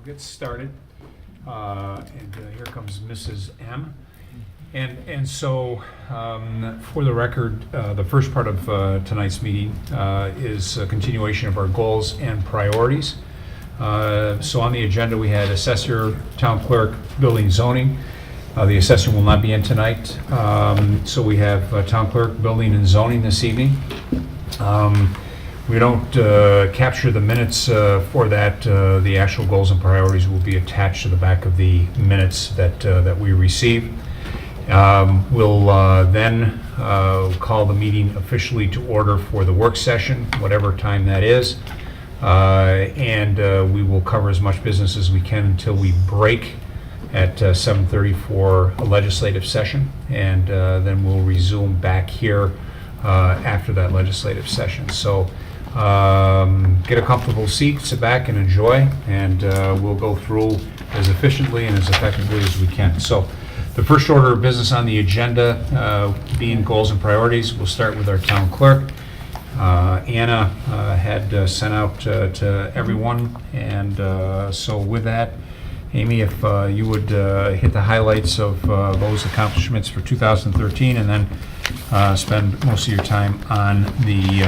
get started. And here comes Mrs. M. And so, for the record, the first part of tonight's meeting is a continuation of our goals and priorities. So on the agenda, we had assessor, town clerk, building, zoning. The assessor will not be in tonight. So we have town clerk, building, and zoning this evening. We don't capture the minutes for that. The actual goals and priorities will be attached to the back of the minutes that we receive. We'll then call the meeting officially to order for the work session, whatever time that is. And we will cover as much business as we can until we break at 7:30 for a legislative session. And then we'll resume back here after that legislative session. So get a comfortable seat, sit back and enjoy, and we'll go through as efficiently and as effectively as we can. So the first order of business on the agenda being goals and priorities, we'll start with our town clerk. Anna had sent out to everyone, and so with that, Amy, if you would hit the highlights of those accomplishments for 2013, and then spend most of your time on the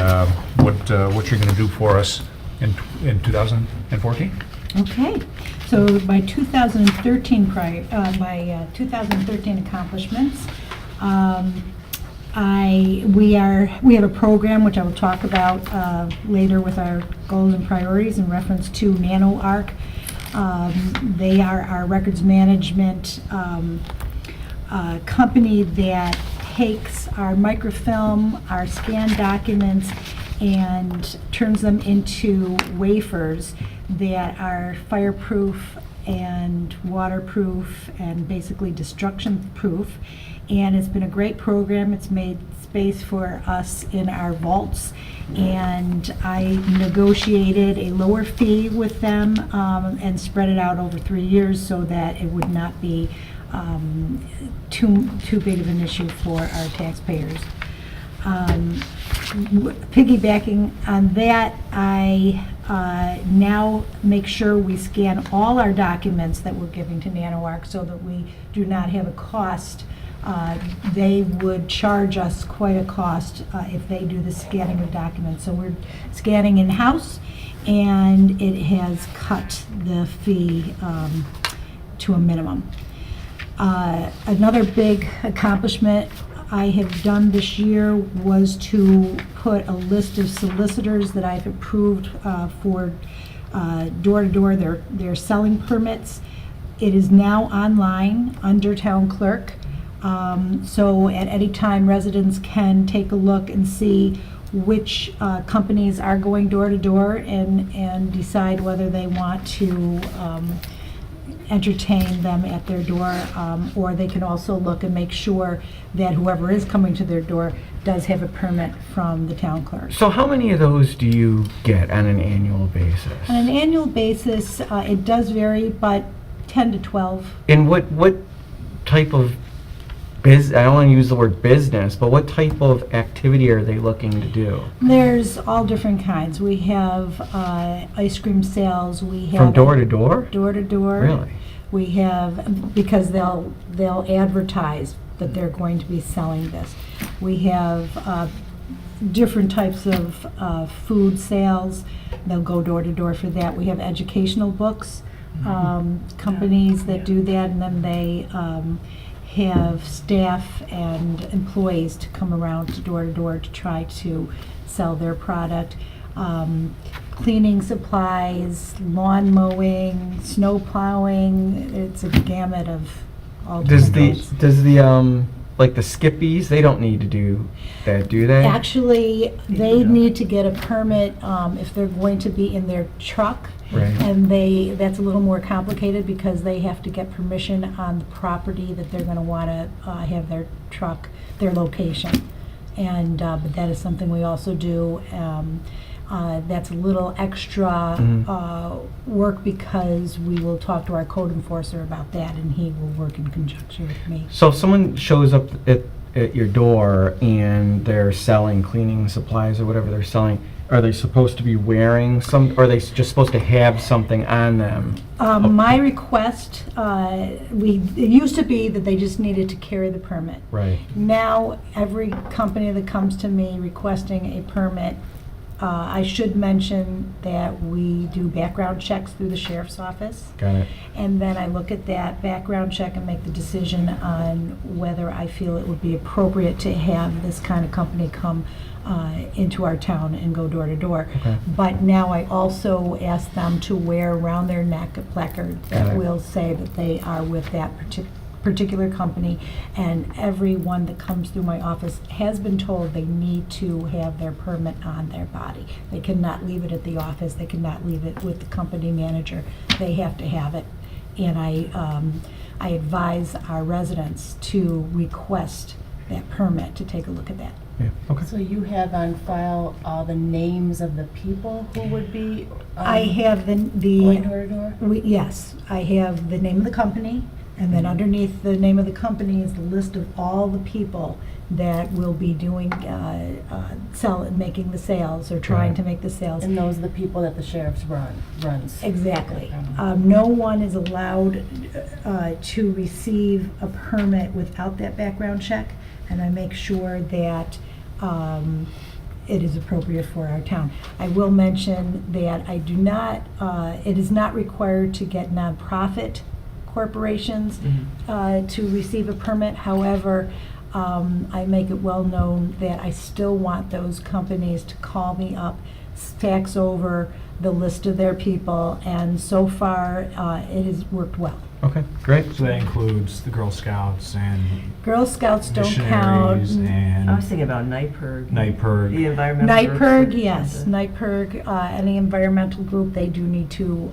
what you're going to do for us in 2014. Okay, so my 2013 accomplishments. We have a program which I will talk about later with our goals and priorities in reference to NanoArc. They are our records management company that takes our microfilm, our scanned documents, and turns them into wafers that are fireproof and waterproof and basically destruction proof. And it's been a great program. It's made space for us in our vaults, and I negotiated a lower fee with them and spread it out over 3 years so that it would not be too big of an issue for our taxpayers. Piggybacking on that, I now make sure we scan all our documents that we're giving to NanoArc so that we do not have a cost. They would charge us quite a cost if they do the scanning of documents. So we're scanning in-house, and it has cut the fee to a minimum. Another big accomplishment I have done this year was to put a list of solicitors that I've approved for door-to-door, their selling permits. It is now online under town clerk. So at any time, residents can take a look and see which companies are going door-to-door and decide whether they want to entertain them at their door, or they can also look and make sure that whoever is coming to their door does have a permit from the town clerk. So how many of those do you get on an annual basis? On an annual basis, it does vary, but 10 to 12. And what type of I don't want to use the word business, but what type of activity are they looking to do? There's all different kinds. We have ice cream sales. We have From door to door? Door to door. Really? We have, because they'll advertise that they're going to be selling this. We have different types of food sales. They'll go door to door for that. We have educational books, companies that do that, and then they have staff and employees to come around to door to try to sell their product. Cleaning supplies, lawn mowing, snow plowing, it's a gamut of all different kinds. Does the like the Skippies, they don't need to do that, do they? Actually, they need to get a permit if they're going to be in their truck. Right. And that's a little more complicated because they have to get permission on the property that they're going to want to have their truck, their location. And but that is something we also do. That's a little extra work because we will talk to our code enforcer about that, and he will work in conjunction with me. So if someone shows up at your door and they're selling cleaning supplies or whatever they're selling, are they supposed to be wearing some, or are they just supposed to have something on them? My request, it used to be that they just needed to carry the permit. Right. Now, every company that comes to me requesting a permit, I should mention that we do background checks through the sheriff's office. Got it. And then I look at that background check and make the decision on whether I feel it would be appropriate to have this kind of company come into our town and go door to door. Okay. But now I also ask them to wear around their neck a placard that Got it. will say that they are with that particular company. And everyone that comes through my office has been told they need to have their permit on their body. They cannot leave it at the office. They cannot leave it with the company manager. They have to have it. And I advise our residents to request that permit, to take a look at that. Yeah, okay. So you have on file all the names of the people who would be I have going the, door to door? yes, I have the name of the company, and then underneath the name of the company is the list of all the people that will be doing, making the sales, or trying Right. to make the sales. And those are the people that the sheriff's runs? Exactly. No one is allowed to receive a permit without that background check, and I make sure that it is appropriate for our town. I will mention that I do not, it is not required to get nonprofit corporations to receive a permit. However, I make it well known that I still want those companies to call me up, fax over the list of their people, and so far, it has worked well. Okay, great. So that includes the Girl Scouts and Girl Scouts don't count. missionaries I was and thinking about NIPERG. The NIPERG. environmental groups. NIPERG, yes, NIPERG, any environmental group, they do need to,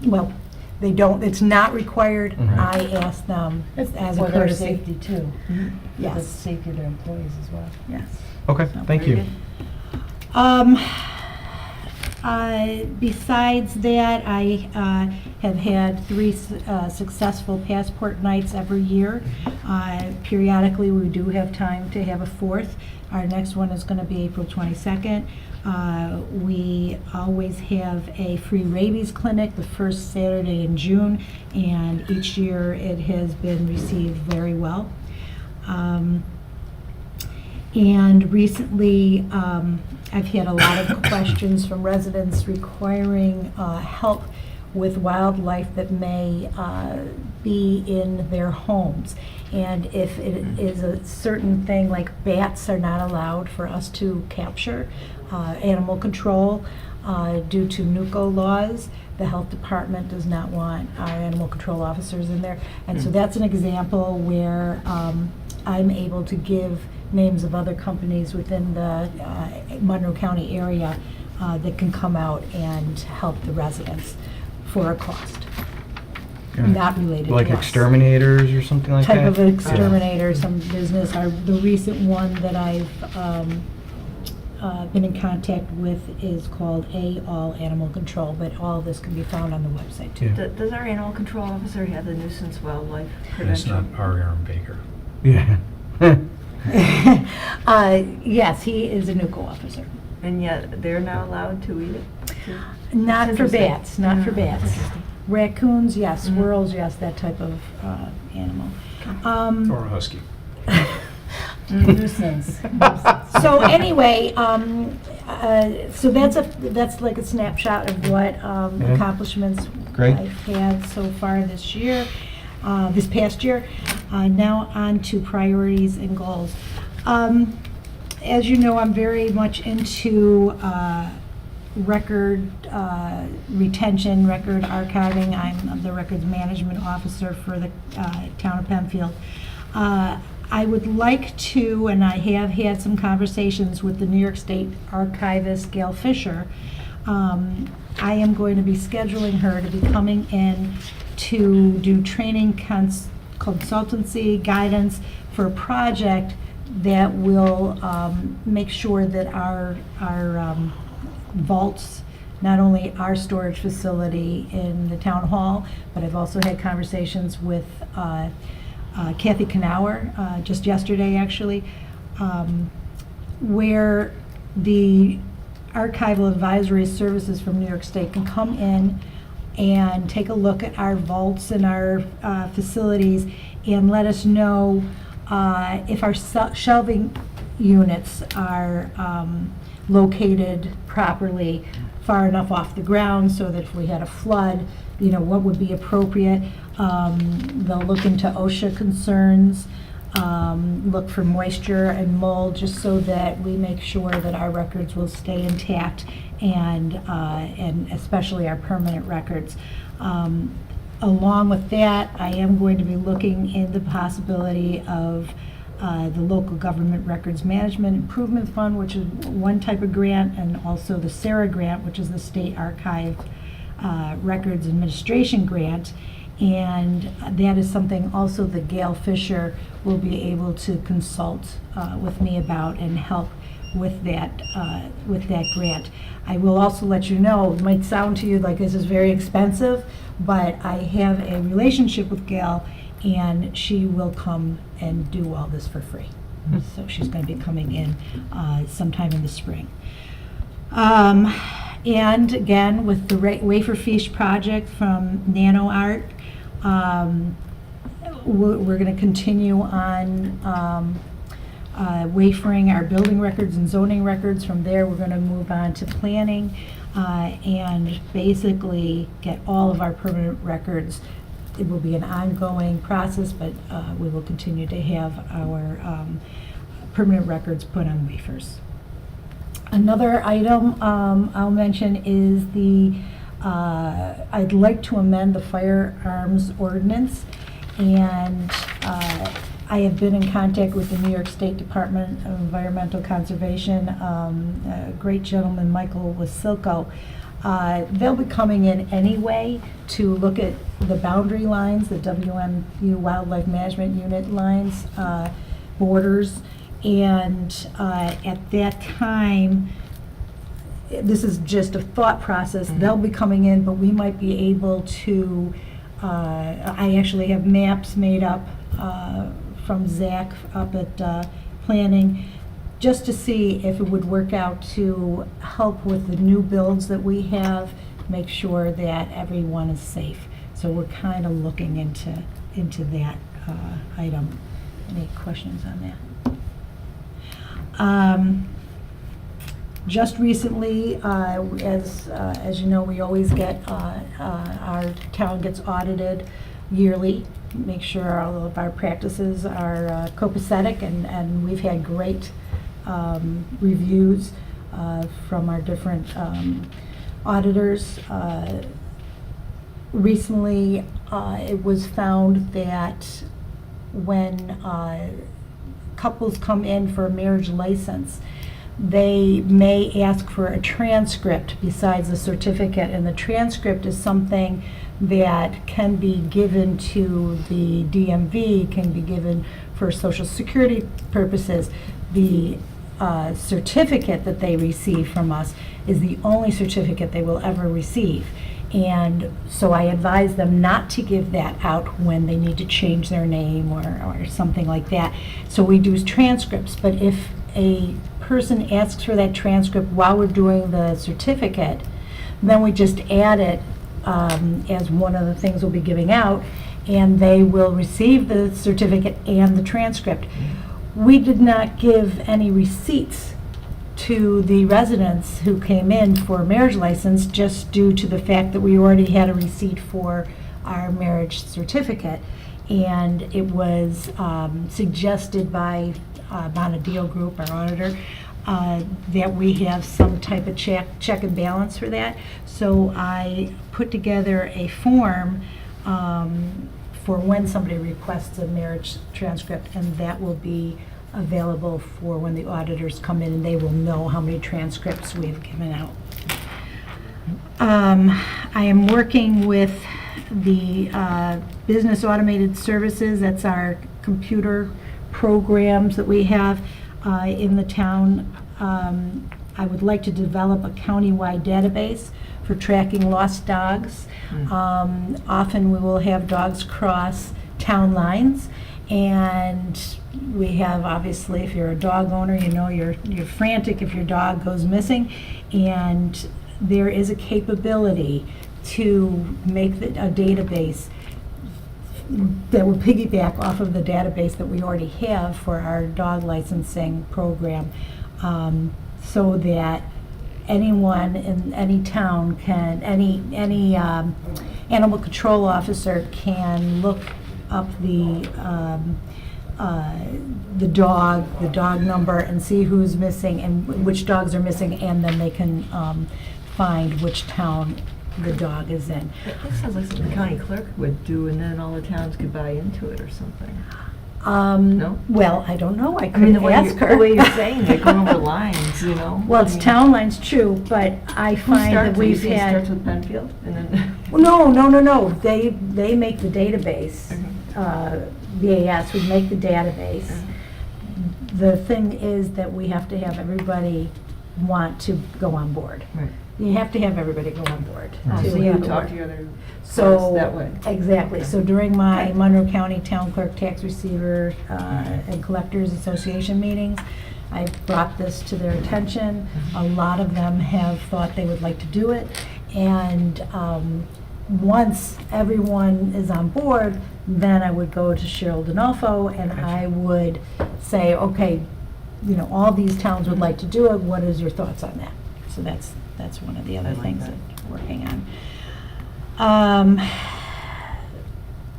well, they don't, it's not required. Mhm. I ask them It's as a for their courtesy. safety too. For the Yes, safety of their employees as well. yes. Okay, So, thank very you. good. Besides that, I have had 3 successful passport nights every year. Periodically, we do have time to have a 4th. Our next one is going to be April 22nd. We always have a free rabies clinic the first Saturday in June, and each year it has been received very well. And recently, I've had a lot of questions from residents requiring help with wildlife that may be in their homes. And if it is a certain thing, like bats are not allowed for us to capture, animal control, due to NUCO laws, the health department does not want our animal control officers in there. And so that's an example where I'm able to give names of other companies within the Monroe County area that can come out and help the residents for a cost, Yeah. not related to Like us. exterminators or something like that? Type of exterminator, some business. The recent one that I've been in contact with is called All Animal Control, but all of this can be found on the website too. Yeah. Does our animal control officer have the nuisance wildlife And it's credential? not our Aaron Baker. Yeah. Yes, he is a NUCO officer. And yet they're not allowed to eat it? too? Not for Interesting. bats, not for Yeah, bats. interesting. Raccoons, yes, Mhm. squirrels, yes, that type of animal. Or a husky. Nuisance. So anyway, so that's like a snapshot of what Yeah. accomplishments Great. I've had so far this year, this past year. Now on to priorities and goals. As you know, I'm very much into record retention, record archiving. I'm the records management officer for the town of Penfield. I would like to, and I have had some conversations with the New York State archivist, Gail Fisher. I am going to be scheduling her to be coming in to do training consultancy guidance for a project that will make sure that our vaults, not only our storage facility in the town hall, but I've also had conversations with Kathy Knauer, just yesterday actually, where Archival Advisory Services from New York State can come in and take a look at our vaults and our facilities and let us know if our shelving units are located properly, far enough off the ground so that if we had a flood, you know, what would be appropriate. They'll look into OSHA concerns, look for moisture and mold, just so that we make sure that our records will stay intact, and especially our permanent records. Along with that, I am going to be looking into the possibility of the Local Government Records Management Improvement Fund, which is one type of grant, and also the SARA grant, which is the State Archive Records Administration grant. And that is something also that Gail Fisher will be able to consult with me about and help with that grant. I will also let you know, it might sound to you like this is very expensive, but I have a relationship with Gail, and she will come and do all this for free. So she's going to be coming in sometime in the spring. And again, with the Wafer Feast project from Nano Art, we're going to continue on wafering our building records and zoning records. From there, we're going to move on to planning and basically get all of our permanent records. It will be an ongoing process, but we will continue to have our permanent records put on wafers. Another item I'll mention is I'd like to amend the firearms ordinance, and I have been in contact with the New York State Department of Environmental Conservation, a great gentleman, Michael Wasilko. They'll be coming in anyway to look at the boundary lines, the WMU Wildlife Management Unit lines, borders, and at that time, this is just a thought process, they'll be coming in, but we might be able to, I actually have maps made up from Zach up at planning, just to see if it would work out to help with the new builds that we have, make sure that everyone is safe. So we're kind of looking into that item. Any questions on that? Just recently, as you know, we always get, our town gets audited yearly, make sure all of our practices are copacetic, and we've had great reviews from our different auditors. Recently, it was found that when couples come in for a marriage license, they may ask for a transcript besides the certificate, and the transcript is something that can be given to the DMV, can be given for Social Security purposes. The certificate that they receive from us is the only certificate they will ever receive. And so I advise them not to give that out when they need to change their name or something like that. So we do transcripts, but if a person asks for that transcript while we're doing the certificate, then we just add it as one of the things we'll be giving out, and they will receive the certificate and the transcript. We did not give any receipts to the residents who came in for a marriage license, just due to the fact that we already had a receipt for our marriage certificate. And it was suggested by Bonadeo Group, our auditor, that we have some type of check and balance for that. So I put together a form for when somebody requests a marriage transcript, and that will be available for when the auditors come in, and they will know how many transcripts we have given out. I am working with the Business Automated Services. That's our computer programs that we have in the town. I would like to develop a countywide database for tracking lost dogs. Often we will have dogs cross town lines, And we have, obviously, if you're a dog owner, you know you're frantic if your dog goes missing. And there is a capability to make a database that will piggyback off of the database that we already have for our dog licensing program, so that anyone in any town can, any animal control officer can look up the dog number and see who's missing and which dogs are missing, and then they can find which town the dog is in. That sounds like something the county clerk would do, and then all the towns could buy into it or something. No? Well, I don't know, I I mean, couldn't ask her. the way you're saying, they're going over lines, you know? Well, I it's mean, town lines, true, but I who find that starts it? we've You say it had. starts with Penfield, and then... Well, no. They make the database. VAS would make the database. The thing is that we have to have everybody want to go on board. Right. You have to have everybody go on board. Right. to So you have it talk work. to your other So, clerks that way? exactly. So during my Monroe County Town Clerk, Tax Receiver, and Collectors Association meetings, I brought this to their attention. A lot of them have thought they would like to do it. And once everyone is on board, then I would go to Cheryl Denolfo and I would say, okay, you know, all these towns would like to do it. What is your thoughts on that? So that's one of the other I like things that. that we're working on.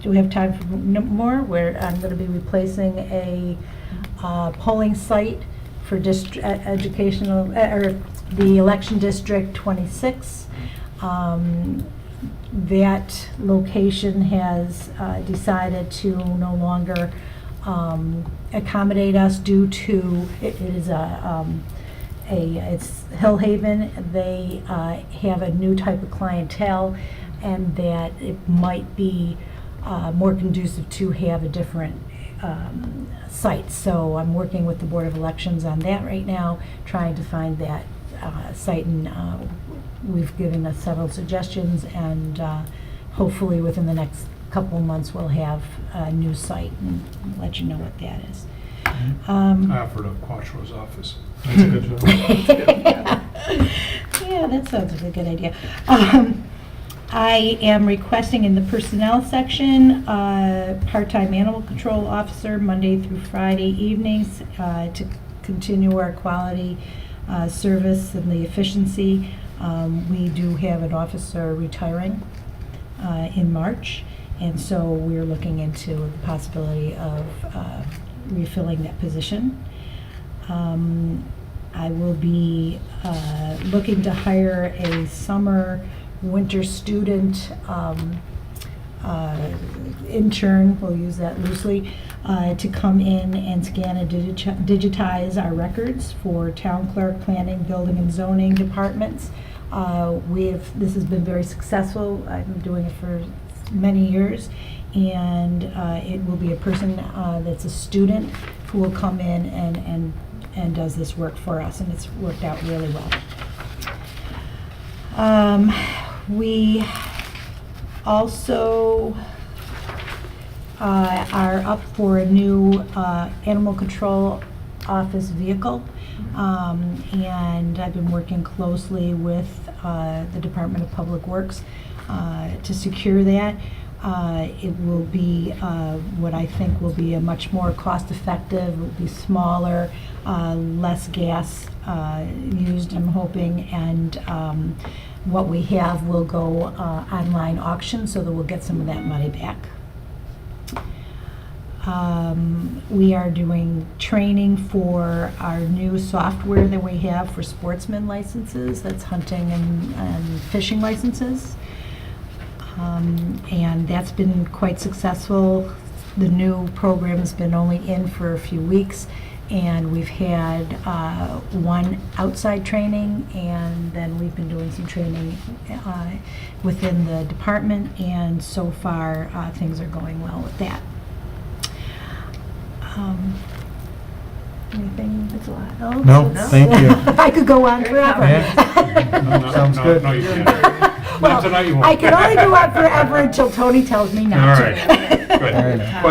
Do we have time for more? Where I'm going to be replacing a polling site for educational, or the election district 26. That location has decided to no longer accommodate us due to, it is it's Hillhaven. They have a new type of clientele, and that it might be more conducive to have a different site. So I'm working with the Board of Elections on that right now, trying to find that site, and we've given us several suggestions, and hopefully within the next couple of months we'll have a new site and let you know what that is. I offered up Quattro's office. That's a good job. Yeah, that sounds like a good idea. I am requesting in the personnel section, part-time animal control officer, Monday through Friday evenings, to continue our quality service and the efficiency. We do have an officer retiring in March, and so we're looking into the possibility of refilling that position. I will be looking to hire a summer winter student intern, we'll use that loosely, to come in and scan and digitize our records for town clerk, planning, building and zoning departments. This has been very successful. I've been doing it for many years, and it will be a person that's a student who will come in and does this work for us, and it's worked out really well. We also are up for a new animal control office vehicle, and I've been working closely with the Department of Public Works to secure that. It will be what I think will be a much more cost-effective, it will be smaller, less gas used, I'm hoping, and what we have will go online auction, so that we'll get some of that money back. We are doing training for our new software that we have for sportsman licenses, that's hunting and fishing licenses. And that's been quite successful. The new program has been only in for a few weeks, and we've had one outside training, and then we've been doing some training within the department, and so far things are going well with that. Anything else? No, thank you. I could go on forever. Yeah. No, Sounds good. No, you can't. Not tonight, you won't. I can only go on forever until Tony tells me All not to. right, Fair good. enough.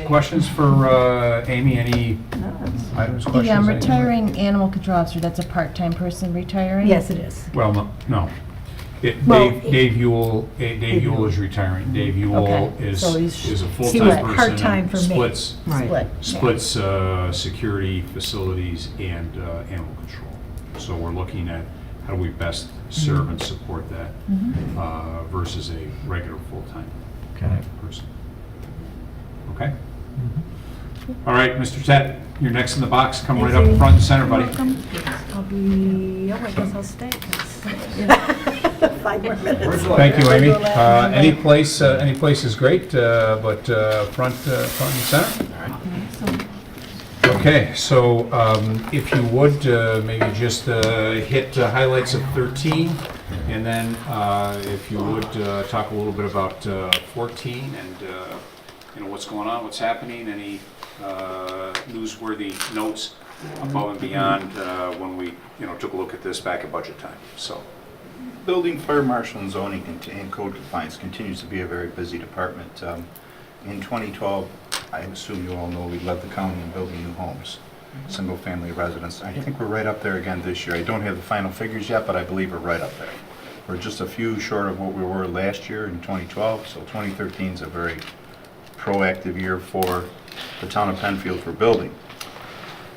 Questions for Amy? Any items, questions? Yeah, I'm anything? retiring animal control officer. That's a part-time person retiring? Yes, it is. Well, no. Well, Dave Ewell is retiring. Dave Ewell Okay, is so he's- is a he full-time was person. part-time and for me. Right. Split. Splits security, facilities, and animal control. So we're looking at how do we best serve and support that versus a regular full-time Okay. person. Okay? All right, Mr. Ted, you're next in the box. Come right up front and center, buddy. I'll be, I guess I'll stay. 'cause- 5 more minutes. Thank you, Amy. Any place is great, but front and center? Okay, so if you would, maybe just hit highlights of 13, and then if you would, talk a little bit about 14 and what's going on, what's happening, any newsworthy notes above and beyond when we took a look at this back at budget time. So. Building, fire marshal, and zoning and code compliance continues to be a very busy department. In 2012, I assume you all know, we led the county in building new homes, single-family residents. I think we're right up there again this year. I don't have the final figures yet, but I believe we're right up there. We're just a few short of what we were last year in 2012, so 2013 is a very proactive year for the town of Penfield for building.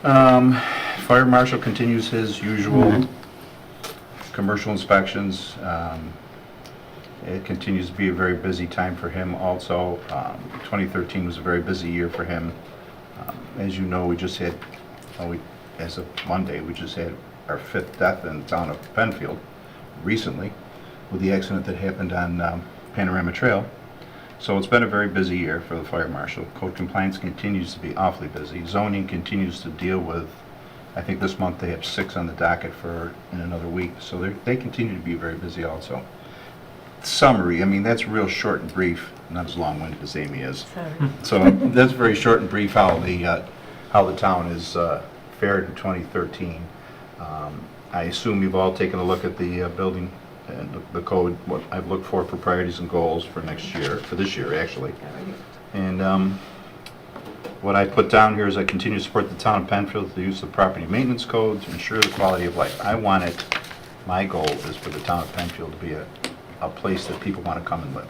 Fire marshal continues his usual commercial inspections. It continues to be a very busy time for him also. 2013 was a very busy year for him. As you know, we just had, as of Monday, we just had our 5th death in the town of Penfield recently with the accident that happened on Panorama Trail. So it's been a very busy year for the fire marshal. Code compliance continues to be awfully busy. Zoning continues to deal with, I think this month they have 6 on the docket in another week. So they continue to be very busy also. Summary, I mean, that's real short and brief, not as long-winded as Amy is. Sorry. So that's very short and brief how the town is fared in 2013. I assume you've all taken a look at the building and the code, what I've looked for priorities and goals for next year, for this year actually. And what I put down here is I continue to support the town of Penfield with the use of property maintenance code to ensure the quality of life. My goal is for the town of Penfield to be a place that people want to come and live.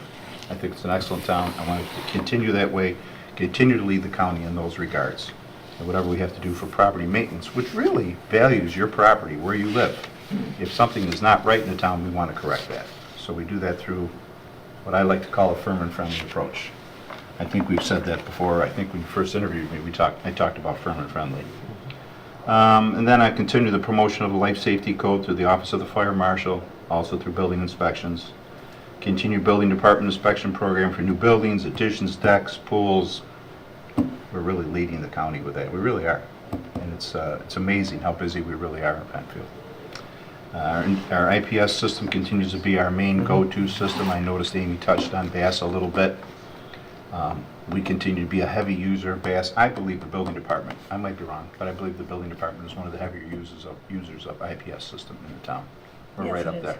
I think it's an excellent town. I want it to continue that way, continue to lead the county in those regards. And whatever we have to do for property maintenance, which really values your property, where you live. If something is not right in the town, we want to correct that. So we do that through what I like to call a firm and friendly approach. I think we've said that before. I think when you first interviewed me, I talked about firm and friendly. And then I continue the promotion of the life safety code through the Office of the Fire Marshal, also through building inspections. Continue building department inspection program for new buildings, additions, decks, pools. We're really leading the county with that. We really are. And it's amazing how busy we really are in Penfield. Our IPS system continues to be our main go-to system. I noticed Amy touched on BAS a little bit. We continue to be a heavy user of BAS. I believe the building department, I might be wrong, but I believe the building department is one of the heavier users of IPS system in the town. We're Yes, right it up is. there.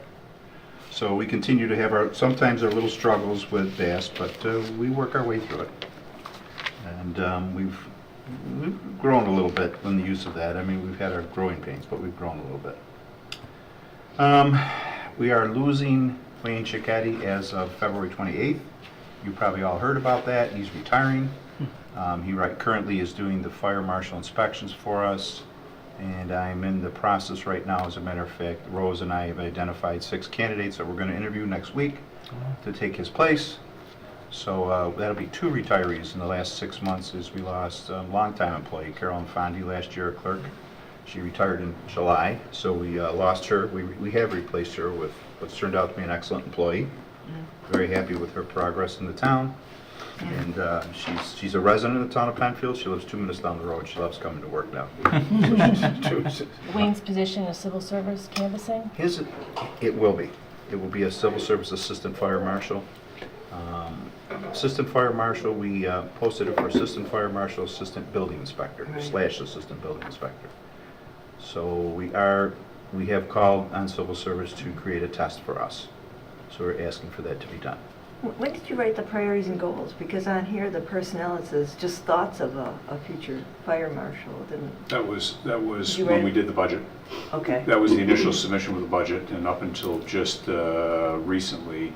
So we continue to have sometimes our little struggles with BAS, but we work our way through it. And we've grown a little bit in the use of that. I mean, we've had our growing pains, but we've grown a little bit. We are losing Wayne Cicchetti as of February 28th. You probably all heard about that. He's retiring. He currently is doing the fire marshal inspections for us. And I'm in the process right now, as a matter of fact, Rose and I have identified 6 candidates that we're going to interview next week to take his place. So that'll be 2 retirees in the last 6 months, as we lost a longtime employee, Carolyn Fondy, last year, a clerk. She retired in July, so we lost her. We have replaced her with what's turned out to be an excellent employee. Very happy with her progress in the town. And she's a resident of the town of Penfield. She lives 2 minutes down the road. She loves coming to work now. Wayne's position is civil service canvassing? It will be. It will be a civil service assistant fire marshal. Assistant fire marshal, we posted it for assistant fire marshal, assistant building inspector, / assistant building inspector. So we have called on civil service to create a test for us. So we're asking for that to be done. When did you write the priorities and goals? Because on here, the personnel, it says just thoughts of a future fire marshal, didn't, That was Did you when write we it? did the budget. okay. That was the initial submission with the budget, and up until just recently,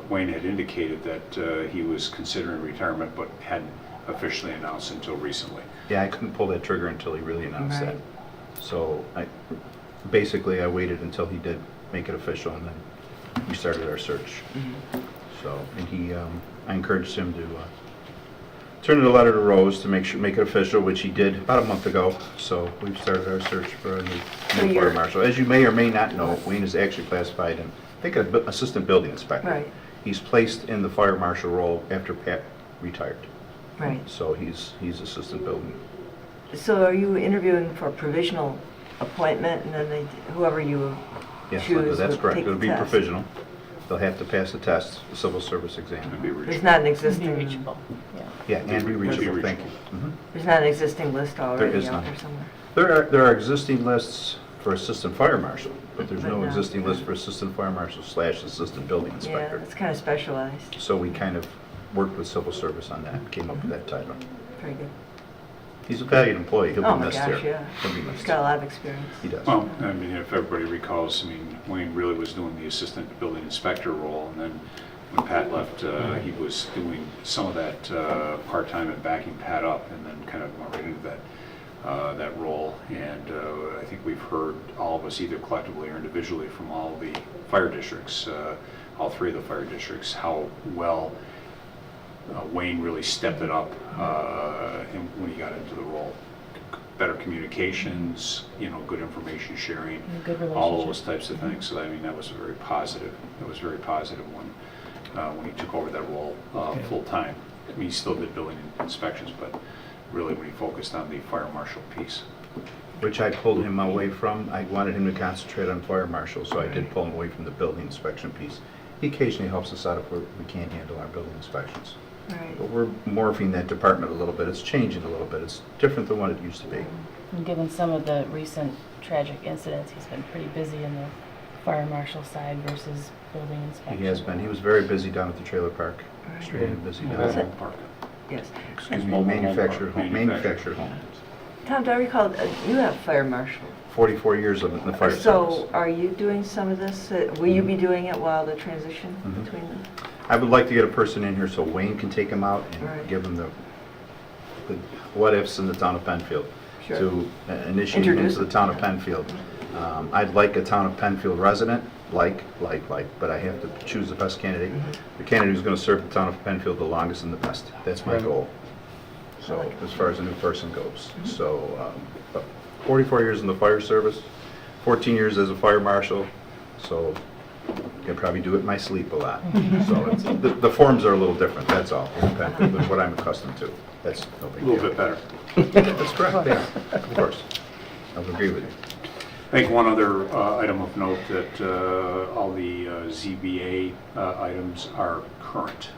Wayne had indicated that he was considering retirement, but hadn't officially announced until recently. Yeah, I couldn't pull that trigger until he really announced that. Right. So basically, I waited until he did make it official, and then we started our search. So, and I encouraged him to turn in a letter to Rose to make it official, which he did about a month ago. So we've started our search for a new fire you're- marshal. As you may or may not know, Wayne is actually classified in, I think, an assistant building inspector. Right, He's placed in the fire marshal role after Pat retired. right. So he's assistant building. So are you interviewing for provisional appointment, and then whoever you Yes, choose that's would correct. take the It'll be test? provisional. They'll have to pass the test, the civil service It'd exam. be There's reachable. not an Be existing, reachable, yeah. Yeah, and be It'd be reachable, thank you. reachable. Mhm. there's not an existing list already is out not. there somewhere? There are existing lists for assistant fire marshal, but there's But no no. existing list for assistant fire marshal / assistant building Yeah, inspector. it's kind of specialized. So we kind of worked with civil service on that, and came up with that title. Very good. He's a valued employee, he'll Oh be my missed gosh, here. yeah. He'll be He's missed. got a lot of experience. He does. Well, I mean, if everybody recalls, I mean, Wayne really was doing the assistant building inspector role, and then when Pat left, he was doing some of that part-time and backing Pat up, and then kind of went right into that role. And I think we've heard, all of us, either collectively or individually, from all the fire districts, all three of the fire districts, how well Wayne really stepped it up when he got into the role. Better communications, good information sharing, And good all of relationship. those types of things. So I mean, that was very positive. It was very positive when he took over that role full-time. I mean, he still did building inspections, but really when he focused on the fire marshal piece. Which I pulled him away from. I wanted him to concentrate on fire marshal, so I did pull him away from the building inspection piece. He occasionally helps us out if we can't handle our building inspections. Right. But we're morphing that department a little bit. It's changing a little bit. It's different than what it used to be. And given some of the recent tragic incidents, he's been pretty busy in the fire marshal side versus building inspection. He has been. He was very busy down at the trailer park. Right. Extremely busy down Mobile there. home park. Yes. Excuse me, Mobile home manufactured park. home. Manufactured home. Tom, do I recall, you have fire marshal. 44 years of it in the fire service. So are you doing some of this? Will you be doing it while the transition Mhm. between them? I would like to get a person in here so Wayne can take him out Right. and give him the what-ifs in the town of Penfield. Sure. To initiate him Introduce into the him. town of Penfield. I'd like a town of Penfield resident, but I have to choose the best candidate. The candidate who's going to serve the town of Penfield the longest and the best. That's my Right. goal. So, as far as a new person goes. So, but 44 years in the fire service, 14 years as a fire marshal, so I can probably do it in my sleep a lot. So it's, the forms are a little different, that's all, in Penfield, than what I'm accustomed to. That's no A big little deal. bit better. That's correct, yeah, of course. I would agree with you. I think one other item of note that all the ZBA items are current.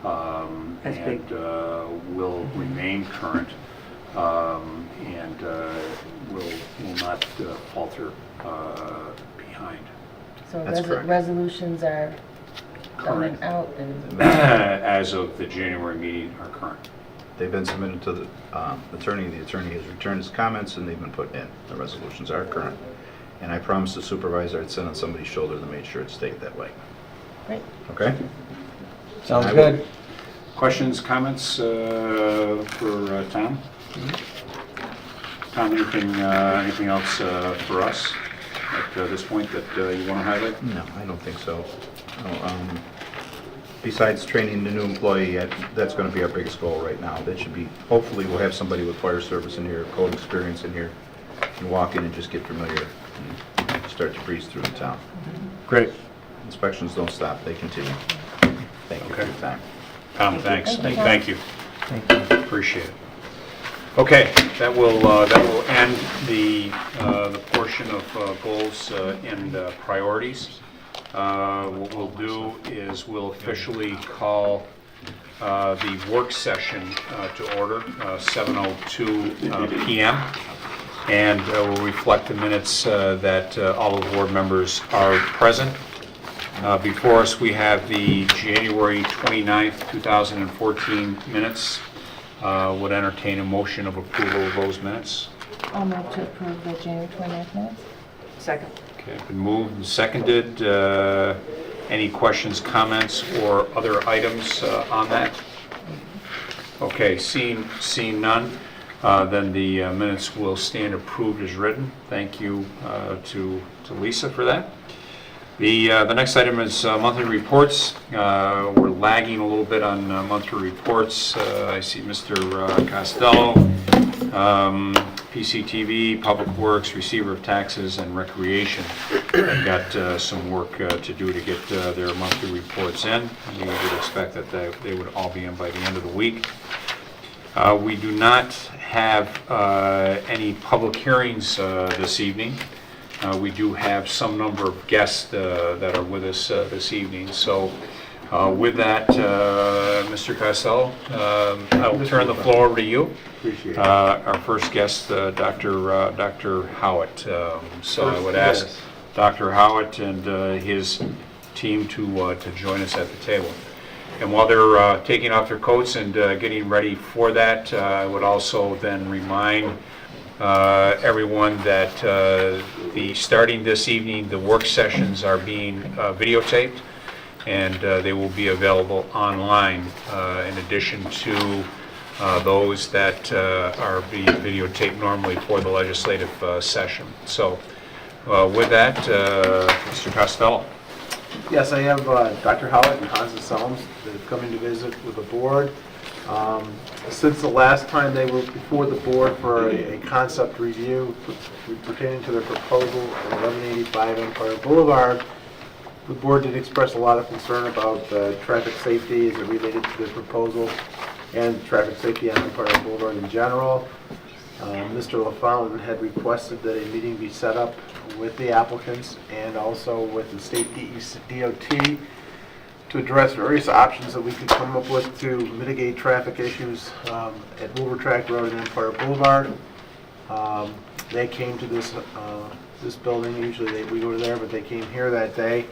That's big. And will remain current, and will not falter behind. So That's correct. resolutions are coming Current. out and As of the January meeting, are current. They've been submitted to the attorney, the attorney has returned his comments, and they've been put in. The resolutions are current. And I promised the supervisor I'd sit on somebody's shoulder to make sure it stayed that way. great. Okay? Sounds I will- good. Questions, comments for Tom? Tom, anything else for us at this point that you want to highlight? No, I don't think so. No, besides training the new employee, that's going to be our biggest goal right now. That should be, hopefully we'll have somebody with fire service in here, code experience in here, and walk in and just get familiar and start to breeze through the town. Great. Inspections don't stop, they continue. Thank you for your time. Tom, thanks. Thank you, Tom. Thank you. Thank you. Appreciate it. Okay, that will end the portion of goals and priorities. What we'll do is we'll officially call the work session to order, 7:02 PM. And we'll reflect the minutes that all of the board members are present. Before us, we have the January 29th, 2014 minutes. Would entertain a motion of approval of those minutes. I'll move to approve the January 29th minutes. Second. Okay, been moved and seconded. Any questions, comments, or other items on that? Okay, seeing none, then the minutes will stand approved as written. Thank you to Lisa for that. The next item is monthly reports. We're lagging a little bit on monthly reports. I see Mr. Costello, PCTV, Public Works, Receiver of Taxes, and Recreation. I've got some work to do to get their monthly reports in. We would expect that they would all be in by the end of the week. We do not have any public hearings this evening. We do have some number of guests that are with us this evening. So with that, Mr. Costello, I will turn the floor over to you. Appreciate it. Our first guest, Dr. Howitt. So I would ask Dr. Howitt and his team to join us at the table. And while they're taking off their coats and getting ready for that, I would also then remind everyone that starting this evening, the work sessions are being videotaped, and they will be available online in addition to those that are being videotaped normally for the legislative session. So with that, Mr. Costello. Yes, I have Dr. Howard and Hans Selms that have come in to visit with the board. Since the last time they were before the board for a concept review pertaining to their proposal at 1185 Empire Boulevard, the board did express a lot of concern about traffic safety as it related to this proposal and traffic safety on Empire Boulevard in general. Mr. LaFountain had requested that a meeting be set up with the applicants and also with the state DOT to address various options that we could come up with to mitigate traffic issues at Wilbur Track Road and Empire Boulevard. They came to this building. Usually we go to there, but they came here that day.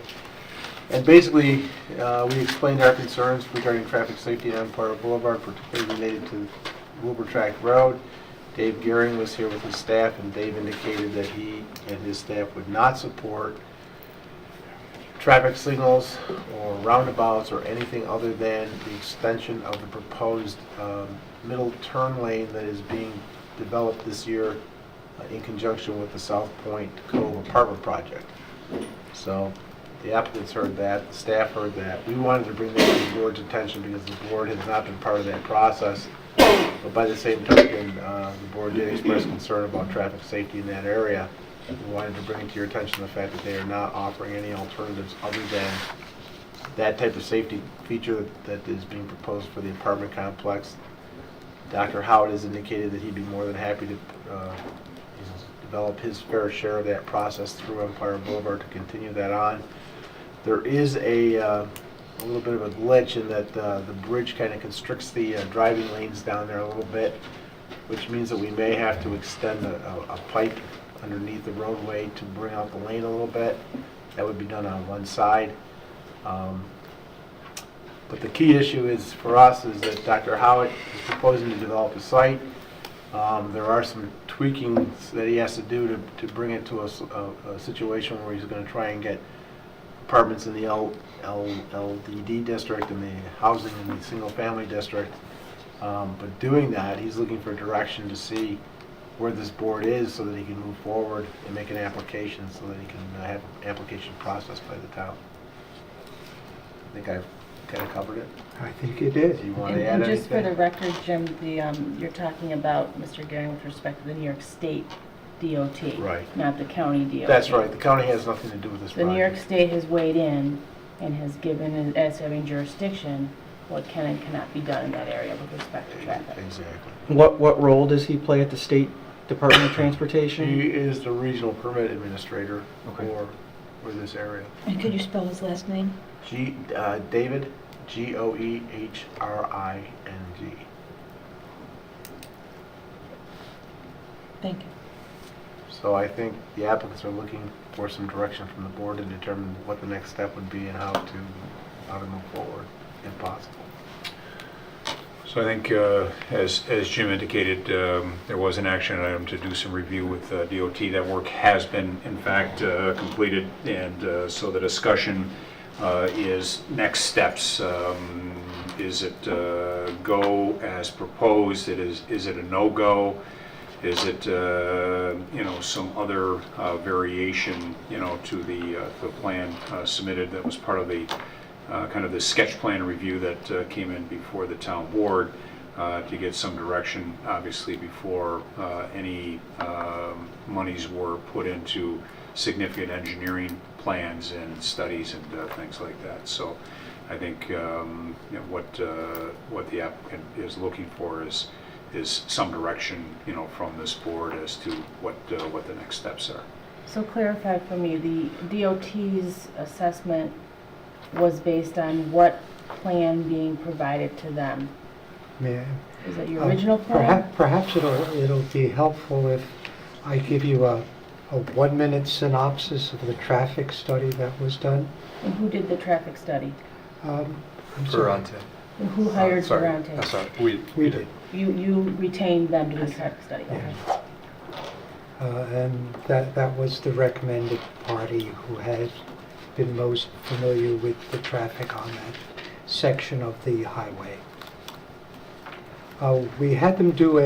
And basically, we explained our concerns regarding traffic safety at Empire Boulevard, particularly related to Wilbur Track Road. Dave Gehring was here with his staff, and Dave indicated that he and his staff would not support traffic signals or roundabouts or anything other than the extension of the proposed middle turn lane that is being developed this year in conjunction with the South Point Cove apartment project. So the applicants heard that, the staff heard that. We wanted to bring that to the board's attention because the board has not been part of that process. But by the same token, the board did express concern about traffic safety in that area. We wanted to bring to your attention the fact that they are not offering any alternatives other than that type of safety feature that is being proposed for the apartment complex. Dr. Howard has indicated that he'd be more than happy to develop his fair share of that process through Empire Boulevard to continue that on. There is a little bit of a glitch in that the bridge kind of constricts the driving lanes down there a little bit, which means that we may have to extend a pipe underneath the roadway to bring out the lane a little bit. That would be done on one side. But the key issue is for us is that Dr. Howitt is proposing to develop a site. There are some tweaking that he has to do to bring it to a situation where he's going to try and get apartments in the LDD district and the housing in the single family district. But doing that, he's looking for direction to see where this board is so that he can move forward and make an application so that he can have an application processed by the town. I think I've kind of covered it. I think it is. Do you want And to add anything? just for the record, Jim, you're talking about Mr. Gehring with respect to the New York State DOT. Right. Not the county DOT. That's right. The county has nothing to do with this The project. New York State has weighed in and has given, as having jurisdiction, what can and cannot be done in that area with respect to traffic. Exactly. What role does he play at the State Department of He Transportation? is the regional permit administrator Okay. for this area. And could you spell his last name? David, Goehring. Thank you. So I think the applicants are looking for some direction from the board to determine what the next step would be and how to move forward, if possible. So I think, as Jim indicated, there was an action item to do some review with DOT. That work has been, in fact, completed, and so the discussion is next steps. Is it go as proposed? Is it a no-go? Is it, some other variation, to the plan submitted that was part of the kind of the sketch plan review that came in before the town board to get some direction, obviously, before any monies were put into significant engineering plans and studies and things like that. So I think what the applicant is looking for is some direction, from this board as to what the next steps are. So clarify for me, the DOT's assessment was based on what plan being provided to them? May I? Is that your original plan? Perhaps it'll be helpful if I give you a 1-minute synopsis of the traffic study that was done. And who did the traffic study? I'm sorry. Ferrante. And who hired Sorry. Ferrante? Sorry, We did. You retained them to do the traffic study? Okay. And that was the recommended party who has been most familiar with the traffic on that section of the highway. We had them do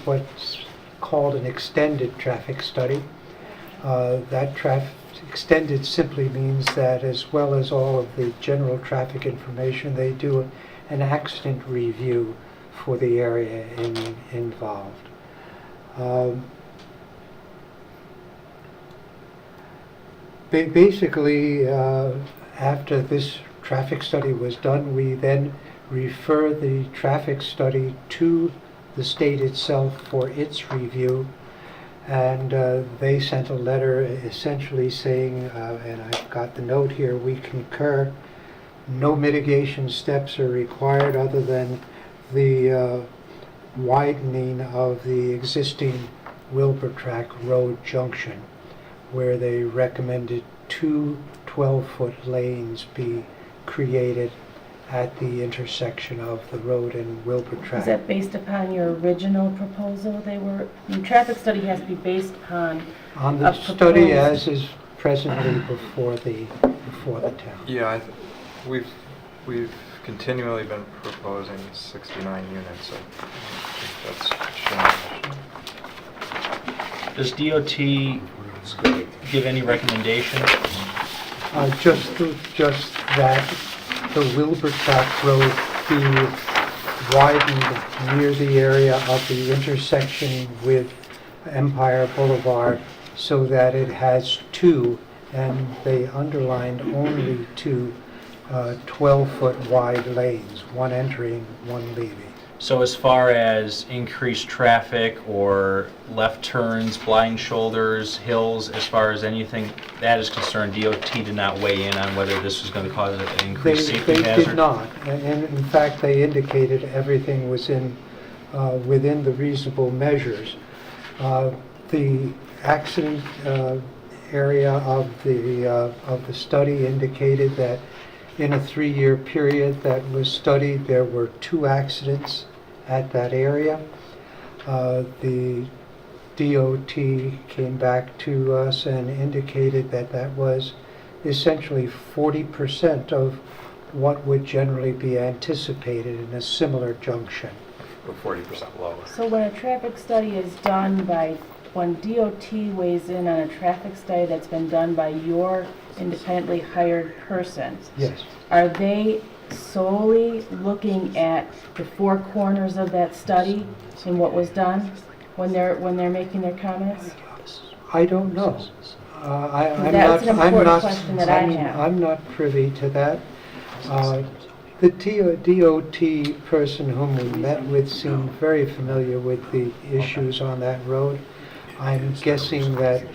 what's called an extended traffic study. That extended simply means that, as well as all of the general traffic information, they do an accident review for the area involved. Basically, after this traffic study was done, we then refer the traffic study to the state itself for its review, and they sent a letter essentially saying, and I've got the note here, we concur, no mitigation steps are required other than the widening of the existing Wilbur Track Road junction, where they recommended 2 12-foot lanes be created at the intersection of the road and Wilbur Track. Is that based upon your original proposal? The traffic study has to be based upon On the study as is presently before the town. Yeah, we've continually been proposing 69 units. I think that's shown. Does DOT give any recommendation? Just that the Wilbur Track Road be widened near the area of the intersection with Empire Boulevard so that it has 2, and they underlined only 2 12-foot wide lanes, one entering, one leaving. So as far as increased traffic or left turns, blind shoulders, hills, as far as anything that is concerned, DOT did not weigh in on whether this was going to cause an increased safety hazard? They did not, and in fact they indicated everything was within the reasonable measures. The accident area of the study indicated that in a 3-year period that was studied, there were 2 accidents at that area. The DOT came back to us and indicated that that was essentially 40% of what would generally be anticipated in a similar junction. Or 40% lower. So when a traffic study is done when DOT weighs in on a traffic study that's been done by your independently hired person, Yes. are they solely looking at the 4 corners of that study and what was done when they're making their comments? I don't know. I'm That's not. an I'm important not. question that I have. I'm not privy to that. The DOT person whom we met with seemed very familiar with the issues on that road. I'm guessing that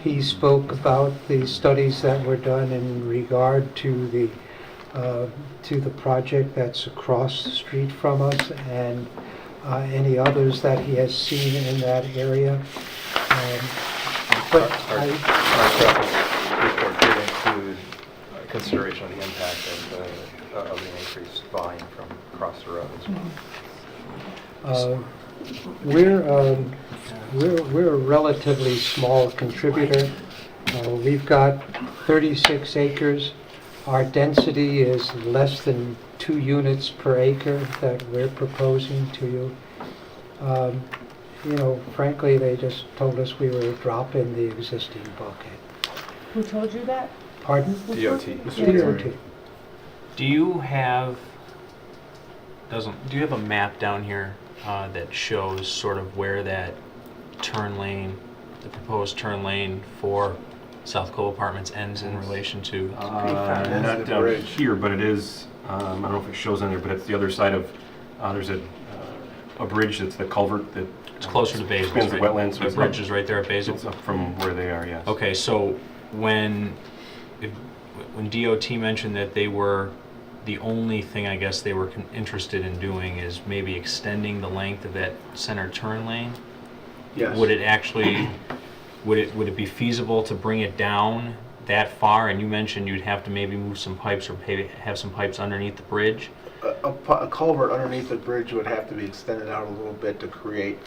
he spoke about the studies that were done in regard to the project that's across the street from us and any others that he has seen in that area. But Our traffic report did include consideration of the impact of the increased volume from across the road as well. We're a relatively small contributor. We've got 36 acres. Our density is less than 2 units per acre that we're proposing to you. You know, frankly, they just told us we were a drop in the existing bucket. Who told you that? Pardon? DOT. DOT. Do you have a map down here that shows sort of where that turn lane, the proposed turn lane for South Cove Apartments ends in relation to? The Not down bridge. here, but it is, I don't know if it shows on there, but it's the other side of, there's a bridge that's the culvert that. It's closer to Basil. Spans the wetlands. so The it's bridge not- is right there at Basil? It's up from where they are, yes. Okay, so when DOT mentioned that they were, the only thing I guess they were interested in doing is maybe extending the length of that center turn lane, Yes. would it actually, would it be feasible to bring it down that far? And you mentioned you'd have to maybe move some pipes or maybe have some pipes underneath the bridge. A culvert underneath the bridge would have to be extended out a little bit to create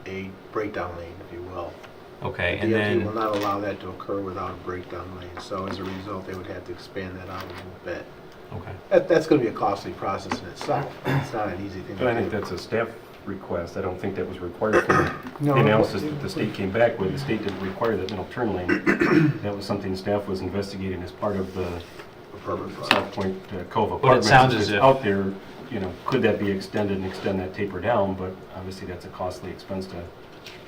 a breakdown lane, if you will. Okay, The and DOT will then, not allow that to occur without a breakdown lane, so as a result, they would have to expand that out a little bit. okay. That's going to be a costly process in itself. It's not an easy thing But I to think do. that's a staff request. I don't think that was required for the No. analysis that the state came back with. The state didn't require that middle turn lane. That was something staff was investigating as part of the A permanent South project. Point Cove But it Apartments. sounds If as it's if- out there, you know, could that be extended and extend that taper down? But obviously, that's a costly expense to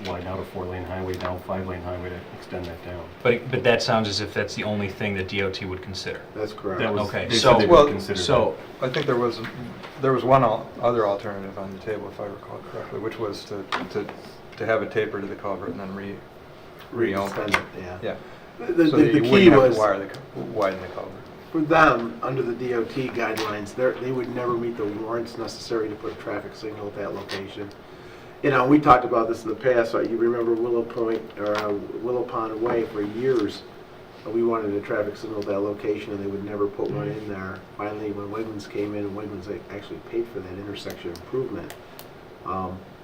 widen out a 4-lane highway down, 5-lane highway to extend that down. But that sounds as if that's the only thing that DOT would consider. That's correct. That was, Okay, they so- said they Well, would consider So, I think there was one other alternative on the table, if I recall correctly, which was to have a taper to the culvert and then reopen. Extend it, yeah. Yeah. The So that the you key wouldn't have was, to widen the culvert. for them, under the DOT guidelines, they would never meet the warrants necessary to put a traffic signal at that location. You know, we talked about this in the past, you remember Willow Point, or Willow Pond Way for years. We wanted a traffic signal at that location and they would never put one in there. Finally, when Wegmans came in and Wegmans actually paid for that intersection improvement,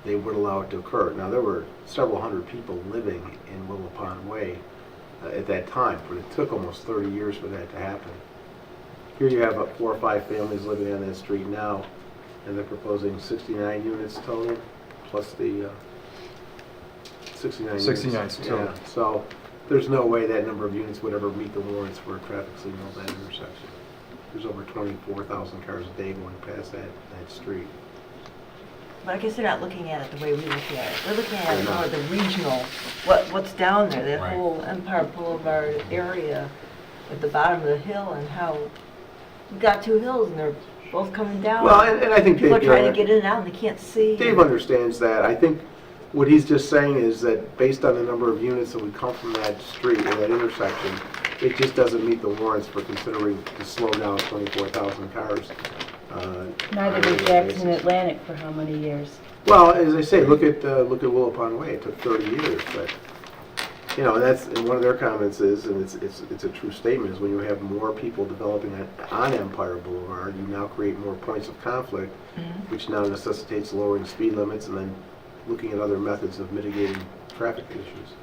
they would allow it to occur. Now, there were several hundred people living in Willow Pond Way at that time, but it took almost 30 years for that to happen. Here you have 4 or 5 families living on that street now, and they're proposing 69 units total, plus the 69 units. 69 total. Yeah, so there's no way that number of units would ever meet the warrants for a traffic signal at that intersection. There's over 24,000 cars a day going past that street. But I guess they're not looking at it the way we look at it. They're looking at it more the regional, what's down there, that Right. whole Empire Boulevard area at the bottom of the hill, and how we've got 2 hills and they're both coming down. Well, and I think People are Dave, trying to get in and out and they can't see. Dave understands that. I think what he's just saying is that based on the number of units that would come from that street or that intersection, it just doesn't meet the warrants for considering to slow down 24,000 cars. Neither did Jackson Atlantic for how many years? Well, as I say, look at Willow Pond Way. It took 30 years, but you know, and one of their comments is, and it's a true statement, is when you have more people developing on Empire Boulevard, you now create more points of conflict, which now necessitates lowering speed limits and then looking at other methods of mitigating traffic issues.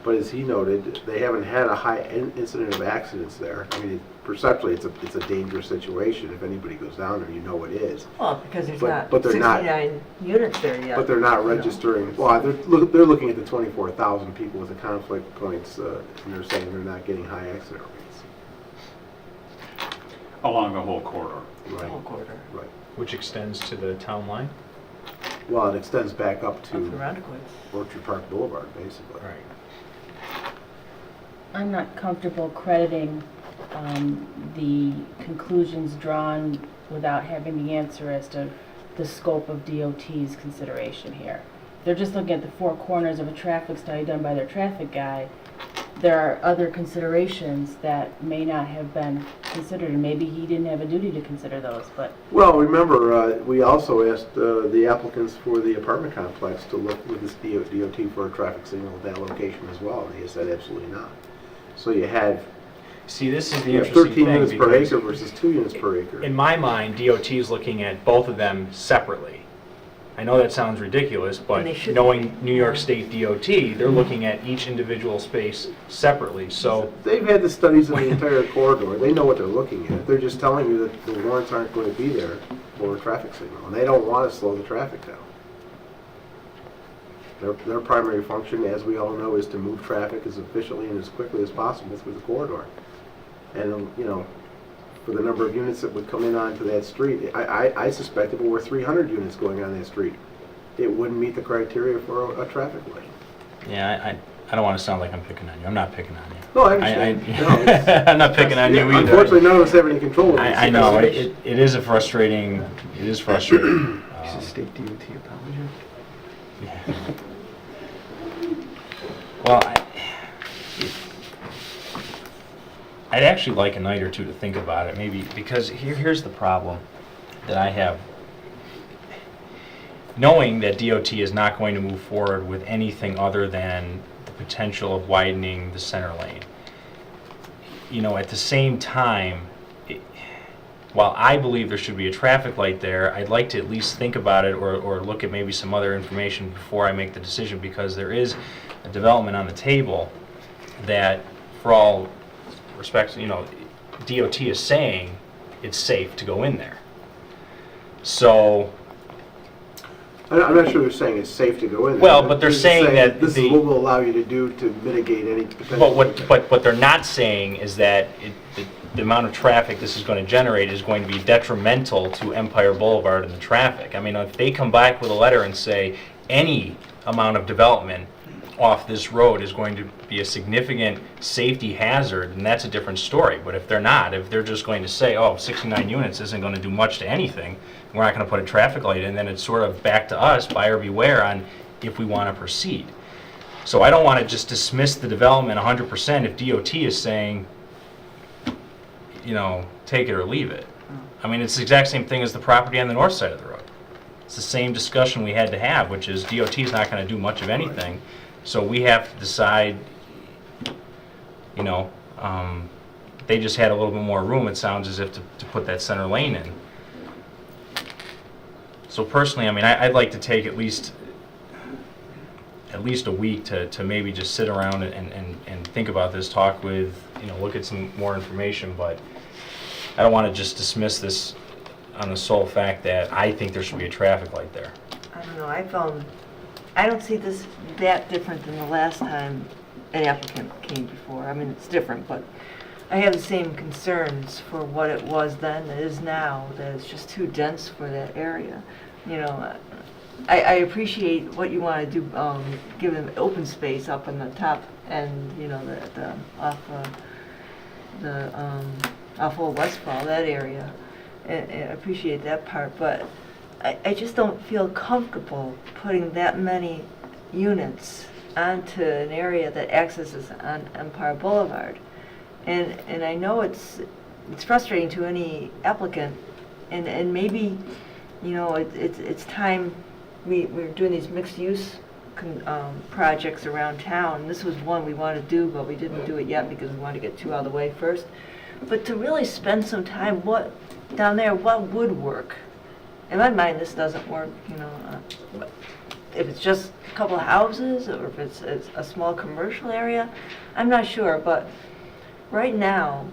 But as he noted, they haven't had a high incident of accidents there. I mean, perceptually, it's a dangerous situation. If anybody goes down there, you know it is. Well, because there's But not they're not- 69 units there yet. But they're not registering, well, they're looking at the 24,000 people with the conflict points, and they're saying they're not getting high accident rates. Along the whole corridor. Right, Whole quarter. right. which extends to the town line? Well, it extends back up Up to the Roundabout. Orchard Park Boulevard, basically. I'm not comfortable crediting the conclusions drawn without having the answer as to the scope of DOT's consideration here. They're just looking at the 4 corners of a traffic study done by their traffic guy. there are other considerations that may not have been considered, and maybe he didn't have a duty to consider those, but Well, remember, we also asked the applicants for the apartment complex to look with this DOT for a traffic signal at that location as well, and he said absolutely not. So you had See, this is the you have interesting 13 thing. units per because acre versus 2 units per acre. in my mind, DOT is looking at both of them separately. I know that sounds ridiculous, but And they should knowing New York yeah. State DOT, they're looking at each individual space separately, so, They've had the studies of the entire corridor. They know what they're looking at. They're just telling you that the warrants aren't going to be there for a traffic signal, and they don't want to slow the traffic down. Their primary function, as we all know, is to move traffic as efficiently and as quickly as possible through the corridor. And, you know, for the number of units that would come in onto that street, I suspect if it were 300 units going on that street, it wouldn't meet the criteria for a traffic light. yeah, I don't want to sound like I'm picking on you. I'm not picking on you. No, I understand. No, it's- I'm not picking on you either. Unfortunately, none of us have any control over this. I know, it is a frustrating, it is frustrating. He's a state DOT apologist. Yeah. Well, I'd actually like a night or two to think about it, maybe, because here's the problem that I have. Knowing that DOT is not going to move forward with anything other than the potential of widening the center lane. You know, at the same time, while I believe there should be a traffic light there, I'd like to at least think about it or look at maybe some other information before I make the decision, because there is a development on the table that, for all respects, you know, DOT is saying it's safe to go in there. So, I'm not sure they're saying it's safe to go in there. Well, but they're just saying that this the- is what we'll allow you to do to mitigate any potential. but what they're not saying is that the amount of traffic this is going to generate is going to be detrimental to Empire Boulevard and the traffic. I mean, if they come back with a letter and say any amount of development off this road is going to be a significant safety hazard, then that's a different story. But if they're not, if they're just going to say, oh, 69 units isn't going to do much to anything, we're not going to put a traffic light in, then it's sort of back to us, buyer beware, on if we want to proceed. So I don't want to just dismiss the development 100% if DOT is saying, you know, take it or leave it. I mean, it's the exact same thing as the property on the north side of the road. It's the same discussion we had to have, which is DOT is not going to do much of anything. So we have to decide, you know, they just had a little bit more room, it sounds as if, to put that center lane in. So personally, I mean, I'd like to take at least a week to maybe just sit around and think about this, talk with, you know, look at some more information, but I don't want to just dismiss this on the sole fact that I think there should be a traffic light there. I don't know, I don't see this that different than the last time an applicant came before. I mean, it's different, but I have the same concerns for what it was then, that is now, that it's just too dense for that area. You know, I appreciate what you want to do, give them open space up on the top and, you know, off Old Westfall, that area. And I appreciate that part, but I just don't feel comfortable putting that many units onto an area that accesses on Empire Boulevard. And I know it's frustrating to any applicant, and maybe, you know, it's time, we're doing these mixed-use projects around town. This was one we wanted to do, but we didn't do it yet because we wanted to get two out of the way first. But to really spend some time, down there, what would work? In my mind, this doesn't work, you know. If it's just a couple of houses, or if it's a small commercial area, I'm not sure, but right now,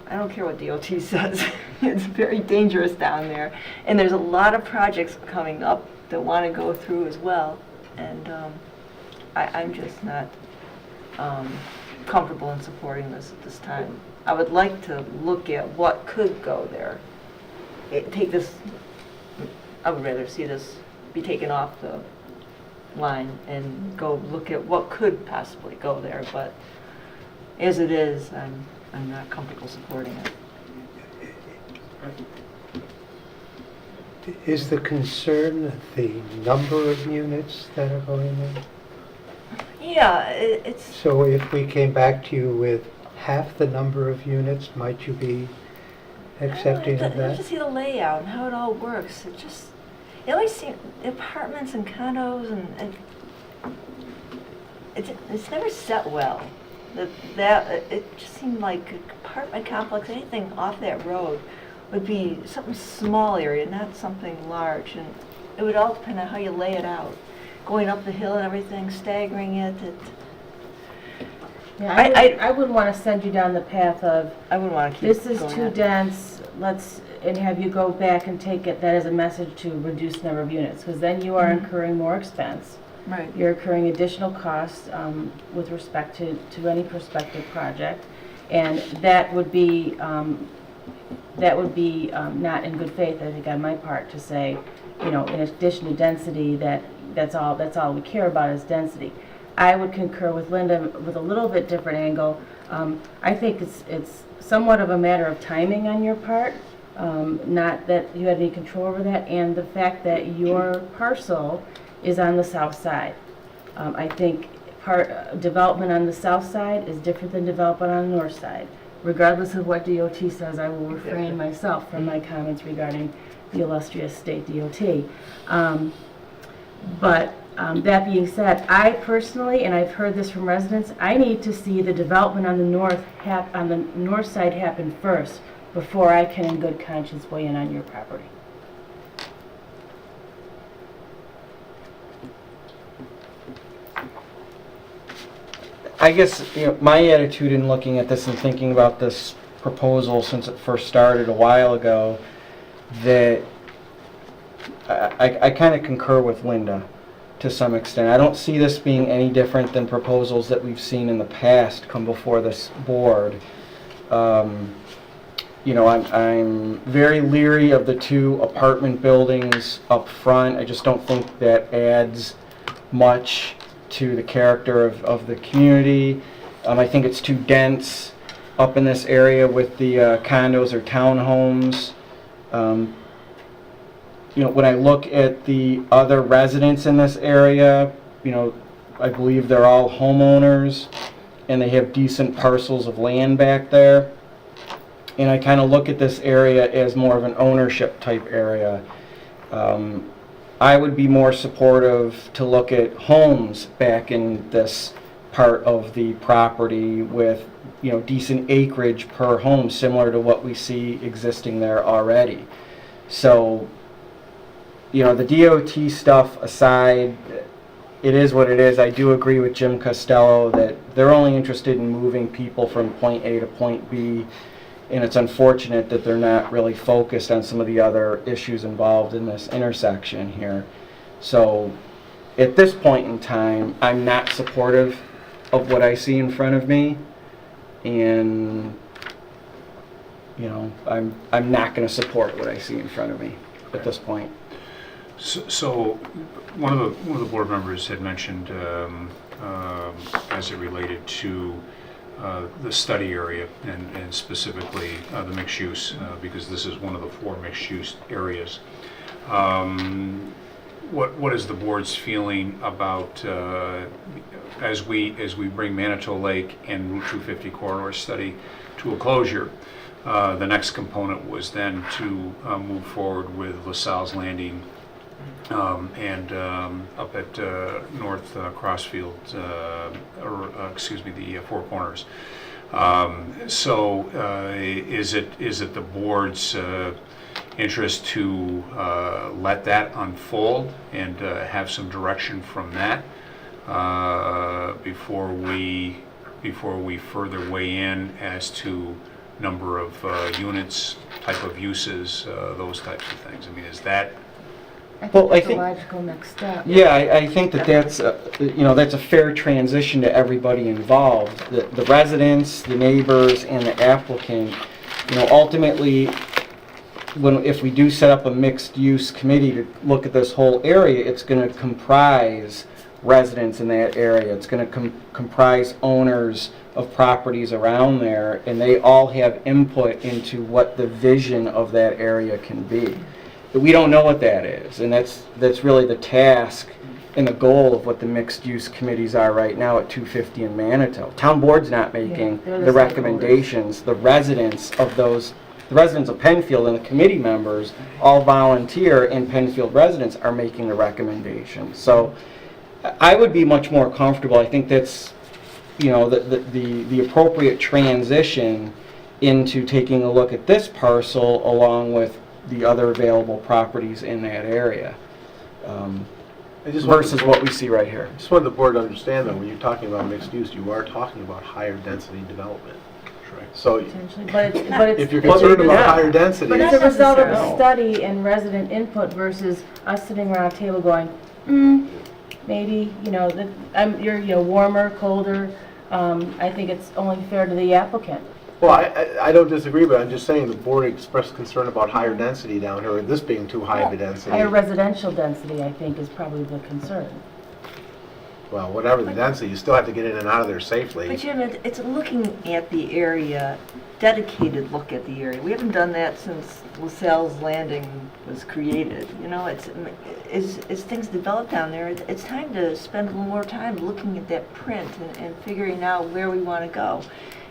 I don't care what DOT says. It's very dangerous down there, and there's a lot of projects coming up that want to go through as well, and I'm just not comfortable in supporting this at this time. I would like to look at what could go there. I would rather see this be taken off the line and go look at what could possibly go there, but as it is, I'm not comfortable supporting it. Is the concern the number of units that are going in? Yeah, it's, So if we came back to you with half the number of units, might you be accepting of I'd like to that? see the layout and how it all works. It always seems, apartments and condos and it's never set well. It just seemed like an apartment complex, anything off that road would be something small area, not something large. And it would all depend on how you lay it out. Going up the hill and everything, staggering it. Yeah, I I wouldn't want to send you down the path of, I wouldn't want to keep this is going too on. dense, and have you go back and take it, that as a message to reduce the number of units, because then you are incurring more expense. Right. You're incurring additional costs with respect to any prospective project, and that would be not in good faith, I think, on my part, to say, in addition to density, that's all we care about is density. I would concur with Linda with a little bit different angle. I think it's somewhat of a matter of timing on your part, not that you had any control over that, and the fact that your parcel is on the south side. I think development on the south side is different than development on the north side. Regardless of what DOT says, I will refrain myself from my comments regarding the illustrious state DOT. But that being said, I personally, and I've heard this from residents, I need to see the development on the north side happen first before I can in good conscience weigh in on your property. I guess, my attitude in looking at this and thinking about this proposal since it first started a while ago, that I kind of concur with Linda to some extent. I don't see this being any different than proposals that we've seen in the past come before this board. I'm very leery of the 2 apartment buildings up front. I just don't think that adds much to the character of the community. I think it's too dense up in this area with the condos or townhomes. When I look at the other residents in this area, I believe they're all homeowners and they have decent parcels of land back there. And I kind of look at this area as more of an ownership type area. I would be more supportive to look at homes back in this part of the property with, decent acreage per home, similar to what we see existing there already. So, the DOT stuff aside, it is what it is. I do agree with Jim Costello that they're only interested in moving people from point A to point B, and it's unfortunate that they're not really focused on some of the other issues involved in this intersection here. So, at this point in time, I'm not supportive of what I see in front of me, and I'm not going to support what I see in front of me at this point. So one of the board members had mentioned, as it related to the study area and specifically the mixed use, because this is one of the 4 mixed use areas. What is the board's feeling about as we bring Manitou Lake and Route 250 corridor study to a closure? The next component was then to move forward with LaSalle's Landing and up at North Crossfield, the Four Corners. Is it the board's interest to let that unfold and have some direction from that before we further weigh in as to number of units, type of uses, those types of things? I mean, is that? I Well, think I that's think- a logical next step. Yeah, I think that's a fair transition to everybody involved, the residents, the neighbors, and the applicant. Ultimately, if we do set up a mixed-use committee to look at this whole area, it's going to comprise residents in that area. It's going to comprise owners of properties around there, and they all have input into what the vision of that area can be. But we don't know what that is, and that's really the task and the goal of what the mixed-use committees are right now at 250 in Manitou. Town board's not making they're the the stakeholders. recommendations. The residents of Penfield and the committee members all volunteer, and Penfield residents are making the recommendations. So I would be much more comfortable. I think that's, you know, the appropriate transition into taking a look at this parcel along with the other available properties in that area, I just want versus what we see right here. Just want the board to understand, though, when you're talking about mixed use, you are talking about higher density development. So Potentially, but it's. if you're it's- concerned about yeah. higher density, But it's- it's a result of necessarily. a study and resident input versus us sitting around a table going, maybe, you know, you're, you know, warmer, colder. I think it's only fair to the applicant. well, I don't disagree, but I'm just saying the board expressed concern about higher density down here, this being too high of a density. Higher residential density, I think, is probably the concern. Well, whatever the density, you still have to get in and out of there safely. But Jim, it's looking at the area, dedicated look at the area. We haven't done that since LaSalle's Landing was created. You know, as things develop down there, it's time to spend a little more time looking at that print and figuring out where we want to go.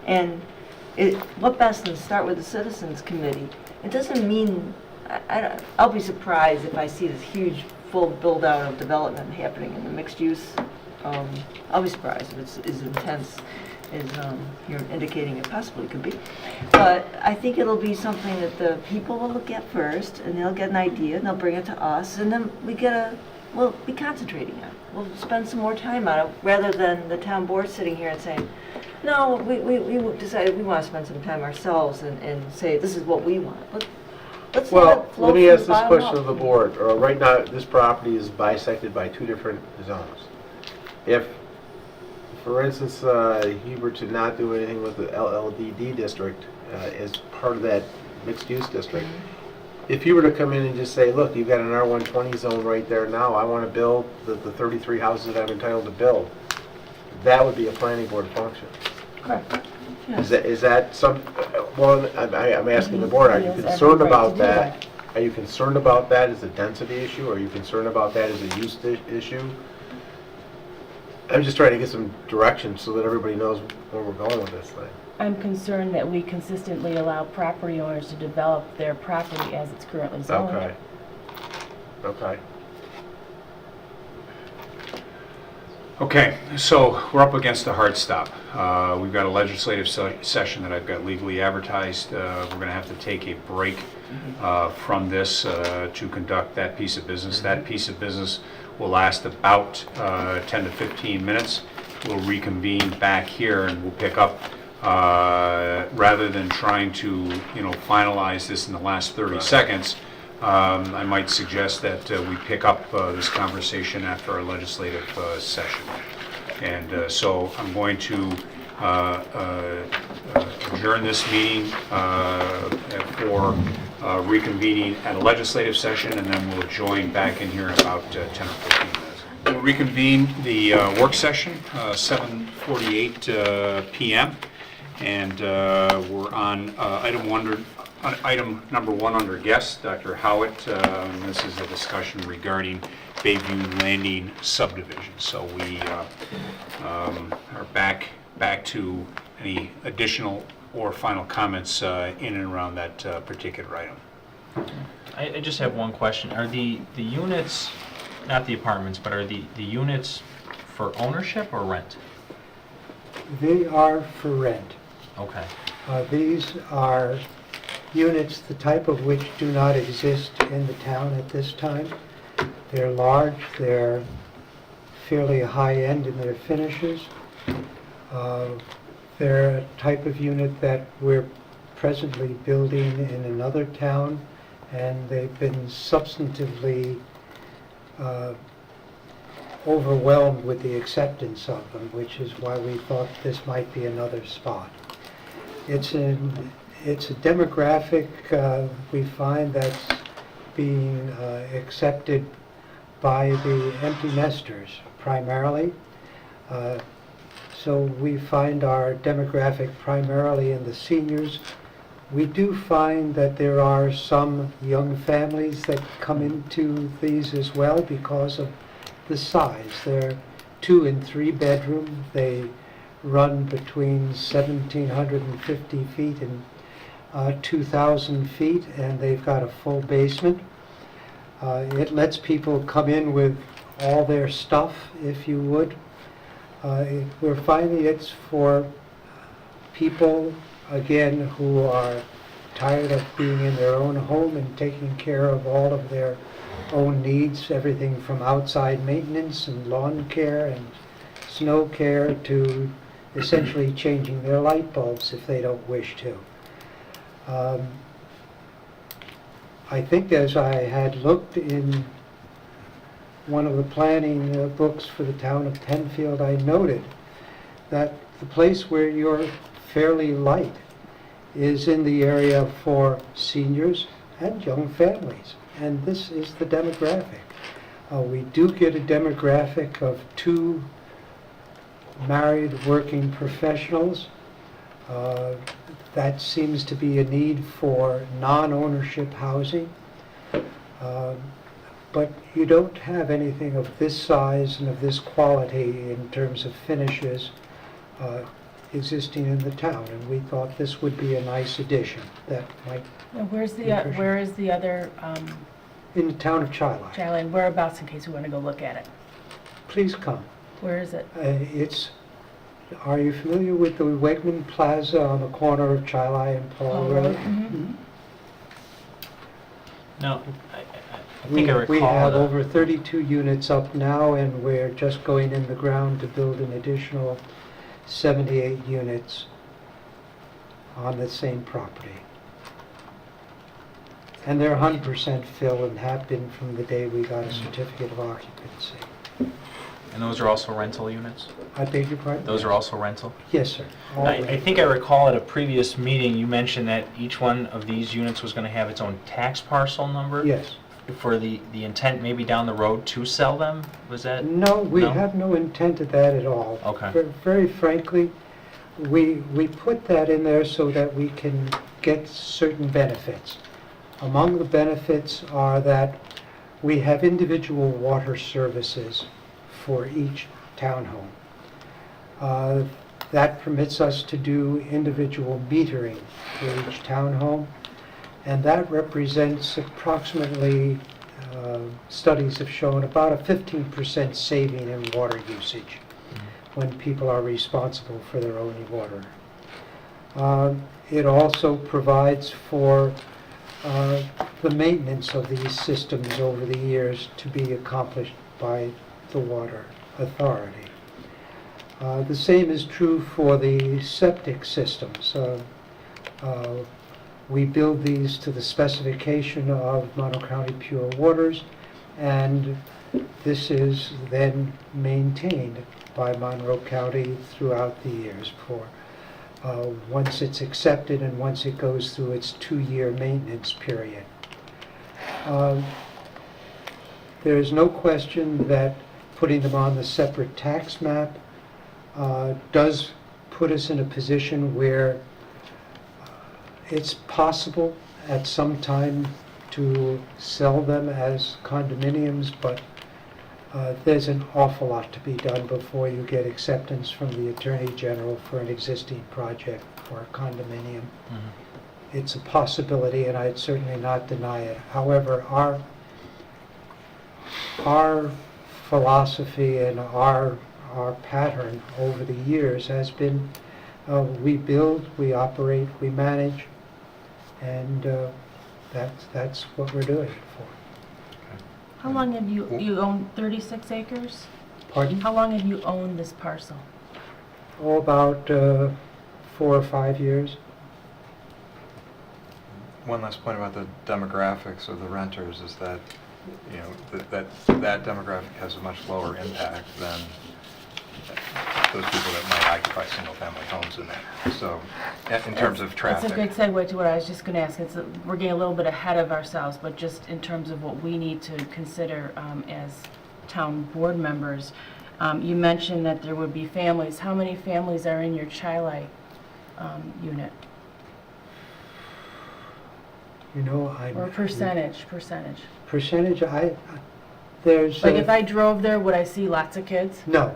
And what best than start with the Citizens Committee? It doesn't mean, I'll be surprised if I see this huge full build-out of development happening in the mixed use. I'll be surprised if it's as intense as you're indicating it possibly could be. But I think it'll be something that the people will look at first, and they'll get an idea, and they'll bring it to us, and then we'll be concentrating on it. We'll spend some more time on it, rather than the town board sitting here and saying, no, we decided we want to spend some time ourselves and say, this is what we want. Let's let Well, it flow let me from ask the this bottom question up. of the board. Right now, this property is bisected by two different zones. If, for instance, he were to not do anything with the LLDD district as part of that mixed-use district, if you were to come in and just say, look, you've got an R120 zone right there now, I want to build the 33 houses that I'm entitled to build, that would be a planning board function. Correct. Is that some, well, I'm asking the board, are you He has concerned every right about to do that? Are you concerned about that as a density issue? Are you concerned about that as a use issue? I'm just trying to get some direction so that everybody knows where we're going with this thing. I'm concerned that we consistently allow property owners to develop their property as it's currently zoned. Okay. Okay. Okay, so we're up against a hard stop. We've got a legislative session that I've got legally advertised. We're going to have to take a break from this to conduct that piece of business. That piece of business will last about 10 to 15 minutes. We'll reconvene back here and we'll pick up, rather than trying to, you know, finalize this in the last 30 seconds. I might suggest that we pick up this conversation after our legislative session. And so I'm going to adjourn this meeting for reconvening at a legislative session, and then we'll join back in here in about 10 or 15 minutes. We'll reconvene the work session, 7:48 p.m. And we're on item number 1 under guests, Dr. Howitt. This is a discussion regarding Bayview Landing subdivision. So we are back to any additional or final comments in and around that particular item. I just have one question. Are the units, not the apartments, but are the units for ownership or rent? They are for rent. Okay. These are units, the type of which do not exist in the town at this time. They're large, they're fairly high-end in their finishes. They're a type of unit that we're presently building in another town, and they've been substantively overwhelmed with the acceptance of them, which is why we thought this might be another spot. It's a demographic we find that's being accepted by the empty nesters primarily. So we find our demographic primarily in the seniors. We do find that there are some young families that come into these as well because of the size. They're 2 and 3 bedroom. They run between 1,750 feet and 2,000 feet, and they've got a full basement. It lets people come in with all their stuff, if you would. We're finding it's for people, again, who are tired of being in their own home and taking care of all of their own needs, everything from outside maintenance and lawn care and snow care to essentially changing their light bulbs if they don't wish to. I think as I had looked in one of the planning books for the town of Penfield, I noted that the place where you're fairly light is in the area for seniors and young families, and this is the demographic. We do get a demographic of 2 married working professionals. That seems to be a need for non-ownership housing. But you don't have anything of this size and of this quality in terms of finishes existing in the town, and we thought this would be a nice addition that might, Now, where is the other, in the town of Chi-Lai. Charlie, whereabouts in case we want to go look at it? Please come. Where is it? Are you familiar with the Wegman Plaza on the corner of Chi-Lai and Paul Road? Mhm. No, I think I recall. We have the- over 32 units up now, and we're just going in the ground to build an additional 78 units on the same property. And they're 100% fill and have been from the day we got a certificate of occupancy. And those are also rental units? I beg your pardon? Those are also rental? Yes, sir. All I rental. think I recall at a previous meeting, you mentioned that each one of these units was going to have its own tax parcel number? Yes. For the intent maybe down the road to sell them? Was that? No, we No? have no intent of that at all. Okay. Very frankly, we put that in there so that we can get certain benefits. Among the benefits are that we have individual water services for each townhome. That permits us to do individual metering for each townhome, and that represents approximately, studies have shown, about a 15% saving in water usage when people are responsible for their own water. It also provides for the maintenance of these systems over the years to be accomplished by the water authority. The same is true for the septic systems. We build these to the specification of Monroe County Pure Waters, and this is then maintained by Monroe County throughout the years for once it's accepted and once it goes through its 2-year maintenance period. There is no question that putting them on the separate tax map does put us in a position where it's possible at some time to sell them as condominiums, but there's an awful lot to be done before you get acceptance from the Attorney General for an existing project for a condominium. It's a possibility, and I'd certainly not deny it. However, our philosophy and our pattern over the years has been we build, we operate, we manage, and that's what we're doing it for. How long have you owned 36 acres? Pardon? How long have you owned this parcel? Oh, about 4 or 5 years. One last point about the demographics of the renters is that, you know, that demographic has a much lower impact than those people that might occupy single-family homes in there. So, in terms of traffic. That's a good segue to what I was just going to ask. We're getting a little bit ahead of ourselves, but just in terms of what we need to consider as town board members. You mentioned that there would be families. How many families are in your Chi-Lai unit? You know, Or percentage? Percentage, There's, Like if I drove there, would I see lots of kids? no.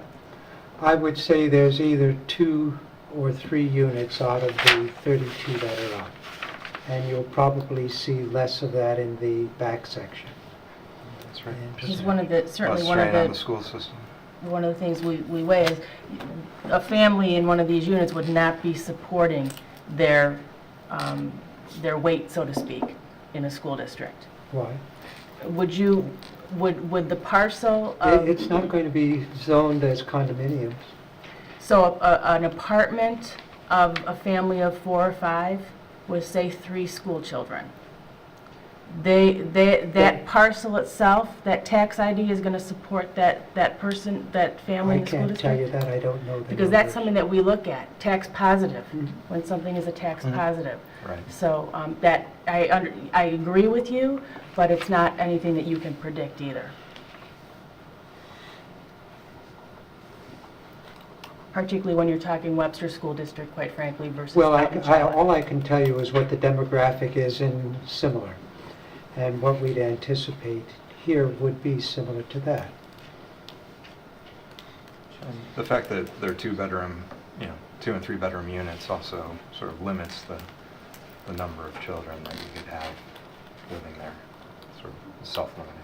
I would say there's either 2 or 3 units out of the 32 that are up. And you'll probably see less of that in the back section. That's right. Because one of the, certainly Less one of strain on the the, school system. one of the things we weigh is a family in one of these units would not be supporting their weight, so to speak, in a school district. Why? Would you, would the parcel of... It's not going to be zoned as condominiums. So an apartment of a family of 4 or 5 with, say, 3 school children. That parcel itself, that tax ID is going to support that person, that family I in the school can't district? tell you that, I don't know the Because that's numbers. something that we look at, tax positive, Mhm. when something is a tax positive. Right. So that, I agree with you, but it's not anything that you can predict either. Particularly when you're talking Webster School District, quite frankly, versus Well, Fountain Child. all I can tell you is what the demographic is in similar. And what we'd anticipate here would be similar to that. And the fact that they're 2-bedroom, 2 and 3-bedroom units also sort of limits the number of children that you could have living there, sort of self-limiting.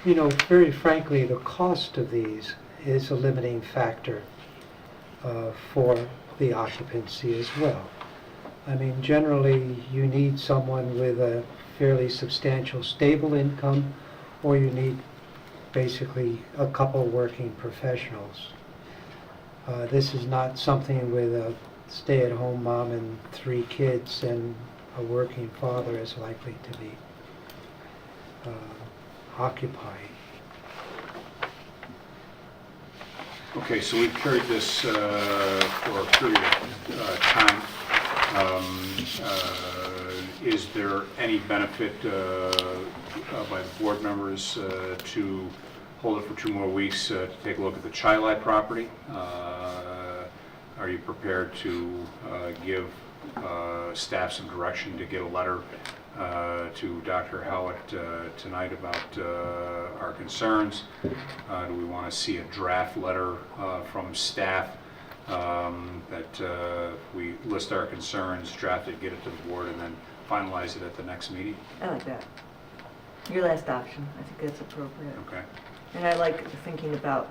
You know, very frankly, the cost of these is a limiting factor for the occupancy as well. I mean, generally, you need someone with a fairly substantial stable income, or you need basically a couple working professionals. This is not something with a stay-at-home mom and 3 kids and a working father is likely to be occupying. Okay, so we've carried this for a period of time. Is there any benefit by the board members to hold it for 2 more weeks to take a look at the Chi-Li property? Are you prepared to give staff some direction to get a letter to Dr. Howitt tonight about our concerns? Do we want to see a draft letter from staff that we list our concerns, draft it, get it to the board, and then finalize it at the next meeting? I like that. Your last option, I think that's appropriate. Okay. And I like thinking about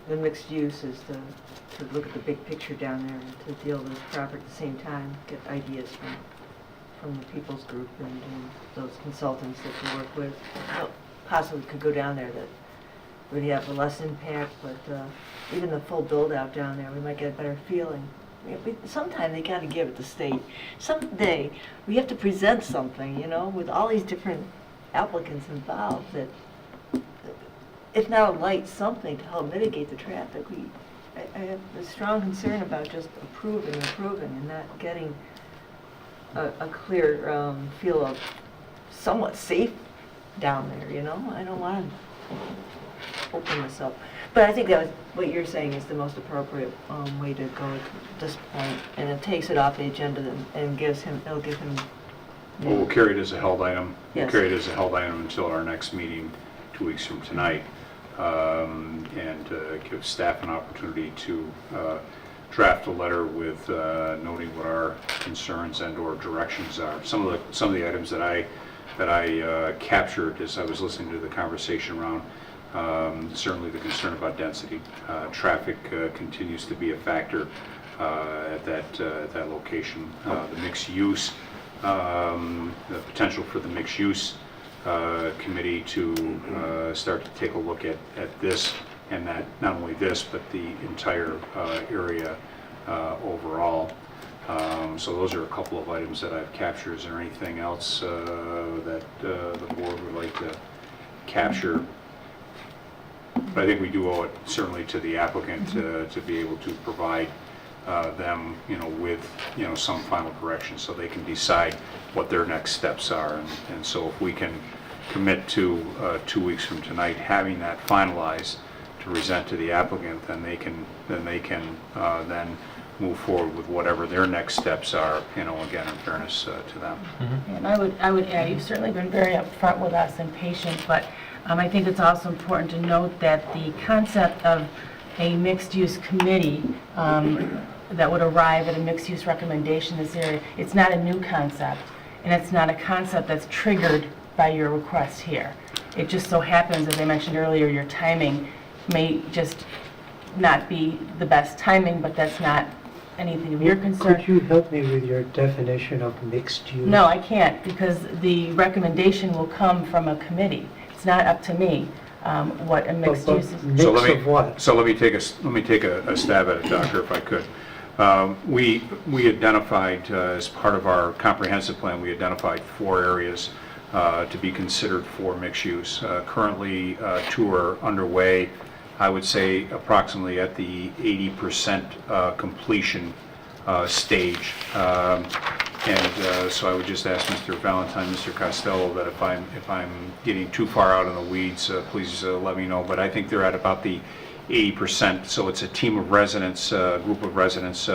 the mixed use is to look at the big picture down there and to deal with this property at the same time, get ideas from the people's group and those consultants that you work with. Possibly could go down there that would have a less impact, but even the full build out down there, we might get a better feeling. Sometime they got to give it to state. Someday we have to present something, with all these different applicants involved that, if not light something to help mitigate the traffic, I have a strong concern about just approving and not getting a clear feel of somewhat safe down there, I don't want to open this up. But I think that what you're saying is the most appropriate way to go at this point, and it takes it off the agenda and it'll give him... Well, we'll carry it as a held item. We'll Yes. carry it as a held item until our next meeting, 2 weeks from tonight, and give staff an opportunity to draft a letter with noting what our concerns and/or directions are. Some of the items that I captured as I was listening to the conversation around, certainly the concern about density. Traffic continues to be a factor at that location. The mixed use, the potential for the mixed use committee to start to take a look at this, and that not only this, but the entire area overall. So those are a couple of items that I've captured. Is there anything else that the board would like to capture? But I think we do owe it certainly to the applicant to be able to provide them, with, some final correction so they can decide what their next steps are. And so if we can commit to 2 weeks from tonight, having that finalized present to the applicant, then they can then move forward with whatever their next steps are, you know, again, in fairness to them. And I would add, you've certainly been very upfront with us and patient, but I think it's also important to note that the concept of a mixed-use committee that would arrive at a mixed-use recommendation in this area, it's not a new concept, and it's not a concept that's triggered by your request here. It just so happens, as I mentioned earlier, your timing may just not be the best timing, but that's not anything of your concern. Could you help me with your definition of mixed use? No, I can't, because the recommendation will come from a committee. It's not up to me what a mixed But use is. mix of what? So let me take a stab at it, Doctor, if I could. We identified, as part of our comprehensive plan, we identified 4 areas to be considered for mixed use. Currently, 2 are underway. I would say approximately at the 80% completion stage. So I would just ask Mr. Valentine, Mr. Costello, that if I'm getting too far out in the weeds, please let me know. But I think they're at about the 80%. So it's a team of residents, group of residents,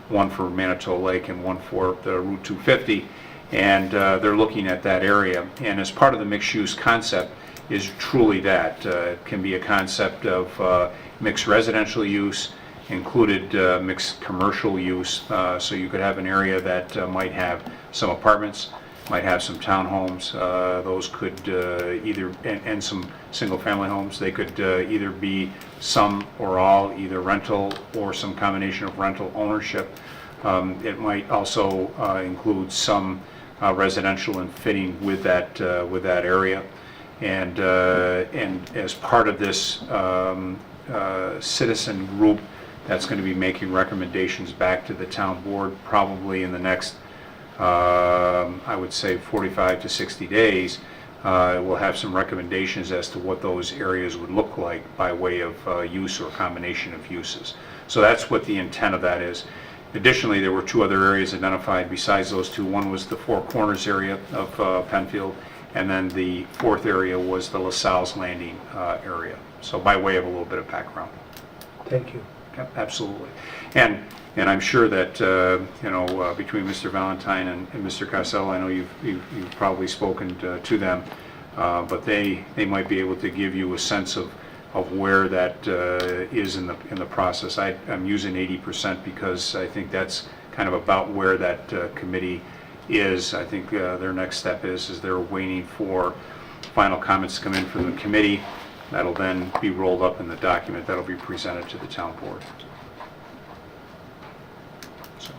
one for Manitou Lake and one for the Route 250. And they're looking at that area. And as part of the mixed-use concept is truly that. It can be a concept of mixed residential use, included mixed commercial use. So you could have an area that might have some apartments, might have some townhomes. Those could either, and some single-family homes, they could either be some or all, either rental or some combination of rental ownership. It might also include some residential and fitting with that area. And as part of this citizen group that's going to be making recommendations back to the town board probably in the next, I would say 45 to 60 days, we'll have some recommendations as to what those areas would look like by way of use or combination of uses. So that's what the intent of that is. Additionally, there were 2 other areas identified besides those 2. One was the Four Corners area of Penfield, and then the 4th area was the LaSalle's Landing area. So by way of a little bit of background. Thank you. Absolutely. And I'm sure that, between Mr. Valentine and Mr. Costello, I know you've probably spoken to them, but they might be able to give you a sense of where that is in the process. I'm using 80% because I think that's kind of about where that committee is. I think their next step is they're waiting for final comments to come in from the committee. That'll then be rolled up in the document that'll be presented to the town board. So,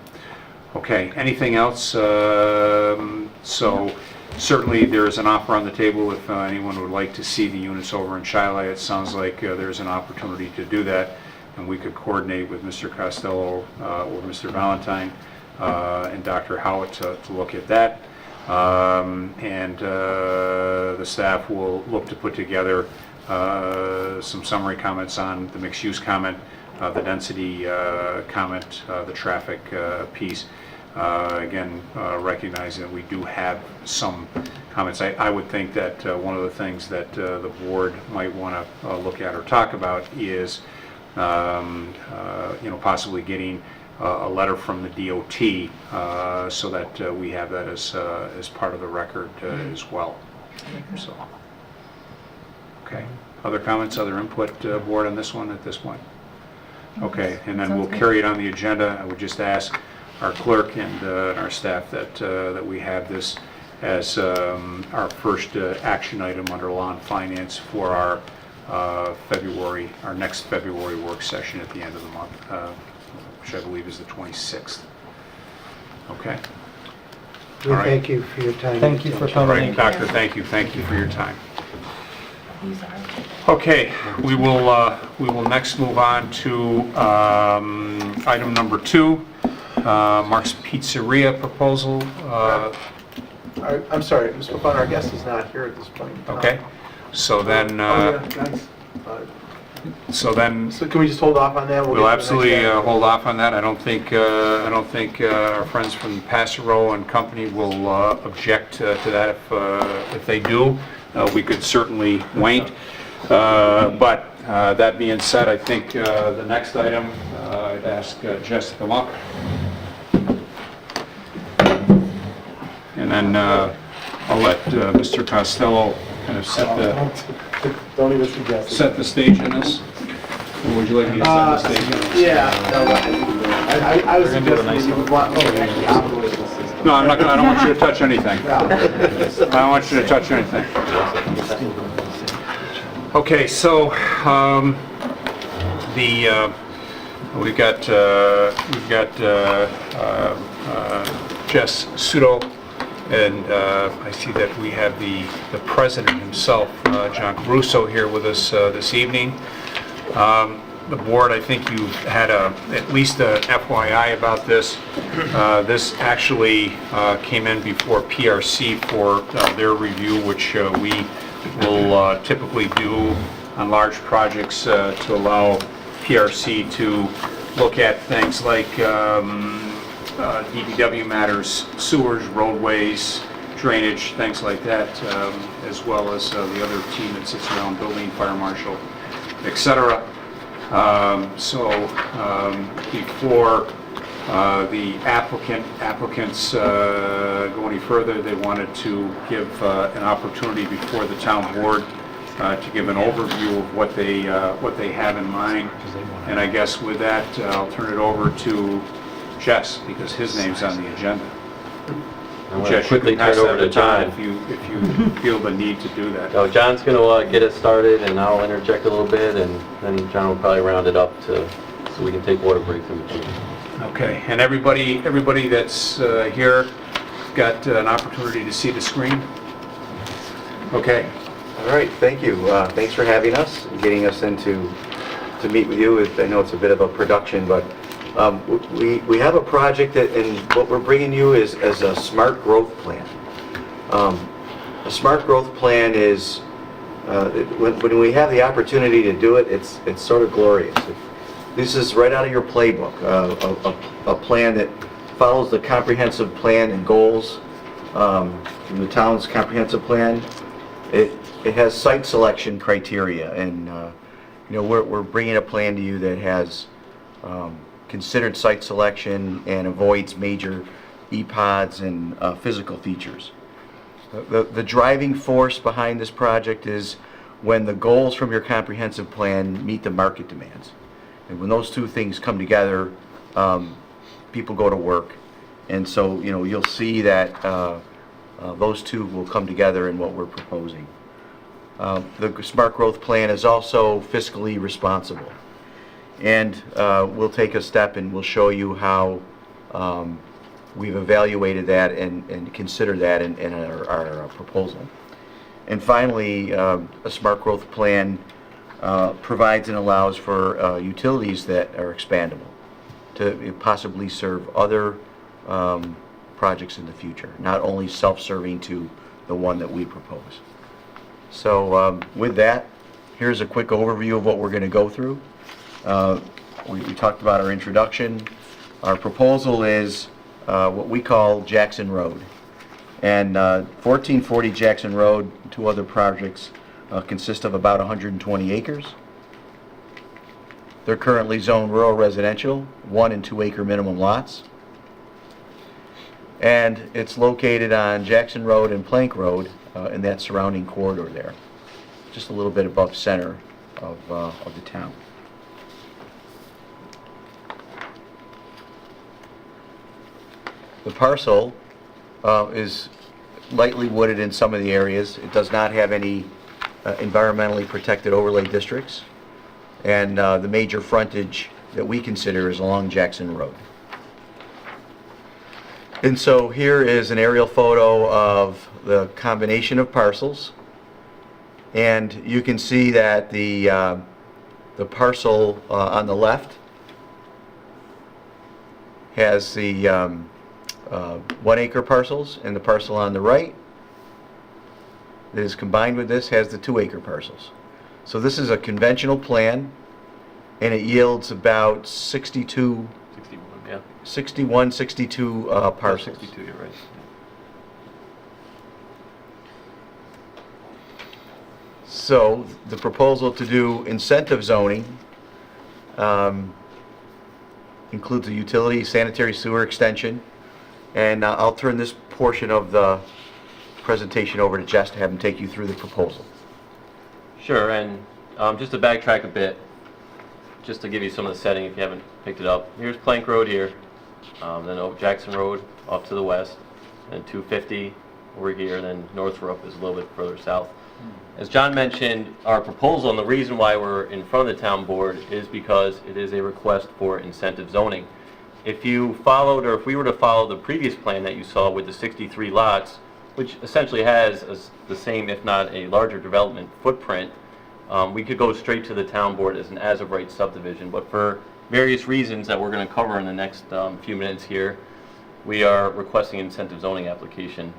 okay, anything else? So certainly there is an offer on the table if anyone would like to see the units over in Shiloh. It sounds like there's an opportunity to do that, and we could coordinate with Mr. Costello or Mr. Valentine and Dr. Howitt to look at that. The staff will look to put together some summary comments on the mixed-use comment, the density comment, the traffic piece. Again, recognizing that we do have some comments. I would think that one of the things that the board might want to look at or talk about is possibly getting a letter from the DOT so that we have that as part of the record as well. So, okay. Other comments, other input, board, on this one at this point? Okay, and then we'll carry it on the agenda. I would just ask our clerk and our staff that we have this as our first action item under Law and Finance for our next February work session at the end of the month, which I believe is the 26th. Okay. We All right. thank you for your time. Thank you for All coming. right, Doctor, thank you for your time. Okay, we will next move on to item number 2, Mark's Pizzeria proposal. I'm sorry, Mr. McClellan, our guest is not here at this point. Okay, so then, Nice. so then So can we just hold off on that? we'll get to the next absolutely item. hold off on that. I don't think our friends from Passero and Company will object to that. If they do, we could certainly wait. But That being said, I think the next item, I'd ask Jess to come up. And then I'll let Mr. Costello kind of Don't even suggest it. set the stage in this. Or would you like me to set the stage in this? Yeah, no, I was suggesting you would want me to actually operate the system. No, I'm not gonna, I don't want you to touch anything. I don't want you to touch anything. Okay, so, we've got Jess Sudo, and I see that we have the president himself, John Caruso, here with us this evening. The board, I think you had at least a FYI about this. This actually came in before PRC for their review, which we will typically do on large projects to allow PRC to look at things like DPW matters, sewers, roadways, drainage, things like that, as well as the other team that sits around, building, fire marshal, etc. Before the applicants go any further, they wanted to give an opportunity before the town board to give an overview of what they have in mind. And I guess with that, I'll turn it over to Jess, because his name's on the agenda. I'm going to Jess, you quickly can pass turn over that to John. If you feel the need to do that. So John's going to get us started, and I'll interject a little bit, and then John will probably round it up so we can take water breaks in between. Okay, and everybody that's here got an opportunity to see the screen? Okay. All right, thank you. Thanks for having us and getting us in to meet with you. I know it's a bit of a production, but we have a project that, and what we're bringing you is as a smart growth plan. A smart growth plan is, when we have the opportunity to do it, it's sort of glorious. This is right out of your playbook, a plan that follows the comprehensive plan and goals from the town's comprehensive plan. It has site selection criteria, and we're bringing a plan to you that has considered site selection and avoids major EPODs and physical features. The driving force behind this project is when the goals from your comprehensive plan meet the market demands. And when those two things come together, people go to work. And so, you'll see that those two will come together in what we're proposing. The Smart Growth Plan is also fiscally responsible. And we'll take a step and we'll show you how we've evaluated that and considered that in our proposal. And finally, a Smart Growth Plan provides and allows for utilities that are expandable to possibly serve other projects in the future, not only self-serving to the one that we propose. So with that, here's a quick overview of what we're going to go through. We talked about our introduction. Our proposal is what we call Jackson Road. And 1440 Jackson Road, two other projects, consist of about 120 acres. They're currently zoned rural residential, 1 and 2 acre minimum lots. And it's located on Jackson Road and Plank Road in that surrounding corridor there, just a little bit above center of the town. The parcel is lightly wooded in some of the areas. It does not have any environmentally protected overlay districts. And the major frontage that we consider is along Jackson Road. And so here is an aerial photo of the combination of parcels. And you can see that the parcel on the left has the 1 acre parcels, and the parcel on the right that is combined with this has the 2 acre parcels. So this is a conventional plan, and it yields about 61, 62 parcels. 62, you're right. So the proposal to do incentive zoning includes a utility, sanitary sewer extension. And I'll turn this portion of the presentation over to Jess to have him take you through the proposal. Sure, and just to backtrack a bit, just to give you some of the setting if you haven't picked it up. Here's Plank Road here, then Oak Jackson Road off to the west, and 250 over here, and then Northrop is a little bit further south. As John mentioned, our proposal and the reason why we're in front of the town board is because it is a request for incentive zoning. If you followed, or if we were to follow the previous plan that you saw with the 63 lots, which essentially has the same, if not a larger development footprint, we could go straight to the town board as an as-of-right subdivision. But for various reasons that we're going to cover in the next few minutes here, we are requesting incentive zoning application.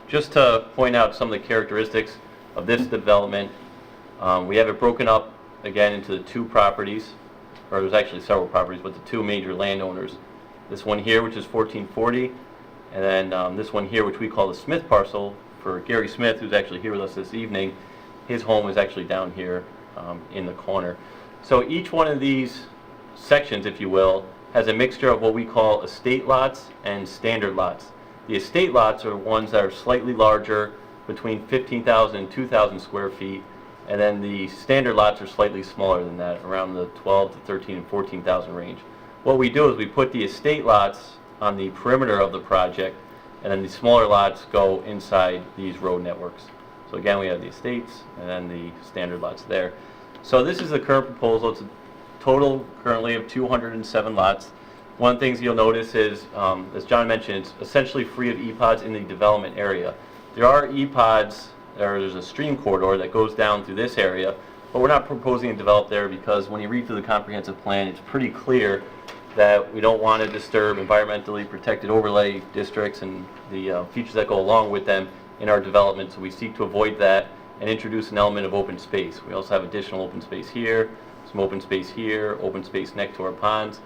Just to point out some of the characteristics of this development, we have it broken up again into the two properties, or there's actually several properties, but the two major landowners. This one here, which is 1440, and then this one here, which we call the Smith parcel, for Gary Smith, who's actually here with us this evening. His home is actually down here in the corner. So each one of these sections, if you will, has a mixture of what we call estate lots and standard lots. The estate lots are the ones that are slightly larger, between 15,000 and 2,000 square feet, and then the standard lots are slightly smaller than that, around the 12 to 13 and 14,000 range. What we do is we put the estate lots on the perimeter of the project, and then the smaller lots go inside these road networks. So again, we have the estates and then the standard lots there. So this is the current proposal. It's a total currently of 207 lots. One of the things you'll notice is, as John mentioned, it's essentially free of EPODs in the development area. There are EPODs, there's a stream corridor that goes down through this area, but we're not proposing to develop there because when you read through the comprehensive plan, it's pretty clear that we don't want to disturb environmentally protected overlay districts and the features that go along with them in our development, so we seek to avoid that and introduce an element of open space. We also have additional open space here, some open space here, open space next to our ponds.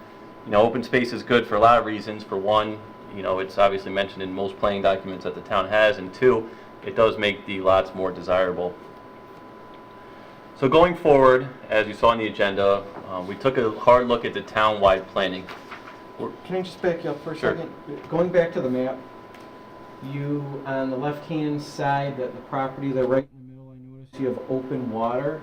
You know, open space is good for a lot of reasons. For one, you know, it's obviously mentioned in most planning documents that the town has, and two, it does make the lots more desirable. So going forward, as you saw on the agenda, we took a hard look at the town-wide planning. Can I just back you up for a Sure. second? Going back to the map, you, on the left-hand side, that the property there right in the middle, I noticed you have open water.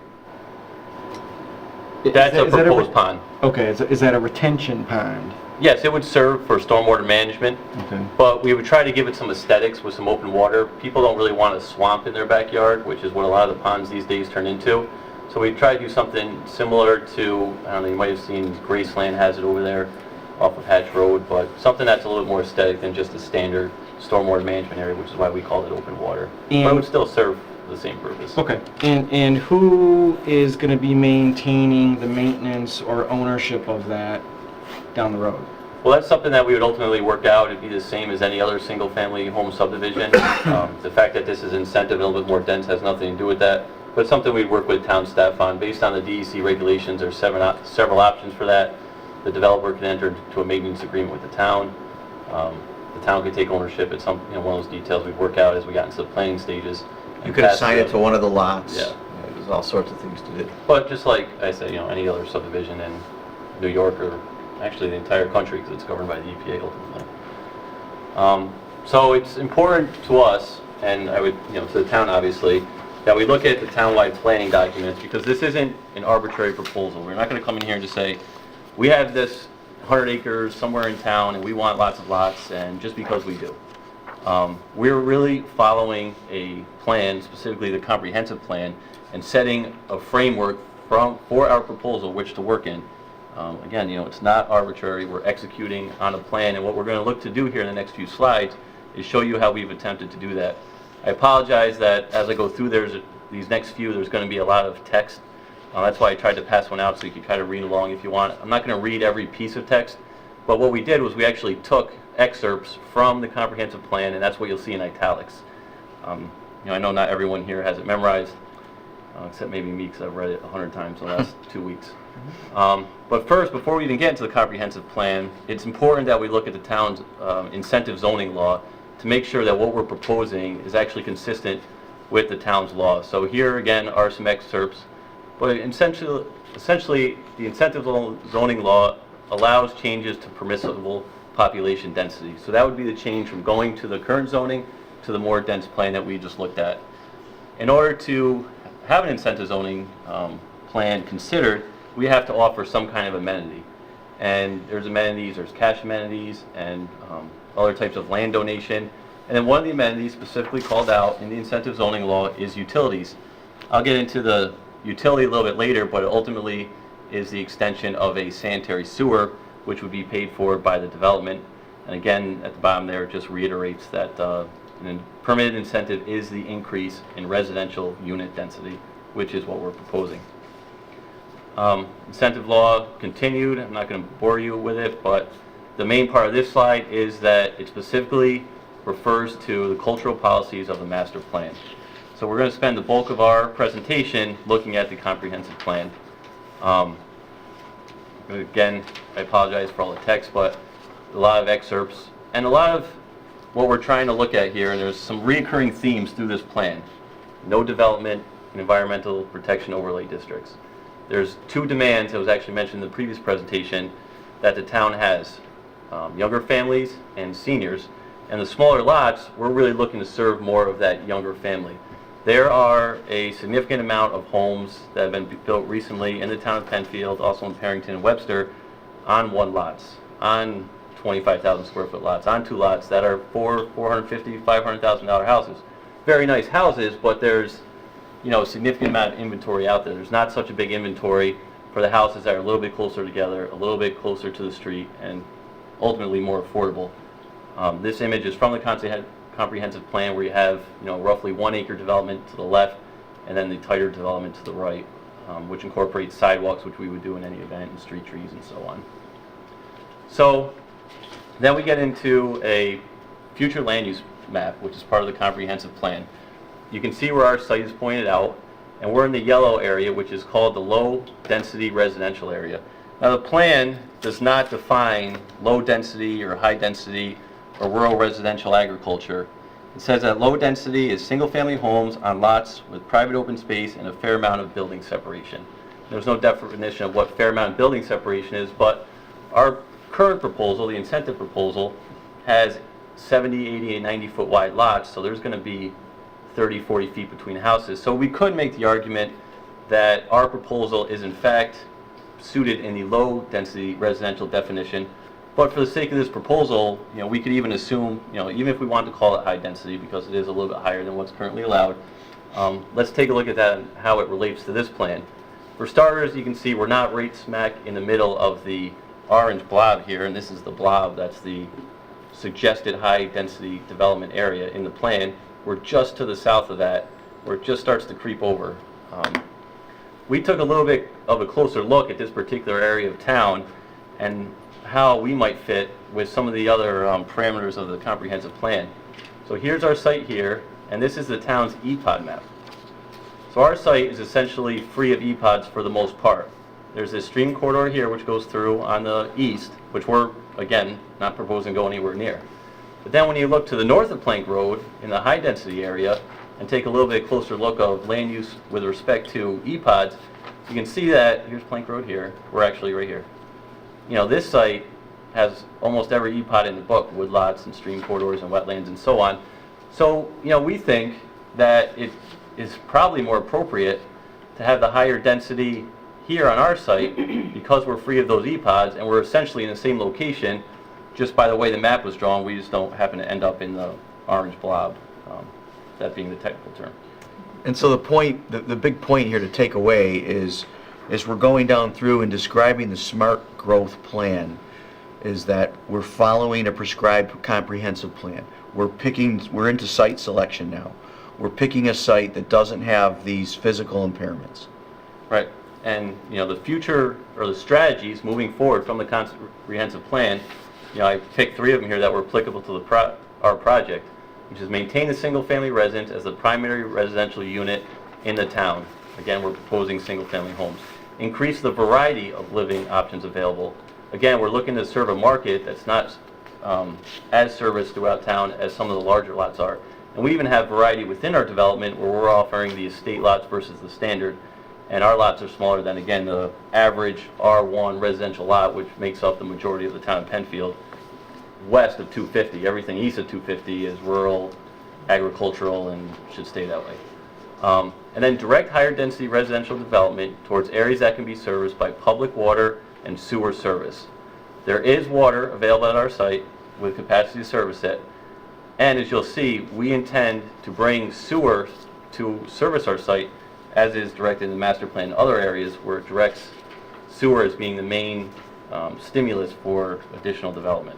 That's a proposed pond. Okay, is that a retention pond? Yes, it would serve for stormwater management, Okay. but we would try to give it some aesthetics with some open water. People don't really want a swamp in their backyard, which is what a lot of the ponds these days turn into. So we try to do something similar to, I don't know, you might have seen Graceland has it over there off of Hatch Road, but something that's a little more aesthetic than just a standard stormwater management area, which is why we called it open water. But it would still serve the same purpose. Okay. And who is going to be maintaining the maintenance or ownership of that down the road? Well, that's something that we would ultimately work out. It'd be the same as any other single-family home subdivision. The fact that this is incentive and a little bit more dense has nothing to do with that, but it's something we'd work with town staff on. Based on the DEC regulations, there's several options for that. The developer can enter into a maintenance agreement with the town. The town could take ownership. It's some, one of those details we'd work out as we got into the planning stages. You could assign it to one of the lots. Yeah. There's all sorts of things to do. But just like I said, any other subdivision in New York or actually the entire country, because it's governed by the EPA ultimately. So it's important to us, and I would, to the town obviously, that we look at the town-wide planning documents, because this isn't an arbitrary proposal. We're not going to come in here and just say, we have this 100 acres somewhere in town and we want lots of lots, and just because we do. We're really following a plan, specifically the comprehensive plan, and setting a framework for our proposal which to work in. Again, it's not arbitrary. We're executing on a plan, and what we're going to look to do here in the next few slides is show you how we've attempted to do that. I apologize that as I go through these next few, there's going to be a lot of text. That's why I tried to pass one out so you could try to read along if you want. I'm not going to read every piece of text, but what we did was we actually took excerpts from the comprehensive plan, and that's what you'll see in italics. I know not everyone here has it memorized, except maybe me, because I've read it 100 times in the last 2 weeks. But first, before we even get into the comprehensive plan, it's important that we look at the town's incentive zoning law to make sure that what we're proposing is actually consistent with the town's law. So here again are some excerpts, but essentially the incentive zoning law allows changes to permissible population density. So that would be the change from going to the current zoning to the more dense plan that we just looked at. In order to have an incentive zoning plan considered, we have to offer some kind of amenity. And there's amenities, there's cash amenities, and other types of land donation. And then one of the amenities specifically called out in the incentive zoning law is utilities. I'll get into the utility a little bit later, but it ultimately is the extension of a sanitary sewer, which would be paid for by the development. And again, at the bottom there, it just reiterates that an permitted incentive is the increase in residential unit density, which is what we're proposing. Incentive law continued. I'm not going to bore you with it, but the main part of this slide is that it specifically refers to the cultural policies of the master plan. So we're going to spend the bulk of our presentation looking at the comprehensive plan. Again, I apologize for all the text, but a lot of excerpts and a lot of what we're trying to look at here, and there's some recurring themes through this plan. No development in environmental protection overlay districts. There's two demands that was actually mentioned in the previous presentation that the town has. Younger families and seniors. And the smaller lots, we're really looking to serve more of that younger family. There are a significant amount of homes that have been built recently in the town of Penfield, also in Perrington and Webster, on one lots, on 25,000 square foot lots, on two lots that are $450,000, $500,000 houses. Very nice houses, but there's a significant amount of inventory out there. There's not such a big inventory for the houses that are a little bit closer together, a little bit closer to the street, and ultimately more affordable. This image is from the comprehensive plan where you have roughly 1 acre development to the left and then the tighter development to the right, which incorporates sidewalks, which we would do in any event, and street trees and so on. So then we get into a future land use map, which is part of the comprehensive plan. You can see where our site is pointed out, and we're in the yellow area, which is called the low density residential area. Now the plan does not define low density or high density or rural residential agriculture. It says that low density is single family homes on lots with private open space and a fair amount of building separation. There's no definition of what fair amount of building separation is, but our current proposal, the incentive proposal, has 70, 80, and 90 foot wide lots, so there's going to be 30, 40 feet between houses. So we could make the argument that our proposal is in fact suited in the low density residential definition, but for the sake of this proposal, we could even assume, even if we wanted to call it high density because it is a little bit higher than what's currently allowed, let's take a look at that and how it relates to this plan. For starters, you can see we're not right smack in the middle of the orange blob here, and this is the blob, that's the suggested high density development area in the plan. We're just to the south of that, where it just starts to creep over. We took a little bit of a closer look at this particular area of town and how we might fit with some of the other parameters of the comprehensive plan. So here's our site here, and this is the town's EPOD map. So our site is essentially free of EPODs for the most part. There's this stream corridor here which goes through on the east, which we're, again, not proposing to go anywhere near. But then when you look to the north of Plank Road in the high density area and take a little bit closer look of land use with respect to EPODs, you can see that, here's Plank Road here, we're actually right here. This site has almost every EPOD in the book, woodlots and stream corridors and wetlands and so on. So, we think that it is probably more appropriate to have the higher density here on our site because we're free of those EPODs and we're essentially in the same location. Just by the way the map was drawn, we just don't happen to end up in the orange blob, that being the technical term. And so the big point here to take away is we're going down through and describing the smart growth plan, is that we're following a prescribed comprehensive plan. We're into site selection now. We're picking a site that doesn't have these physical impairments. Right, and the future or the strategies moving forward from the comprehensive plan, I picked 3 of them here that were applicable to our project, which is maintain the single-family residence as the primary residential unit in the town. Again, we're proposing single-family homes. Increase the variety of living options available. Again, we're looking to serve a market that's not as serviced throughout town as some of the larger lots are. And we even have variety within our development where we're offering the estate lots versus the standard. And our lots are smaller than, again, the average R1 residential lot, which makes up the majority of the town of Penfield, west of 250. Everything east of 250 is rural, agricultural, and should stay that way. And then direct higher density residential development towards areas that can be serviced by public water and sewer service. There is water available at our site with capacity to service it. And as you'll see, we intend to bring sewer to service our site as is directed in the master plan in other areas where it directs sewer as being the main stimulus for additional development.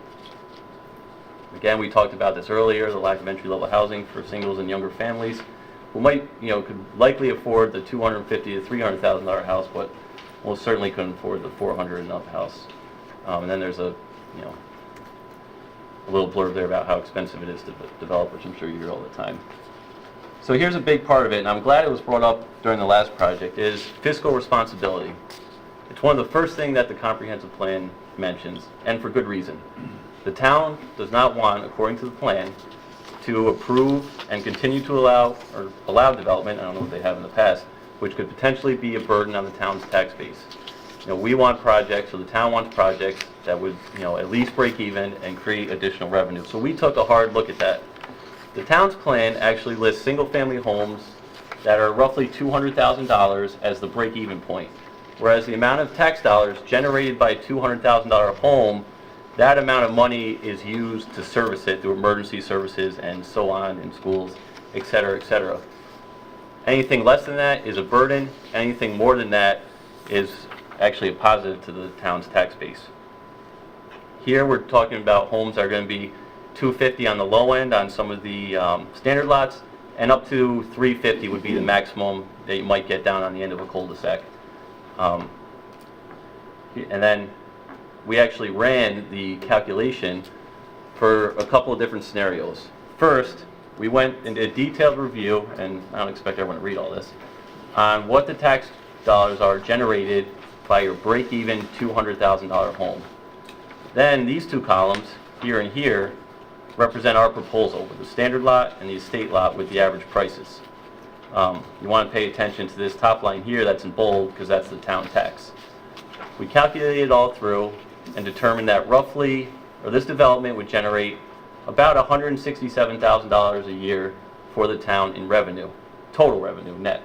Again, we talked about this earlier, the lack of entry-level housing for singles and younger families who might, could likely afford the $250,000 to $300,000 house, but most certainly couldn't afford the $400,000 and up house. And then there's a little blurb there about how expensive it is to develop, which I'm sure you hear all the time. So here's a big part of it, and I'm glad it was brought up during the last project, is fiscal responsibility. It's one of the first things that the comprehensive plan mentions, and for good reason. The town does not want, according to the plan, to approve and continue to allow development, I don't know what they have in the past, which could potentially be a burden on the town's tax base. We want projects, or the town wants projects that would, at least break even and create additional revenue. So we took a hard look at that. The town's plan actually lists single-family homes that are roughly $200,000 as the break-even point, whereas the amount of tax dollars generated by a $200,000 home, that amount of money is used to service it through emergency services and so on in schools, et cetera, et cetera. Anything less than that is a burden. Anything more than that is actually a positive to the town's tax base. Here we're talking about homes that are going to be $250,000 on the low end on some of the standard lots, and up to $350,000 would be the maximum that you might get down on the end of a cul-de-sac. And then we actually ran the calculation for a couple of different scenarios. First, we went into a detailed review, and I don't expect everyone to read all this, on what the tax dollars are generated by your break-even $200,000 home. Then these two columns, here and here, represent our proposal with the standard lot and the estate lot with the average prices. You want to pay attention to this top line here that's in bold because that's the town tax. We calculated it all through and determined that this development would generate about $167,000 a year for the town in revenue, total revenue, net.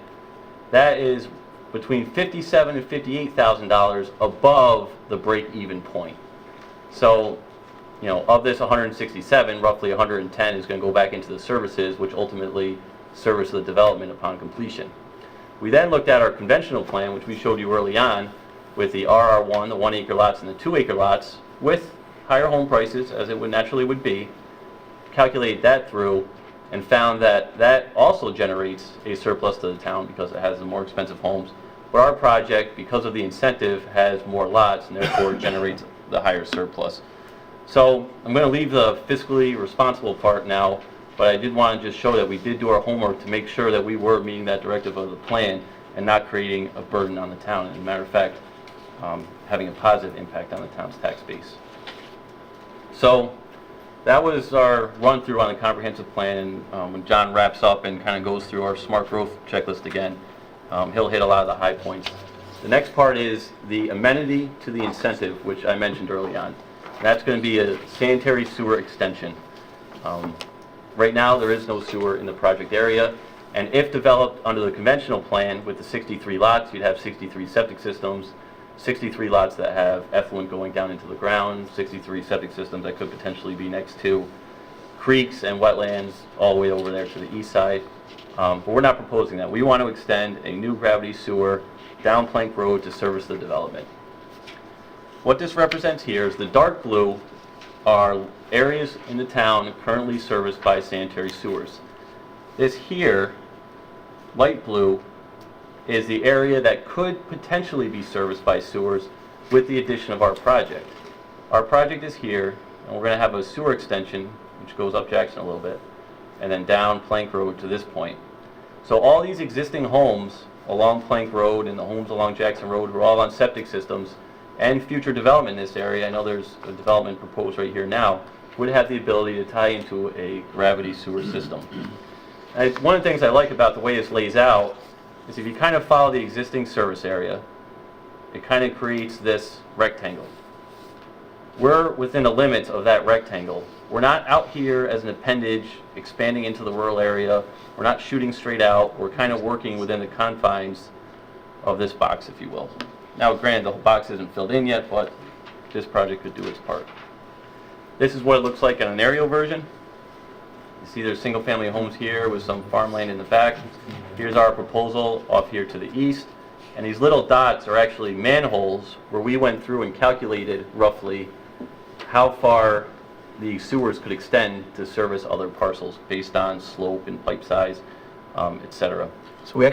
That is between $57,000 and $58,000 above the break-even point. So, of this 167, roughly 110 is going to go back into the services, which ultimately service the development upon completion. We then looked at our conventional plan, which we showed you early on, with the RR1, the 1 acre lots, and the 2 acre lots, with higher home prices, as it would naturally be, calculated that through, and found that that also generates a surplus to the town because it has the more expensive homes. But our project, because of the incentive, has more lots, and therefore generates the higher surplus. So I'm going to leave the fiscally responsible part now, but I did want to just show that we did do our homework to make sure that we were meeting that directive of the plan and not creating a burden on the town. And as a matter of fact, having a positive impact on the town's tax base. So that was our run through on the comprehensive plan. And when John wraps up and kind of goes through our smart growth checklist again, he'll hit a lot of the high points. The next part is the amenity to the incentive, which I mentioned early on. That's going to be a sanitary sewer extension. Right now, there is no sewer in the project area, and if developed under the conventional plan with the 63 lots, you'd have 63 septic systems, 63 lots that have effluent going down into the ground, 63 septic systems that could potentially be next to creeks and wetlands all the way over there to the east side. But we're not proposing that. We want to extend a new gravity sewer down Plank Road to service the development. What this represents here is the dark blue are areas in the town currently serviced by sanitary sewers. This here, light blue, is the area that could potentially be serviced by sewers with the addition of our project. Our project is here, and we're going to have a sewer extension, which goes up Jackson a little bit, and then down Plank Road to this point. So all these existing homes along Plank Road and the homes along Jackson Road were all on septic systems, and future development in this area. I know there's a development proposed right here now. would have the ability to tie into a gravity sewer system. One of the things I like about the way this lays out is if you kind of follow the existing service area, it kind of creates this rectangle. We're within the limits of that rectangle. We're not out here as an appendage expanding into the rural area. We're not shooting straight out. We're kind of working within the confines of this box, if you will. Now, granted, the whole box isn't filled in yet, but this project could do its part. This is what it looks like in an aerial version. You see there's single-family homes here with some farmland in the back. Here's our proposal off here to the east. And these little dots are actually manholes where we went through and calculated roughly how far the sewers could extend to service other parcels based on slope and pipe size, etc. So we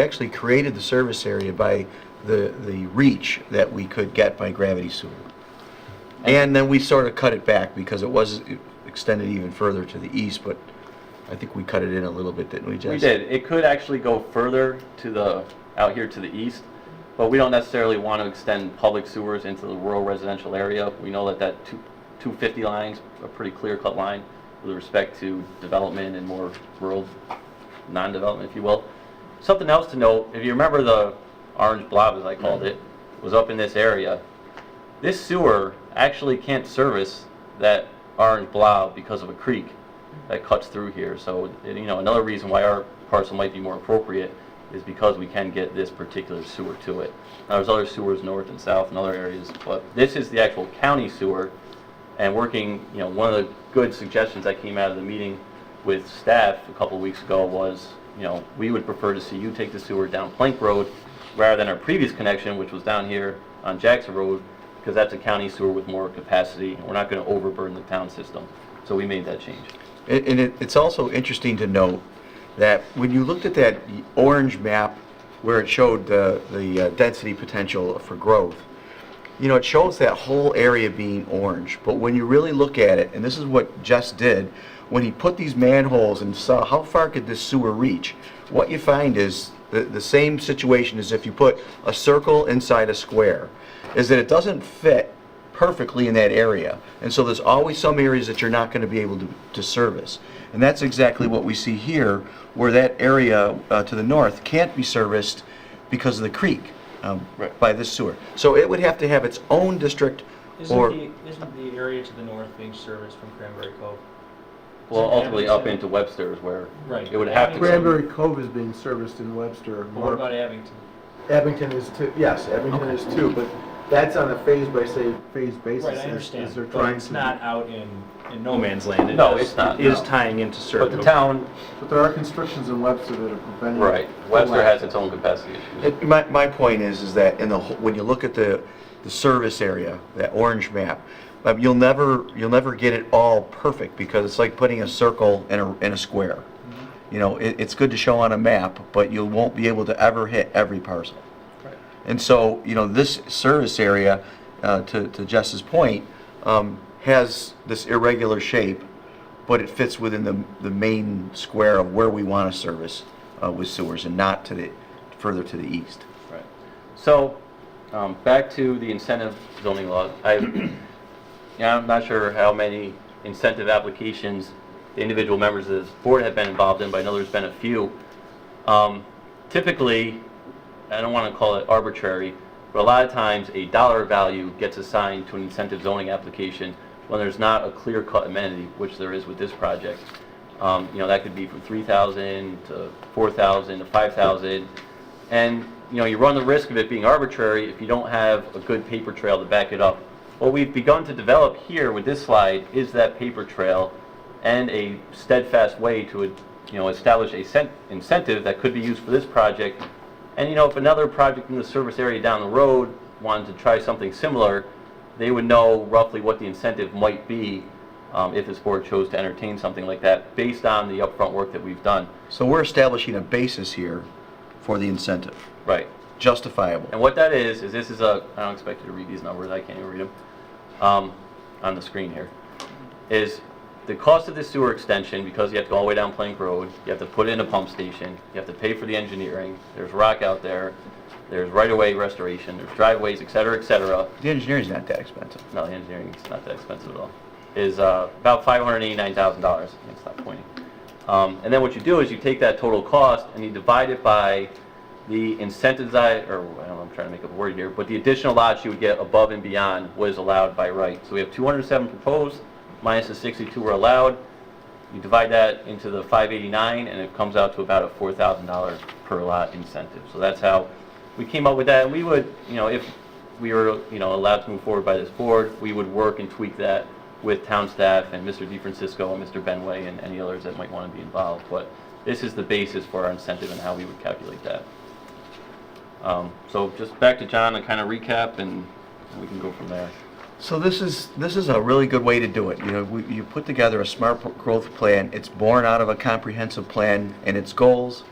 actually created the service area by the reach that we could get by gravity sewer. And then we sort of cut it back because it was extended even further to the east, but I think we cut it in a little bit, didn't we, Jess? We did. It could actually go further to out here to the east, but we don't necessarily want to extend public sewers into the rural residential area. We know that 250 line's a pretty clear-cut line with respect to development and more rural non-development, if you will. Something else to note, if you remember the orange blob, as I called it, was up in this area. This sewer actually can't service that orange blob because of a creek that cuts through here. So, you know, another reason why our parcel might be more appropriate is because we can get this particular sewer to it. Now, there's other sewers north and south in other areas, but this is the actual county sewer. And working, you know, one of the good suggestions that came out of the meeting with staff a couple of weeks ago was, you know, we would prefer to see you take the sewer down Plank Road rather than our previous connection, which was down here on Jackson Road, because that's a county sewer with more capacity. We're not going to overburden the town system. So we made that change. And it's also interesting to note that when you looked at that orange map where it showed the density potential for growth, you know, it shows that whole area being orange. But when you really look at it, and this is what Jess did, when he put these manholes and saw how far could this sewer reach, what you find is the same situation as if you put a circle inside a square, is that it doesn't fit perfectly in that area. And so there's always some areas that you're not going to be able to service. And that's exactly what we see here, where that area to the north can't be serviced because of the creek by this sewer. So it would have to have its own district. Isn't the area to the north being serviced from Cranberry Cove? Well, ultimately up into Webster is where Right. it would have to. Cranberry Cove is being serviced in Webster. But what about Abington? Abington is too, yes, Abington is too, but that's on a phase basis. Right, I as understand, they're but trying it's to- not out in no man's land. It No, is- it's not, It is no. tying into service. But the town, But there are constrictions in Webster that are preventing. right, Webster has its own capacity issues. My point is that when you look at the service area, that orange map, you'll never get it all perfect because it's like putting a circle in a square. You know, it's good to show on a map, but you won't be able to ever hit every parcel. Right. And so, you know, this service area, to Jess's point, has this irregular shape, but it fits within the main square of where we want to service with sewers and not further to the east. Right. So, back to the incentive zoning law. I'm not sure how many incentive applications the individual members of this board have been involved in, but I know there's been a few. Typically, I don't want to call it arbitrary, but a lot of times a dollar value gets assigned to an incentive zoning application when there's not a clear-cut amenity, which there is with this project. You know, that could be from $3,000 to $4,000 to $5,000. And, you know, you run the risk of it being arbitrary if you don't have a good paper trail to back it up. What we've begun to develop here with this slide is that paper trail and a steadfast way to, you know, establish a incentive that could be used for this project. And, you know, if another project in the service area down the road wanted to try something similar, they would know roughly what the incentive might be if this board chose to entertain something like that based on the upfront work that we've done. So we're establishing a basis here for the incentive. Right. Justifiable. And what that is this is I don't expect you to read these numbers, I can't even read them, on the screen here, is the cost of this sewer extension, because you have to go all the way down Plank Road, you have to put in a pump station, you have to pay for the engineering, there's rock out there, there's right-of-way restoration, there's driveways, et cetera, et cetera. The engineering's not that expensive. No, the engineering's not that expensive at all. is about $589,000. I can stop pointing. And then what you do is you take that total cost and you divide it by the incentivized, or I don't know, I'm trying to make up a word here, but the additional lots you would get above and beyond what is allowed by right. So we have 207 proposed, minus the 62 were allowed. You divide that into the 589, and it comes out to about a $4,000 per lot incentive. So that's how we came up with that. And we would, if we were, allowed to move forward by this board, we would work and tweak that with town staff and Mr. DeFrancisco and Mr. Benway and any others that might want to be involved. But this is the basis for our incentive and how we would calculate that. So just back to John and kind of recap, and we can go from there. So this is a really good way to do it. You put together a smart growth plan. It's born out of a comprehensive plan and its goals.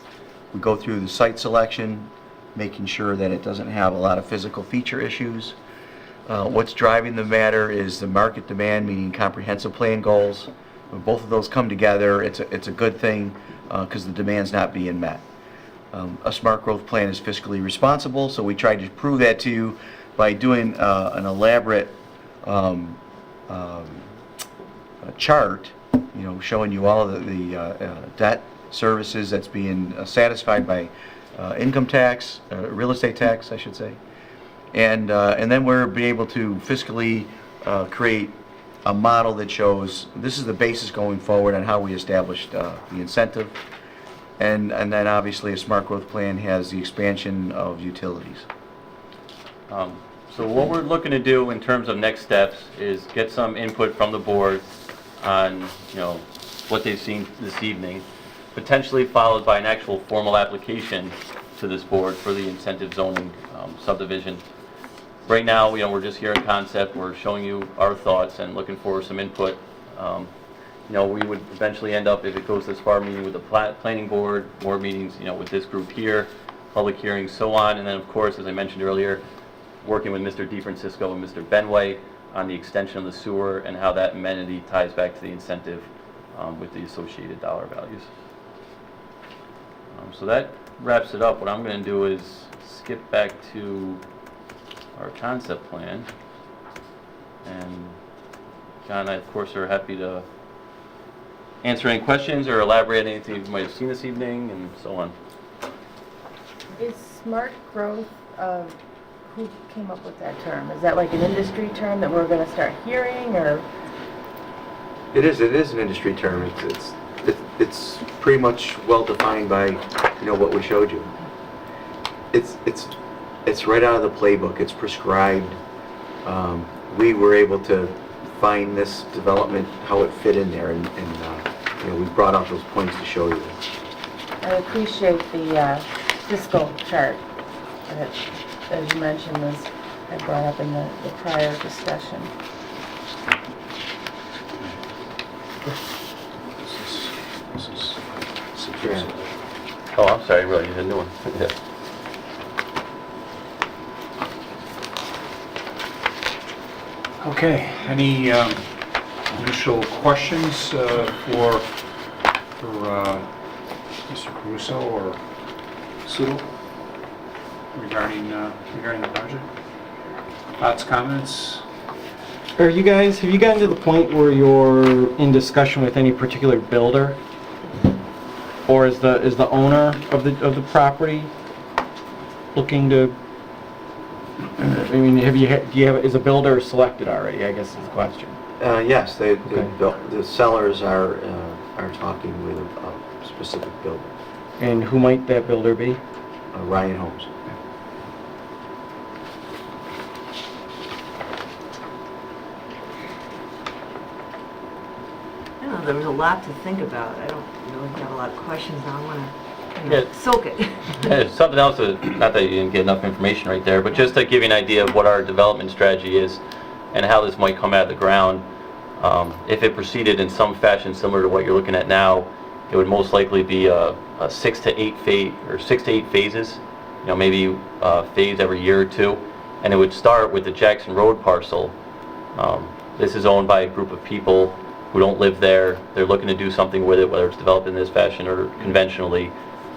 We go through the site selection, making sure that it doesn't have a lot of physical feature issues. What's driving the matter is the market demand, meaning comprehensive plan goals. When both of those come together, it's a good thing because the demand's not being met. A smart growth plan is fiscally responsible, so we tried to prove that to you by doing an elaborate chart, showing you all of the debt services that's being satisfied by income tax, real estate tax, I should say, and then we're be able to fiscally create a model that shows this is the basis going forward on how we established the incentive, and then obviously a smart growth plan has the expansion of utilities. So what we're looking to do in terms of next steps is get some input from the board on, what they've seen this evening, potentially followed by an actual formal application to this board for the incentive zoning subdivision. Right now, we're just here in concept. We're showing you our thoughts and looking for some input. We would eventually end up, if it goes this far, meeting with the planning board, more meetings, with this group here, public hearings, so on, and then of course, as I mentioned earlier, working with Mr. DeFrancisco and Mr. Benway on the extension of the sewer and how that amenity ties back to the incentive with the associated dollar values. So that wraps it up. What I'm going to do is skip back to our concept plan. And John and I, of course, are happy to answer any questions or elaborate on anything you might have seen this evening and so on. Is smart growth, who came up with that term? Is that like an industry term that we're going to start hearing, or? It is an industry term. It's pretty much well defined by what we showed you. It's right out of the playbook. It's prescribed. We were able to find this development, how it fit in there, and we brought out those points to show you. I appreciate the fiscal chart that, as you mentioned, I brought up in the prior discussion. Oh, I'm sorry, I realized you had a new one. Yeah. Okay, any initial questions for Mr. Caruso or Sue regarding the project? Thoughts, comments? Have you gotten to the point where you're in discussion with any particular builder? Or is the owner of the property looking to, is a builder selected already, I guess is the question. Yes, the sellers are talking with a specific builder. And who might that builder be? Ryan Homes. I don't know, there was a lot to think about. I don't really have a lot of questions now. I want to Yeah. soak it. Yeah, something else, not that you didn't get enough information right there, but just to give you an idea of what our development strategy is and how this might come out of the ground. If it proceeded in some fashion similar to what you're looking at now, it would most likely be a 6 to 8 phases, maybe phase every year or two, and it would start with the Jackson Road parcel. This is owned by a group of people who don't live there. They're looking to do something with it, whether it's developed in this fashion or conventionally.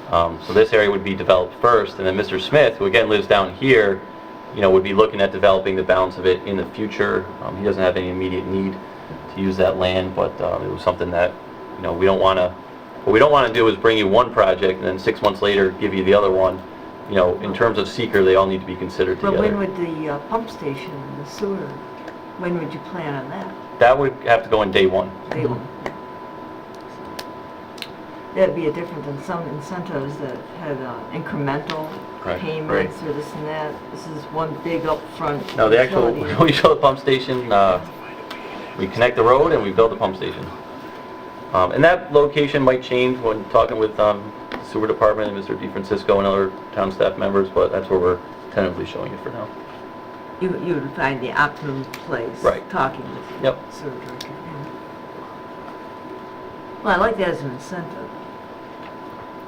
So this area would be developed first, and then Mr. Smith, who again lives down here, would be looking at developing the balance of it in the future. He doesn't have any immediate need. to use that land, but it was something that, you know, we don't want to, what we don't want to do is bring you one project and then 6 months later give you the other one. You know, in terms of seeker, they all need to be considered But together. when would the pump station and the sewer, when would you plan on that? That would have to go in day one. Day one. That'd be a different than some incentives that had incremental Right, payments or this and that. This is one big upfront. No, the actual, utility. when we show the pump station, we connect the road and we build the pump station. And that location might change when talking with the sewer department and Mr. DeFrancisco and other town staff members, but that's where we're tentatively showing it for now. You would find the optimum place. Right. Talking with the Yep. sewer director. Yeah. Well, I like that as an incentive.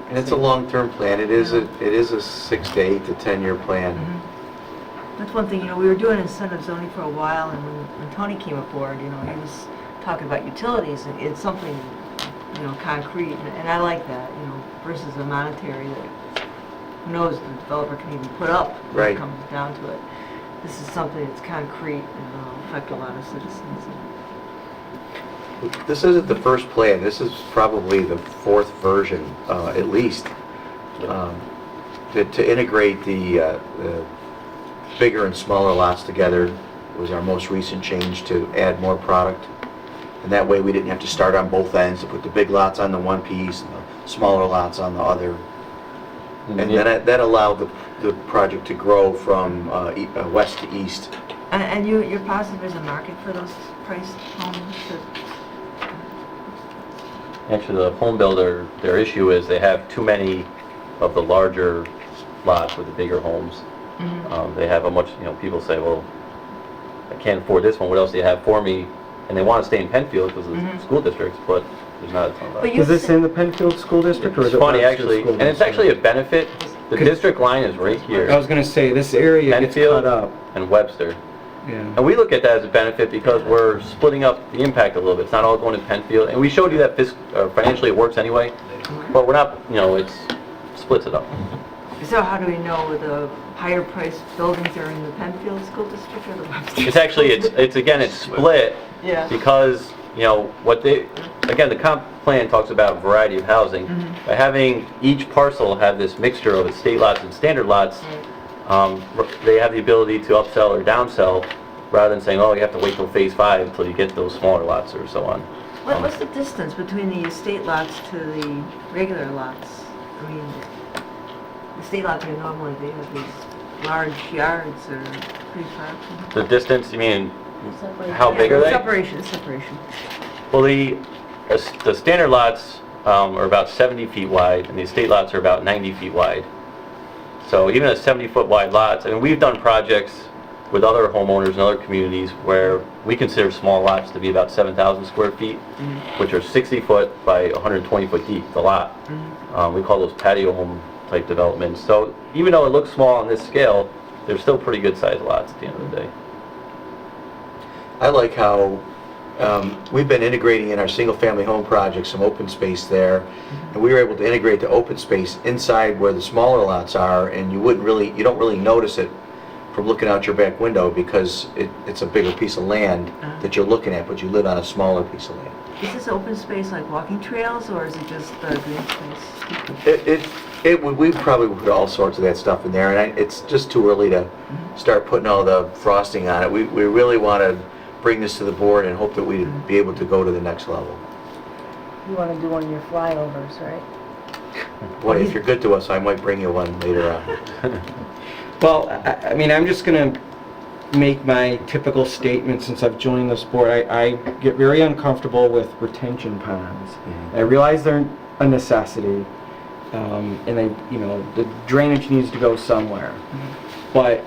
And it's a long-term plan. It is a 6 to 8 to 10-year plan. That's one thing, you know, we were doing incentives only for a while, and when Tony came aboard, you know, he was talking about utilities, and it's something, you know, concrete, and I like that, you know, versus a monetary that who knows the developer can even put up when Right. it comes down to it. This is something that's concrete and will affect a lot of citizens. This isn't the first plan. This is probably the 4th version, at least, to integrate the bigger and smaller lots together was our most recent change to add more product. And that way we didn't have to start on both ends, to put the big lots on the one piece and the smaller lots on the other. And then that allowed the project to grow from west to east. And you're positive there's a market for those priced homes? Actually, the home builder, their issue is they have too many of the larger lots with the bigger homes. They have a much, you know, people say, well, I can't afford this one, what else do you have for me? And they want to stay in Penfield because of the school districts, but there's not a ton of that. Is this in the Penfield School District or is It's it funny, Webster actually, School and it's District? actually a benefit. The district line is right here. I was gonna say, this area gets Penfield cut up. and Webster. Yeah. And we look at that as a benefit because we're splitting up the impact a little bit. It's not all going to Penfield. And we showed you that financially it works anyway, but we're not, you know, it splits it up. So how do we know the higher priced buildings are in the Penfield School District or the Webster? It's actually, it's split Yeah. because, you know, again, the comp plan talks about variety of housing. By having each parcel have this mixture of estate lots and standard lots, they have the ability to upsell or downsell rather than saying, oh, you have to wait till phase 5 until you get those smaller lots or so on. What's the distance between the estate lots to the regular lots? I mean, the estate lots are normally, they have these large yards or pretty far from... The distance, you mean, how big are they? Separation. Well, the standard lots are about 70 feet wide, and the estate lots are about 90 feet wide. So even a 70-foot wide lots, I mean, we've done projects with other homeowners in other communities where we consider small lots to be about 7,000 square feet, which are 60 foot by 120 foot deep, the lot. We call those patio home type developments. So even though it looks small on this scale, they're still pretty good sized lots at the end of the day. I like how we've been integrating in our single-family home projects some open space there, and we were able to integrate the open space inside where the smaller lots are, and you don't really notice it from looking out your back window because it's a bigger piece of land that you're looking at, but you live on a smaller piece of land. Is this open space like walking trails or is it just green space? We probably would put all sorts of that stuff in there, and it's just too early to start putting all the frosting on it. We really want to bring this to the board and hope that we'd be able to go to the next level. You want to do one of your flyovers, right? Boy, if you're good to us, I might bring you one later on. Well, I mean, I'm just going to make my typical statement since I've joined this board. I get very uncomfortable with retention ponds. I realize they're a necessity, and the drainage needs to go somewhere. But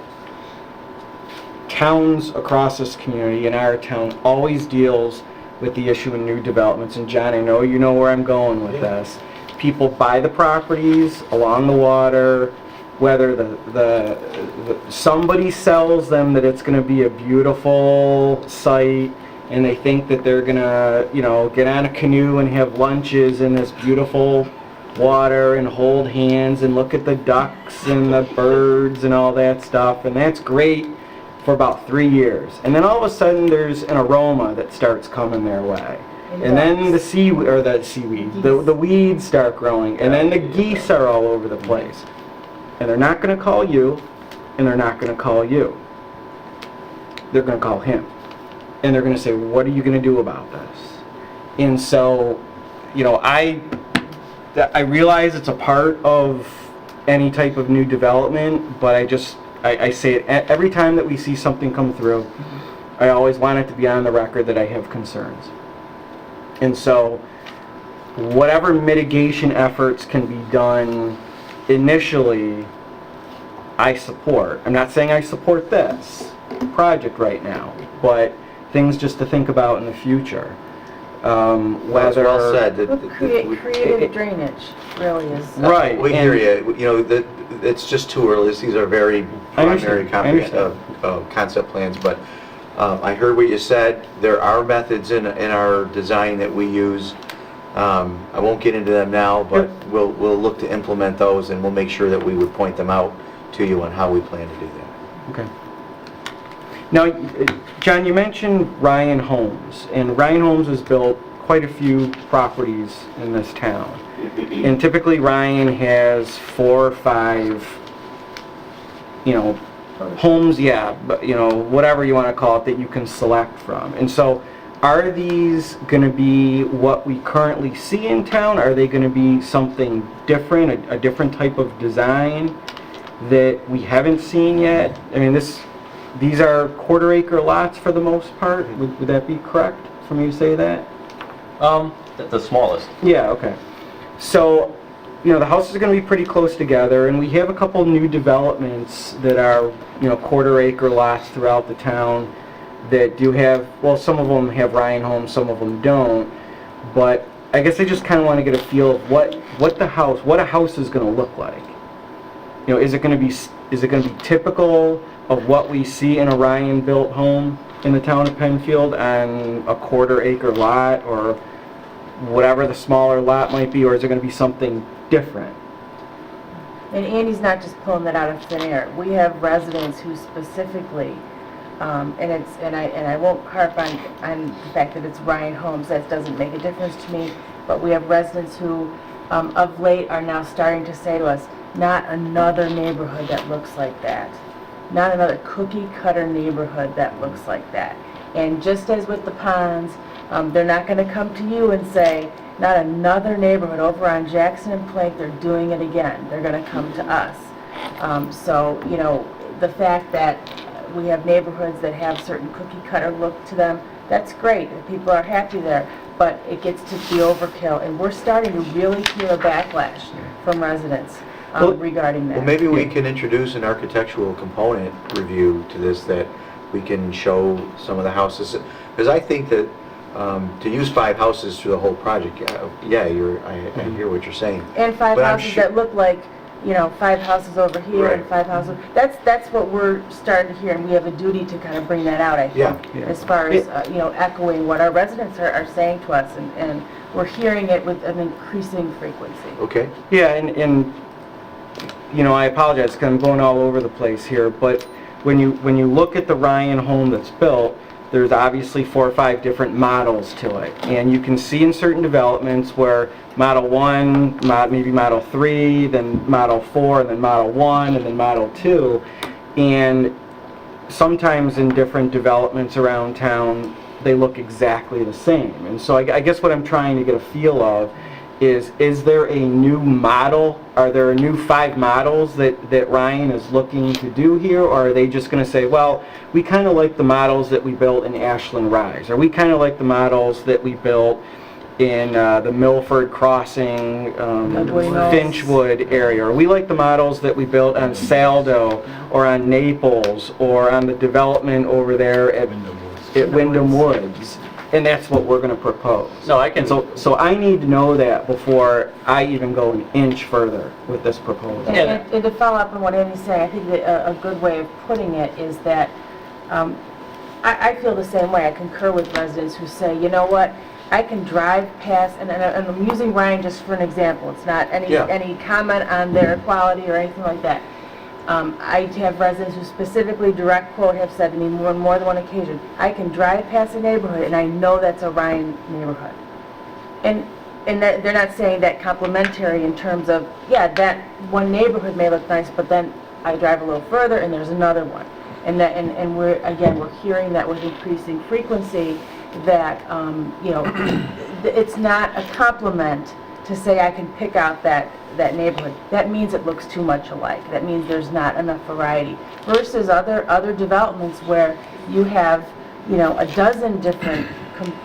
towns across this community, and our town, always deals with the issue in new developments. And John, I know you know where I'm going with this. People buy the properties along the water, whether somebody sells them that it's going to be a beautiful site, and they think that they're going to, get on a canoe and have lunches in this beautiful water and hold hands and look at the ducks and the birds and all that stuff, and that's great for about 3 years. And then all of a sudden, there's an aroma that starts coming their way. And then the weeds start growing, and then the geese are all over the place. And they're not gonna call you, and they're not gonna call you. They're gonna call him. And they're gonna say, what are you gonna do about this? And so, you know, I realize it's a part of any type of new development, but I say it every time that we see something come through. I always want it to be on the record that I have concerns. And so, whatever mitigation efforts can be done initially, I support. I'm not saying I support this project right now, but things just to think about in the future. That's well said. Creative drainage really is. Right. We hear you. You know, it's just too early. These are very primary concept plans, but I heard what you said. There are methods in our design that we use. I won't get into them now, but we'll look to implement those, and we'll make sure that we would point them out to you on how we plan to do that. Okay. Now, John, you mentioned Ryan Homes, and Ryan Homes has built quite a few properties in this town. And typically Ryan has 4 or 5, homes, but, whatever you want to call it, that you can select from. And so, are these going to be what we currently see in town? Are they going to be something different, a different type of design that we haven't seen yet? I mean, these are quarter-acre lots for the most part. Would that be correct for me to say that? The smallest. Yeah, okay. So, the houses are going to be pretty close together, and we have a couple new developments that are, quarter-acre lots throughout the town that do have, well, some of them have Ryan Homes, some of them don't, but I guess I just kind of want to get a feel of what a house is going to look like. Is it going to be typical of what we see in a Ryan-built home in the town of Penfield on a quarter-acre lot, or whatever the smaller lot might be, or is it going to be something different? And Andy's not just pulling that out of thin air. We have residents who specifically, and I won't harp on the fact that it's Ryan Homes. That doesn't make a difference to me. But we have residents who, of late, are now starting to say to us, not another neighborhood that looks like that. Not another cookie-cutter neighborhood that looks like that. And just as with the ponds, they're not going to come to you and say, not another neighborhood over on Jackson and Plank, they're doing it again. They're going to come to us. So, the fact that we have neighborhoods that have certain cookie-cutter look to them, that's great. People are happy there. But it gets to be overkill. And we're starting to really feel a backlash from residents regarding that. Well, maybe we can introduce an architectural component review to this, that we can show some of the houses. Because I think that to use 5 houses through the whole project, I hear what you're saying. And 5 But I'm houses sure- that look like, 5 houses over here and 5 houses. That's what we're starting to hear, and we have a duty to kind of bring that out, I think, as far as, echoing what our residents are saying to us, and we're hearing it with an increasing frequency. Okay. Yeah, and I apologize because I'm going all over the place here, but when you look at the Ryan home that's built, there's obviously 4 or 5 different models to it, and you can see in certain developments where Model 1, maybe Model 3, then Model 4, and then Model 1, and then Model 2, and sometimes in different developments around town, they look exactly the same. And so I guess what I'm trying to get a feel of is there a new model? Are there a new 5 models that Ryan is looking to do here, or are they just going to say, well, we kind of like the models that we built in Ashland Rise, or we kind of like the models that we built in the Milford Crossing, Finchwood area, or we like the models that we built on Saldo, or on Naples, or on the development over there at Wyndham Woods. And that's what we're going to propose. No, I can. So I need to know that before I even go an inch further with this proposal. And to follow up on what Andy's saying, I think that a good way of putting it is that I feel the same way. I concur with residents who say, you know what, I can drive past, and I'm using Ryan just for an example. It's not any comment on their quality or anything like that. I have residents who specifically direct quote have said to me more than one occasion, I can drive past a neighborhood and I know that's a Ryan neighborhood. And that, they're not saying that complimentary in terms of, yeah, that one neighborhood may look nice, but then I drive a little further and there's another one. And that, and we're hearing that with increasing frequency that, you know, it's not a compliment to say I can pick out that neighborhood. That means it looks too much alike. That means there's not enough variety. Versus other developments where you have, you know, a dozen different,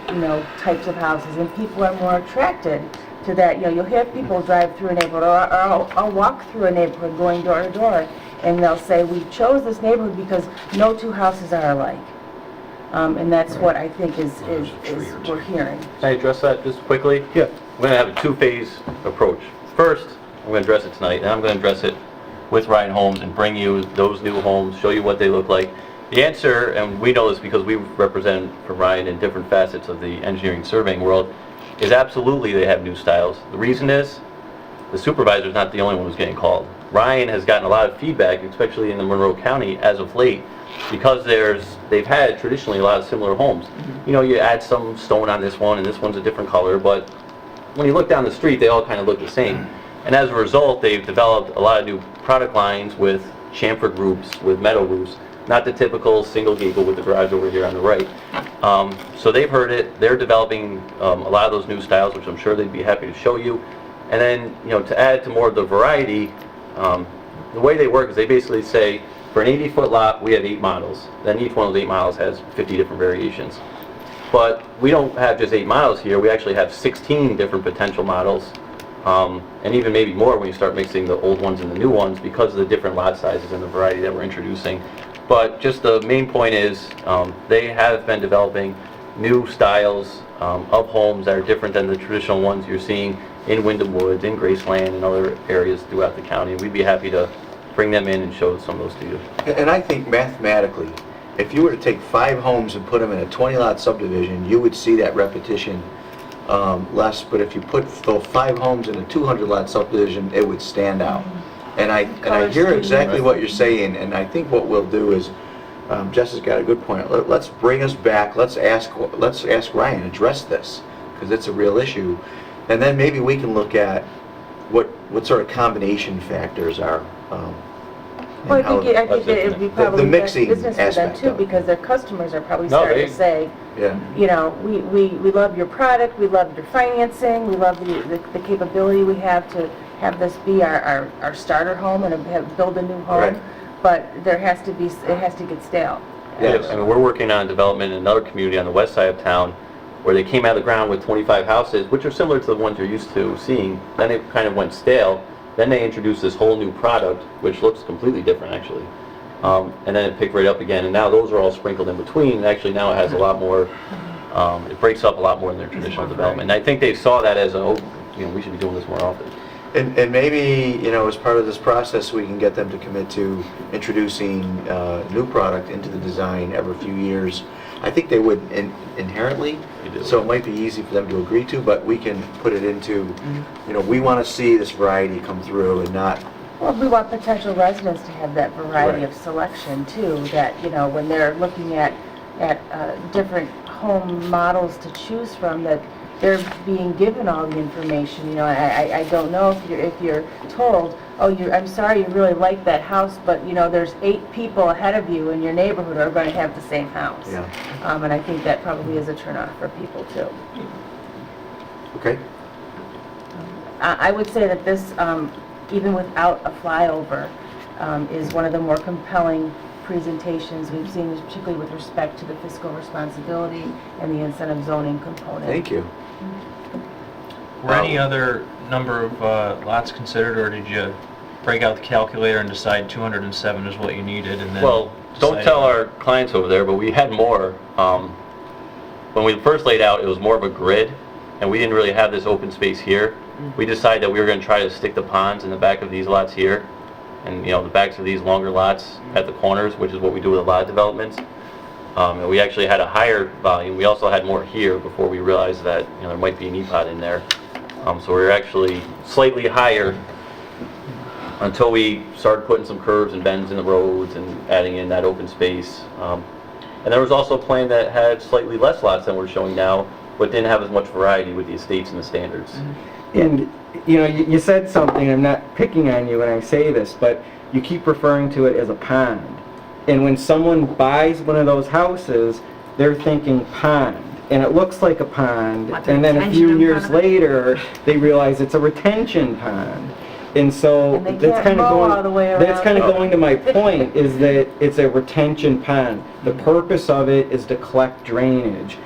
you know, types of houses, and people are more attracted to that. You know, you'll have people drive through a neighborhood, or I'll walk through a neighborhood going door to door, and they'll say, we chose this neighborhood because no two houses are alike. And that's what I think is we're hearing. Can I address that just quickly? Yeah. We're going to have a two-phase approach. First, I'm going to address it tonight, and I'm going to address it with Ryan Homes and bring you those new homes, show you what they look like. The answer, and we know this because we represent for Ryan in different facets of the engineering surveying world, is absolutely they have new styles. The reason is the supervisor's not the only one who's getting called. Ryan has gotten a lot of feedback, especially in the Monroe County as of late, because they've had traditionally a lot of similar homes. You know, you add some stone on this one and this one's a different color, but when you look down the street, they all kind of look the same. And as a result, they've developed a lot of new product lines with chamfer roofs, with metal roofs, not the typical single gable with the garage over here on the right. So they've heard it. They're developing a lot of those new styles, which I'm sure they'd be happy to show you. And then, you know, to add to more of the variety, the way they work is they basically say, for an 80-foot lot, we have 8 models. Then each one of those 8 models has 50 different variations. But we don't have just 8 models here. We actually have 16 different potential models, and even maybe more when you start mixing the old ones and the new ones because of the different lot sizes and the variety that we're introducing. But just the main point is they have been developing new styles of homes that are different than the traditional ones you're seeing in Wyndham Woods, in Graceland, and other areas throughout the county. And we'd be happy to bring them in and show some of those to you. And I think mathematically, if you were to take 5 homes and put them in a 20-lot subdivision, you would see that repetition less. But if you put those 5 homes in a 200-lot subdivision, it would stand out. And I hear exactly what you're saying, and I think what we'll do is, Jess has got a good point. Let's bring us back. Let's ask Ryan, address this, because it's a real issue. And then maybe we can look at what sort of combination factors are. Well, I think that it would be probably the mixing business for them aspect too, of it. because their customers are probably starting to say, Yeah. you know, we love your product, we love your financing, we love the capability we have to have this be our starter home and build a new home. Right. But it has to get stale. Yes. I mean, we're working on development in another community on the west side of town where they came out of the ground with 25 houses, which are similar to the ones you're used to seeing. Then it kind of went stale. Then they introduced this whole new product, which looks completely different, actually. And then it picked right up again. And now those are all sprinkled in between. And actually now it has a lot more, it breaks up a lot more than their traditional development. And I think they saw that as, we should be doing this more often. And maybe, you know, as part of this process, we can get them to commit to introducing new product into the design every few years. I think they would inherently, so it might be easy for them to agree to, but we can put it into, you know, we want to see this variety come through and not... Well, we want potential residents to have that variety Right. of selection too, that, you know, when they're looking at different home models to choose from, that they're being given all the information. You know, I don't know if you're told, oh, I'm sorry, you really like that house, but you know, there's 8 people ahead of you in your neighborhood who are going to have the same house. Yeah. And I think that probably is a turnoff for people too. Okay. I would say that this, even without a flyover, is one of the more compelling presentations we've seen, particularly with respect to the fiscal responsibility and the incentive zoning component. Thank you. Were any other number of lots considered, or did you break out the calculator and decide 207 is what you needed, and then... Well, don't decide- tell our clients over there, but we had more. When we first laid out, it was more of a grid, and we didn't really have this open space here. We decided that we were going to try to stick the ponds in the back of these lots here, and you know, the backs of these longer lots at the corners, which is what we do with a lot of developments. And we actually had a higher volume. We also had more here before we realized that, you know, there might be an EPOD in there. So we were actually slightly higher until we started putting some curves and bends in the roads and adding in that open space. And there was also a plan that had slightly less lots than we're showing now, but didn't have as much variety with the estates and the standards. And, you know, you said something, I'm not picking on you when I say this, but you keep referring to it as a pond. And when someone buys one of those houses, they're thinking pond. And it looks like a pond, Want the and then a retention few in years front of it? later, they realize it's a retention pond. And so And they that's can't kind of mow all the way going, that's around. kind of going to my point, is that it's a retention pond. The purpose of it is to collect drainage.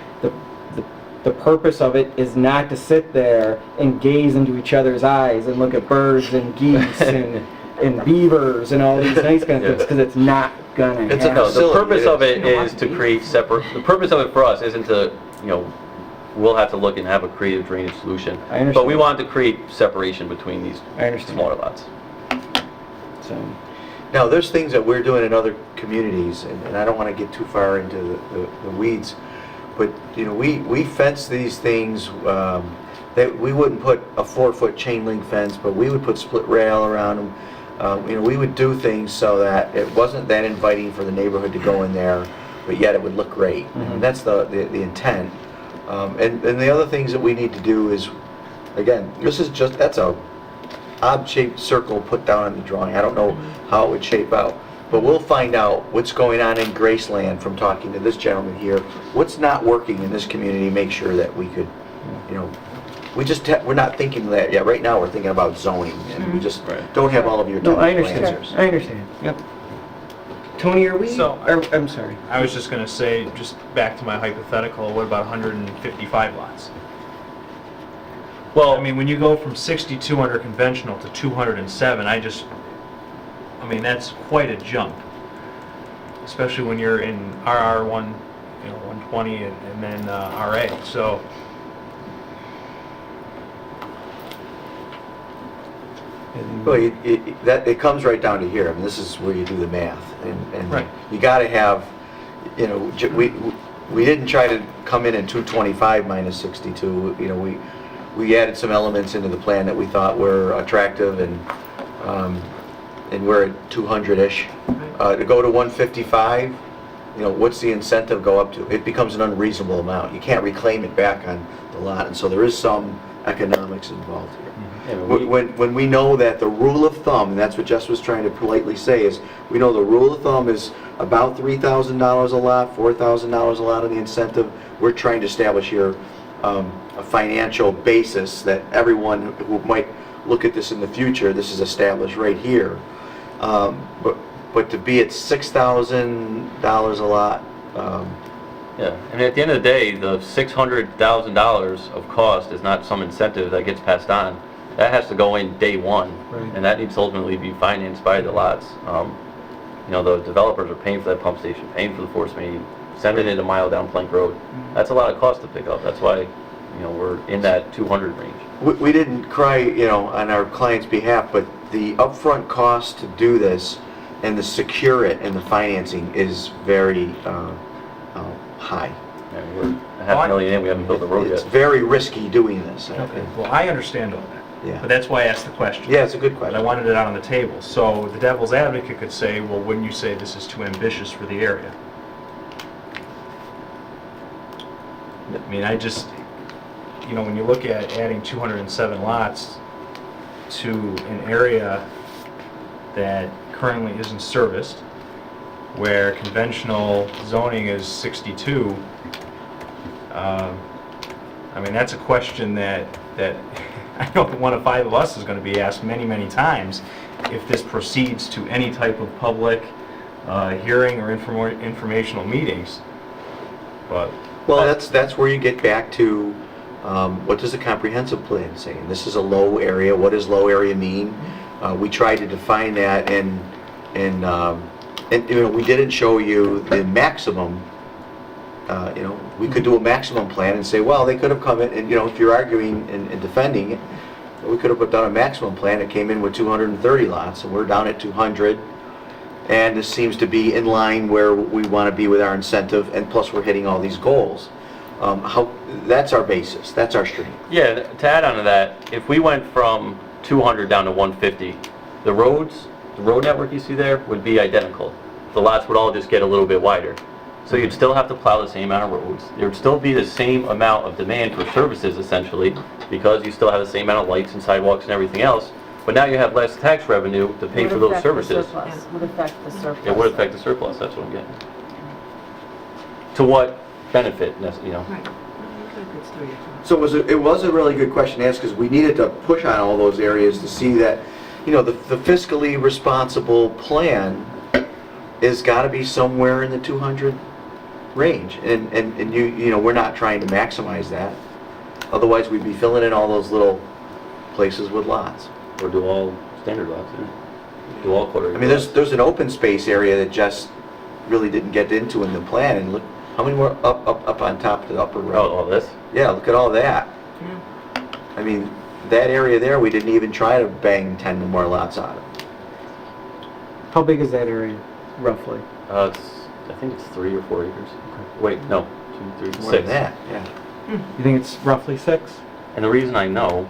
The purpose of it is not to sit there and gaze into each other's eyes and look at birds and geese and beavers and all these nice kind of things, because it's not gonna It's a happen. No, the facility, purpose it of is. it is to create separate, the purpose of it for us isn't to, you know, we'll have to look and have a creative drainage solution. I understand. But we wanted to create separation between these I understand. smaller lots. So, Now, there's things that we're doing in other communities, and I don't want to get too far into the weeds, but, you know, we fence these things, that we wouldn't put a 4-foot chain link fence, but we would put split rail around them. You know, we would do things so that it wasn't that inviting for the neighborhood to go in there, but yet it would look great. And that's the intent. And the other things that we need to do is, again, that's a odd-shaped circle put down on the drawing. I don't know how it would shape out, but we'll find out what's going on in Graceland from talking to this gentleman here. What's not working in this community, make sure that we could, you know, we're not thinking that yet. Right now, we're thinking about zoning, and we just don't have all of your no, I technical understand. answers. I understand. Yep. Tony, are we? So- I'm sorry. I was just gonna say, just back to my hypothetical, what about 155 lots? Well, I mean, when you go from 62 under conventional to 207, I mean, that's quite a jump. Especially when you're in RR1, you know, 120 and then RA, so. Well, it comes right down to here. I mean, this is where you do the math, and Right. you got to have, you know, we didn't try to come in at 225 minus 62. You know, we added some elements into the plan that we thought were attractive, and we're at 200-ish. To go to 155, you know, what's the incentive go up to? It becomes an unreasonable amount. You can't reclaim it back on the lot, and so there is some economics involved here. yeah, we- When we know that the rule of thumb, and that's what Jess was trying to politely say, is we know the rule of thumb is about $3,000 a lot, $4,000 a lot on the incentive. We're trying to establish here a financial basis that everyone who might look at this in the future, this is established right here. But to be at $6,000 a lot, Yeah, I mean, at the end of the day, the $600,000 of cost is not some incentive that gets passed on. That has to go in day one, and that needs to ultimately be financed by the lots. You know, the developers are paying for that pump station, paying for the force main, sending it a mile down Plank Road. That's a lot of cost to pick up. That's why, you know, we're in that 200 range. we didn't cry, you know, on our client's behalf, but the upfront cost to do this and to secure it and the financing is very high. I mean, we're a $500,000 in, we haven't built the road It's yet. very risky doing this. Okay, well, I understand all that. Yeah. But that's why I asked the question. Yeah, it's a good But I question. wanted it out on the table. So the devil's advocate could say, well, wouldn't you say this is too ambitious for the area? I mean, I just, you know, when you look at adding 207 lots to an area that currently isn't serviced, where conventional zoning is 62, I mean, that's a question that I know that one of 5 of us is going to be asked many, many times if this proceeds to any type of public hearing or informational meetings. But Well, that's where you get back to what does the comprehensive plan say? And this is a low area. What does low area mean? We tried to define that, and you know, we didn't show you the maximum. You know, we could do a maximum plan and say, well, they could have come in, and you know, if you're arguing and defending it, we could have done a maximum plan that came in with 230 lots, and we're down at 200. And this seems to be in line where we want to be with our incentive, and plus we're hitting all these goals. That's our basis, that's our strength. Yeah, to add on to that, if we went from 200 down to 150, The roads, the road network you see there would be identical. The lots would all just get a little bit wider. So you'd still have to plow the same amount of roads. There would still be the same amount of demand for services essentially, because you still have the same amount of lights and sidewalks and everything else. But now you have less tax revenue to pay for those services. Would affect the surplus. It would affect the surplus, that's what I'm getting. To what benefit, you know? Right. Good story. So it was a really good question to ask, because we needed to push on all those areas to see that, you know, the fiscally responsible plan is got to be somewhere in the 200 range. And you know, we're not trying to maximize that. Otherwise, we'd be filling in all those little places with lots. Or do all standard lots, yeah. Do all quarter acre I mean, lots. there's an open space area that just really didn't get into in the plan, and look, how many more up on top of the upper Oh, row? all this? Yeah, look at all that. Yeah. I mean, that area there, we didn't even try to bang 10 more lots on it. How big is that area, roughly? I think it's 3 or 4 acres. Wait, no, 2, 3, More 6. than that, yeah. You think it's roughly 6? And the reason I know,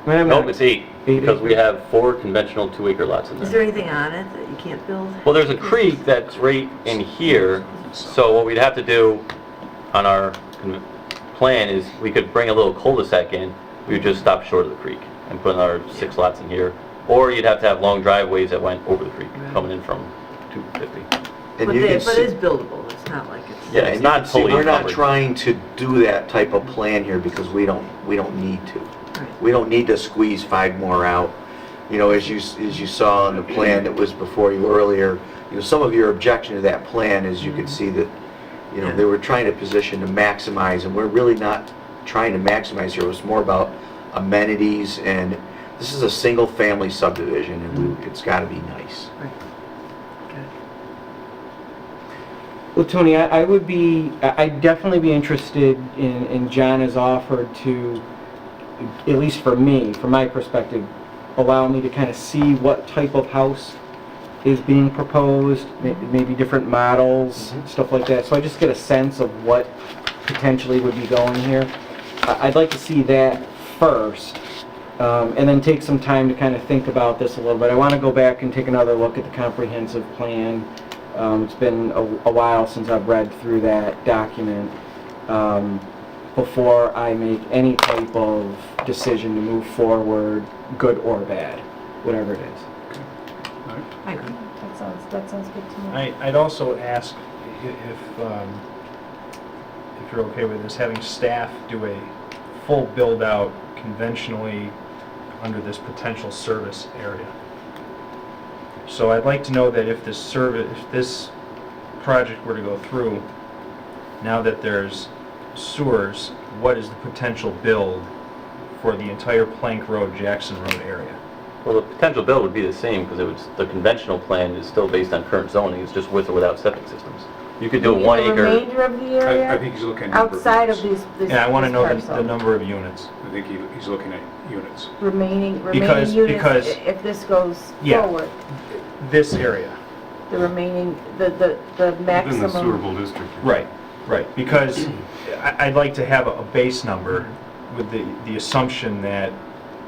I mean, nope, it's 8, 8 because we have 4 conventional 2-acre lots in Is there. there anything on it that you can't build? Well, there's a creek that's right in here, so what we'd have to do on our plan is we could bring a little cul-de-sac in, we would just stop short of the creek and put our 6 lots in here. Or you'd have to have long driveways that went over the creek, coming in from 250. And But you can it see- is buildable, it's not like it's... Yeah, and it's you not can see fully we're not encumbered. trying to do that type of plan here because we don't need to. Right. We don't need to squeeze 5 more out. You know, as you saw in the plan that was before you earlier, you know, some of your objection to that plan is you could see that, you know, Yeah. they were trying to position to maximize, and we're really not trying to maximize here. It was more about amenities, and this is a single-family subdivision, and it's got to be nice. Well, Tony, I'd definitely be interested in John has offered to, at least for me, from my perspective, allow me to kind of see what type of house is being proposed, maybe different models, stuff like that. So I just get a sense of what potentially would be going here. I'd like to see that first, and then take some time to kind of think about this a little bit. I want to go back and take another look at the comprehensive plan. It's been a while since I've read through that document before I make any type of decision to move forward, good or bad, whatever it is. I agree. That sounds good to me. I'd also ask if you're okay with this, having staff do a full build-out conventionally under this potential service area. So I'd like to know that if this project were to go through, now that there's sewers, what is the potential build for the entire Plank Road, Jackson Road area? Well, the potential bill would be the same, because the conventional plan is still based on current zoning, it's just with or without septic systems. You could do a 1 The acre, remainder of the area? I think he's looking at number of Outside of units. these Yeah, I want to know the parcel. number of units. I think he's looking at units. Remaining Because- units, because- if this goes Yeah. forward, This area. the remaining, the maximum. district. Right, because I'd like to have a base number with the assumption that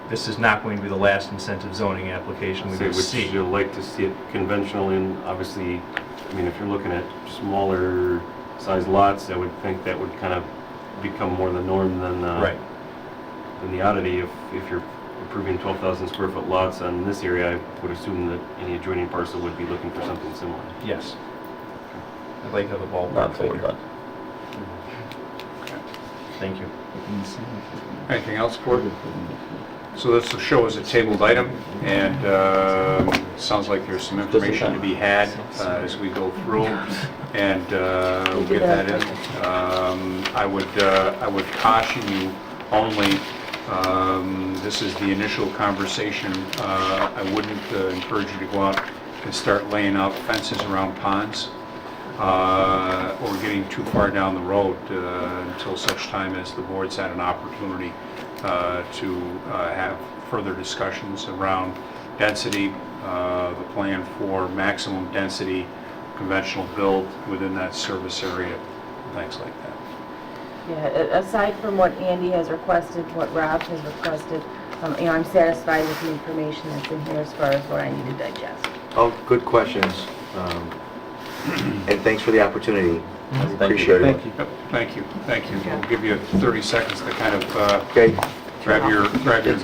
this is not going to be the last incentive zoning application we will see. Would you like to see it conventional in, obviously, I mean, if you're looking at smaller size lots, I would think that would kind of become more the norm than Right. than the oddity. If you're approving 12,000 square foot lots on this area, I would assume that any adjoining parcel would be looking for something similar. Yes. I'd like to have a ballpark not fully figure. done. Thank you. Anything else, board? So this will show as a tabled item, and sounds like there's some information to be had as we go through, and we'll get that in. I would caution you only, this is the initial conversation. I wouldn't encourage you to go out and start laying out fences around ponds or getting too far down the road until such time as the board's had an opportunity to have further discussions around density, the plan for maximum density, conventional build within that service area, things like that. Yeah, aside from what Andy has requested, what Rob has requested, I'm satisfied with the information that's in here as far as what I need to digest. Oh, good questions. And thanks for the opportunity. Thank you Appreciate very it. much. Yep, thank you, thank you. We'll give you 30 seconds to kind of Okay. grab your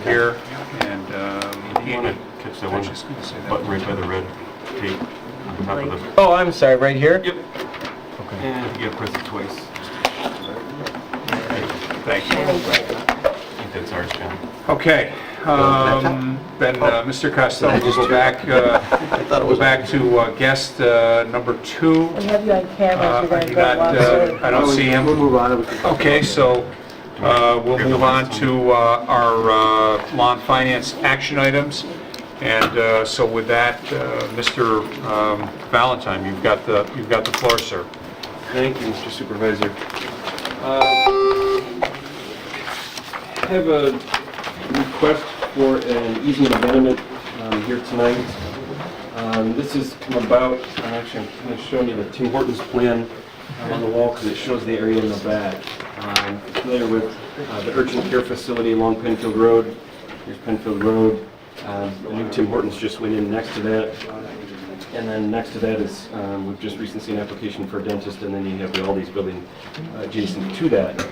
gear and, You want to catch that I one was just gonna say that. button right by the red tape on top of the... Oh, I'm sorry, right here? Yep. And you gotta press it twice. Thank you. I think that's ours, John. Okay, then, Mr. Costello, we'll go back, to guest number 2. We have you on camera, if you're You going got, to go along. I don't see him. We'll move on. Okay, so we'll move on to our lawn finance action items. And so with that, Mr. Valentine, you've got the floor, sir. Thank you, Mr. Supervisor. I have a request for an easement abandonment here tonight. This has come about, actually I'm kind of showing you the Tim Hortons plan on the wall because it shows the area in the back. If you're familiar with the urgent care facility along Penfield Road. Here's Penfield Road. The new Tim Hortons just went in next to that. And then next to that is, we've just recently seen an application for a dentist, and then you have the Aldi's building adjacent to that.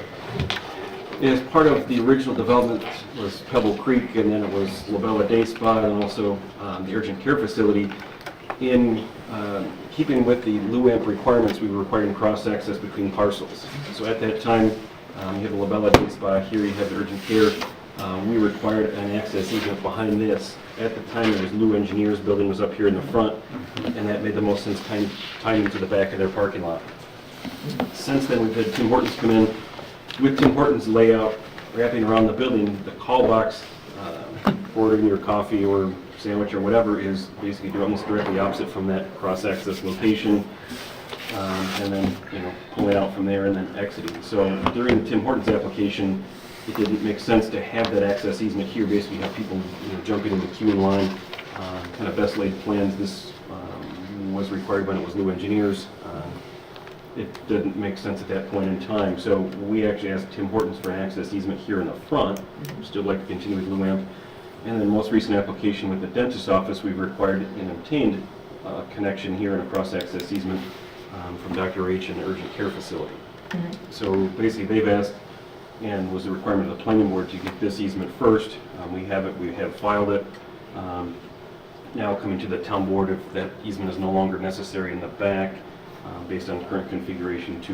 As part of the original development was Pebble Creek, and then it was Labella Day Spa, and also the urgent care facility. In keeping with the LUAMP requirements, we were requiring cross-access between parcels. So at that time, you have the Labella Day Spa, here you have the urgent care. We required an access easement behind this. At the time, it was Lou Engineers, building was up here in the front, and that made the most sense tying into the back of their parking lot. Since then, we've had Tim Hortons come in. With Tim Hortons layout wrapping around the building, the call box, ordering your coffee or sandwich or whatever is basically almost directly opposite from that cross-access location. And then, pulling out from there and then exiting. So during the Tim Hortons application, it didn't make sense to have that access easement here. Basically, have people jumping in the queuing line. Kind of best laid plans. This was required when it was Lou Engineers. It didn't make sense at that point in time. So we actually asked Tim Hortons for an access easement here in the front. Still like to continue with LUAMP. And then most recent application with the dentist's office, we've required and obtained a connection here and a cross-access easement from Dr. H in the urgent care facility. So basically they've asked, and was a requirement of the planning board to get this easement first. We have filed it. Now coming to the town board, if that easement is no longer necessary in the back, based on current configuration, to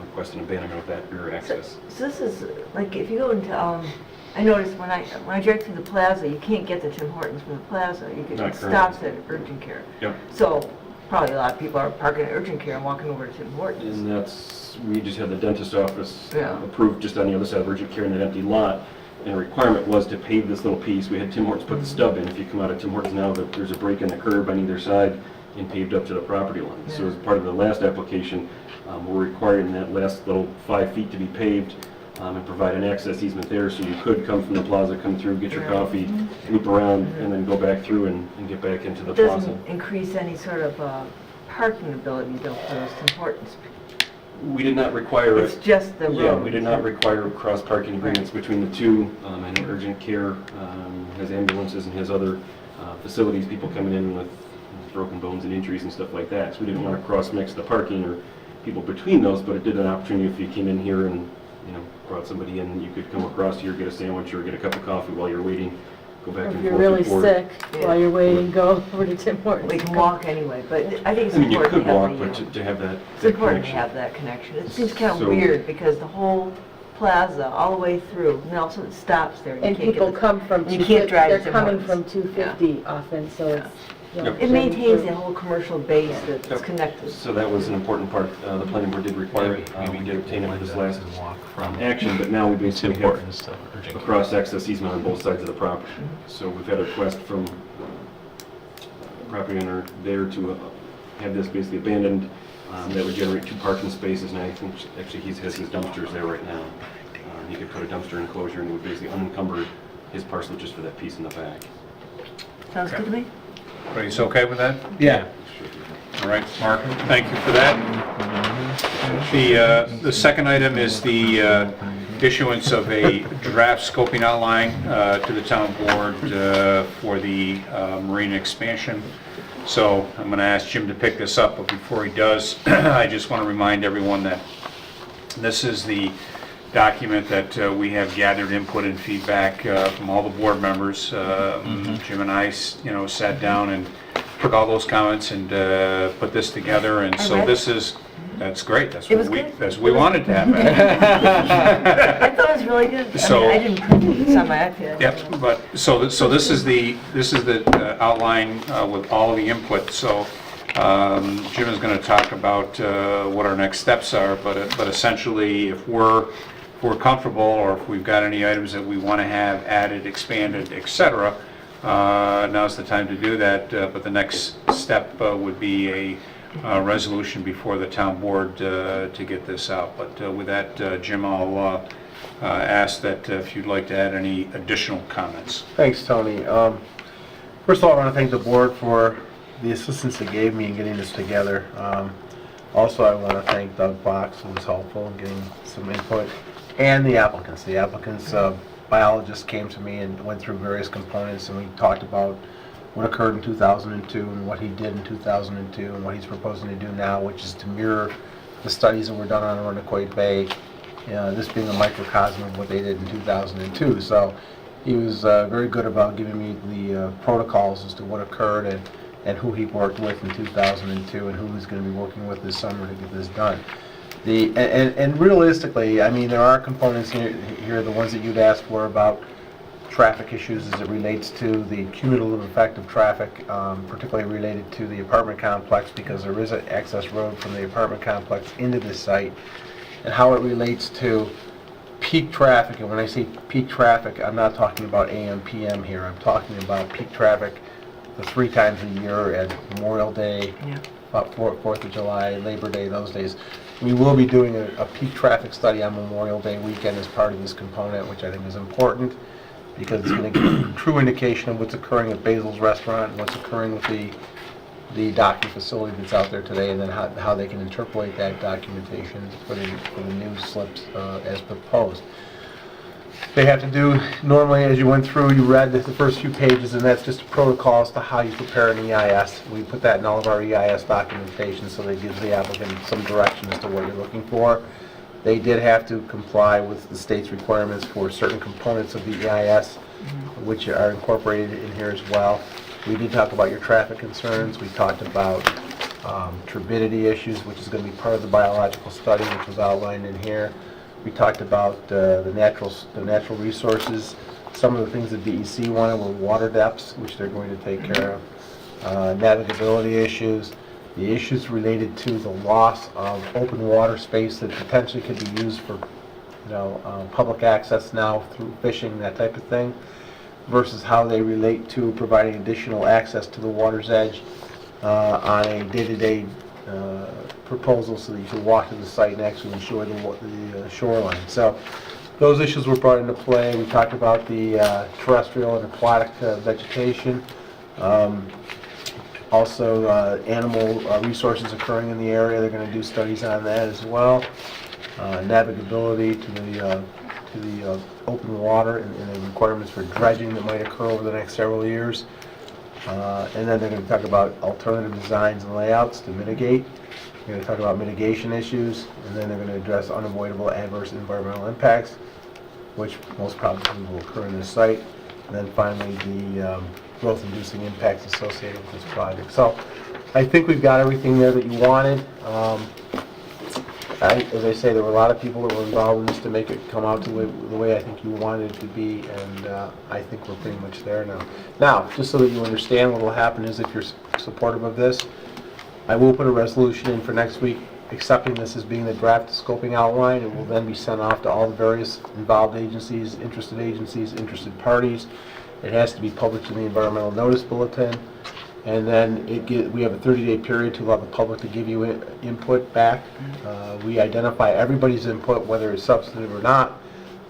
request an abandonment of that rear access. So this is, like, if you go into, I noticed when I drive through the plaza, you can't get to Tim Hortons from the plaza. It stops at urgent care. Yep. So probably a lot of people are parking at urgent care and walking over to Tim Hortons. And we just had the dentist office Yeah. approved just on the other side of urgent care in that empty lot. And the requirement was to pave this little piece. We had Tim Hortons put the stub in. If you come out of Tim Hortons now, there's a break in the curb on either side and paved up to the property line. Yeah. So as part of the last application, we're requiring that last little 5 feet to be paved and provide an access easement there so you could come from the plaza, come through, get your coffee, loop around, and then go back through and get back into the It plaza. doesn't increase any sort of parking ability though for those Tim Hortons. We did not require it. It's just the road. Yeah, we did not require cross-parking agreements between the two. I know urgent care has ambulances and has other facilities, people coming in with broken bones and injuries and stuff like that. So we didn't want to cross-mix the parking or people between those, but it did an opportunity if you came in here and, brought somebody in, you could come across here, get a sandwich or get a cup of coffee while you're waiting, go back and forth. If you're really and forth. sick while you're waiting, go over to Tim Hortons. We can walk anyway, but I think it's I mean, you important could to walk, have but the, to have that it's important to connection. have that connection. It seems kind of So- weird because the whole plaza all the way through, and also it stops there. You And can't get people the- come from you 250, can't drive they're to Tim coming Hortons. from 250 often, so it's. It maintains the whole commercial base that's Yep. connected. So that was an important part. The planning board did require it. We did obtain it with this last action, but now we basically have a cross-access easement on both sides of the property. So we've had a request from property owner there to have this basically abandoned. That would generate 2 parking spaces, and I think actually he has his dumpsters there right now. He could put a dumpster enclosure and it would basically unencumber his parcel just for that piece in the back. Sounds good to me? Everybody's okay with that? Yeah. All right, Mark, thank you for that. The second item is the issuance of a draft scoping outline to the town board for the marina expansion. So I'm going to ask Jim to pick this up, but before he does, I just want to remind everyone that this is the document that we have gathered input and feedback from all the board members. Jim and I, sat down and took all those comments and put this together, and so this is, that's great. That's what we wanted to happen. I thought it was really good. So- I didn't print it, it's on my iPad. Yep, but, so this is the outline with all of the input, so Jim is going to talk about what our next steps are, but essentially, if we're comfortable, or if we've got any items that we want to have added, expanded, etc., now's the time to do that, but the next step would be a resolution before the town board to get this out. But with that, Jim, I'll ask that if you'd like to add any additional comments. Thanks, Tony. First of all, I want to thank the board for the assistance they gave me in getting this together. Also, I want to thank Doug Fox, who was helpful in getting some input, and the applicants. The applicants, biologists came to me and went through various components, and we talked about what occurred in 2002 and what he did in 2002 and what he's proposing to do now, which is to mirror the studies that were done on Irondequoit Bay, this being a microcosm of what they did in 2002. So he was very good about giving me the protocols as to what occurred and who he worked with in 2002 and who he's going to be working with this summer to get this done. And realistically, I mean, there are components here, the ones that you'd asked for about traffic issues as it relates to the cumulative effect of traffic, particularly related to the apartment complex, because there is an access road from the apartment complex into this site, and how it relates to peak traffic. And when I say peak traffic, I'm not talking about AM, PM here. I'm talking about peak traffic the 3 times a year at Memorial Day, about 4th of July, Labor Day, those days. We will be doing a peak traffic study on Memorial Day weekend as part of this component, which I think is important, because it's going to give a true indication of what's occurring at Basil's Restaurant and what's occurring with the docking facility that's out there today, and then how they can interpolate that documentation for the new slips as proposed. They have to do, normally as you went through, you read the first few pages, and that's just a protocol as to how you prepare an EIS. We put that in all of our EIS documentation, so that it gives the applicant some direction as to what you're looking for. They did have to comply with the state's requirements for certain components of the EIS, which are incorporated in here as well. We did talk about your traffic concerns. We talked about turbidity issues, which is going to be part of the biological study, which was outlined in here. We talked about the natural resources. Some of the things that DEC wanted were water depths, which they're going to take care of. Navigability issues. The issues related to the loss of open water space that potentially could be used for, public access now through fishing, that type of thing, versus how they relate to providing additional access to the water's edge on a day-to-day proposal, so that you can walk to the site and actually ensure the shoreline. So those issues were brought into play. We talked about the terrestrial and aquatic vegetation. Also, animal resources occurring in the area. They're going to do studies on that as well. Navigability to the open water and the requirements for dredging that might occur over the next several years. And then they're going to talk about alternative designs and layouts to mitigate. They're going to talk about mitigation issues, and then they're going to address unavoidable adverse environmental impacts, which most probably will occur in this site. And then finally, the growth-inducing impacts associated with this project. So I think we've got everything there that you wanted. As I say, there were a lot of people that were involved in this to make it come out the way I think you wanted it to be, and I think we're pretty much there now. Now, just so that you understand, what will happen is, if you're supportive of this, I will put a resolution in for next week accepting this as being the draft scoping outline. It will then be sent off to all the various involved agencies, interested parties. It has to be published in the environmental notice bulletin, and then we have a 30-day period to allow the public to give you input back. We identify everybody's input, whether it's substantive or not.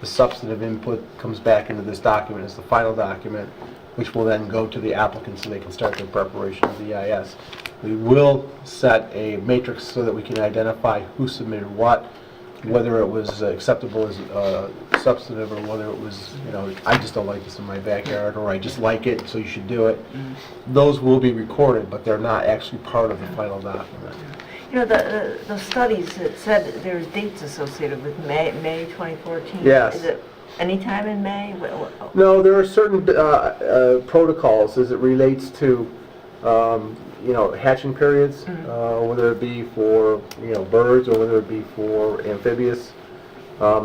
The substantive input comes back into this document as the final document, which will then go to the applicant so they can start their preparation of the EIS. We will set a matrix so that we can identify who submitted what. whether it was acceptable as substantive or whether it was, I just don't like this in my backyard, or I just like it, so you should do it. Those will be recorded, but they're not actually part of the final document. The studies that said that there's dates associated with May 2014. Yes. Is it any time in May? No, there are certain protocols as it relates to, hatching periods, whether it be for, birds or whether it be for amphibious.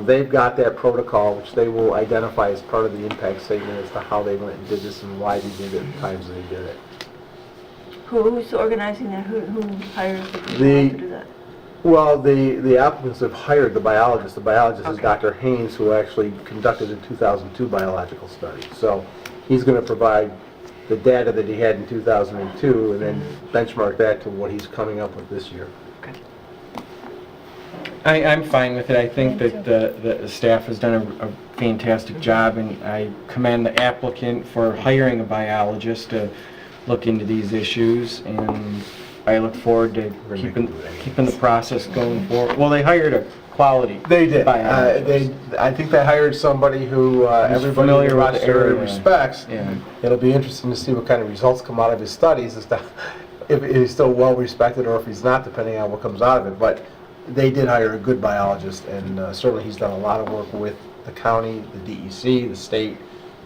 They've got that protocol, which they will identify as part of the impact statement as to how they went and did this and why they did it and times they did it. Who's organizing that? Who hires the people The- to do that? Well, the applicants have hired the biologist. The biologist is Dr. Haynes, who actually conducted the 2002 biological study. So he's going to provide the data that he had in 2002 and then benchmark that to what he's coming up with this year. I'm fine with it. I think that the staff has done a fantastic job, and I commend the applicant for hiring a biologist to look into these issues, and I look forward to keeping the process going forward. Well, they hired a quality They did. biologist. I think they hired somebody who everybody familiar in with the Rochester area. respects. Yeah. It'll be interesting to see what kind of results come out of his studies, as to if he's still well respected or if he's not, depending on what comes out of it. But they did hire a good biologist, and certainly he's done a lot of work with the county, the DEC, the state,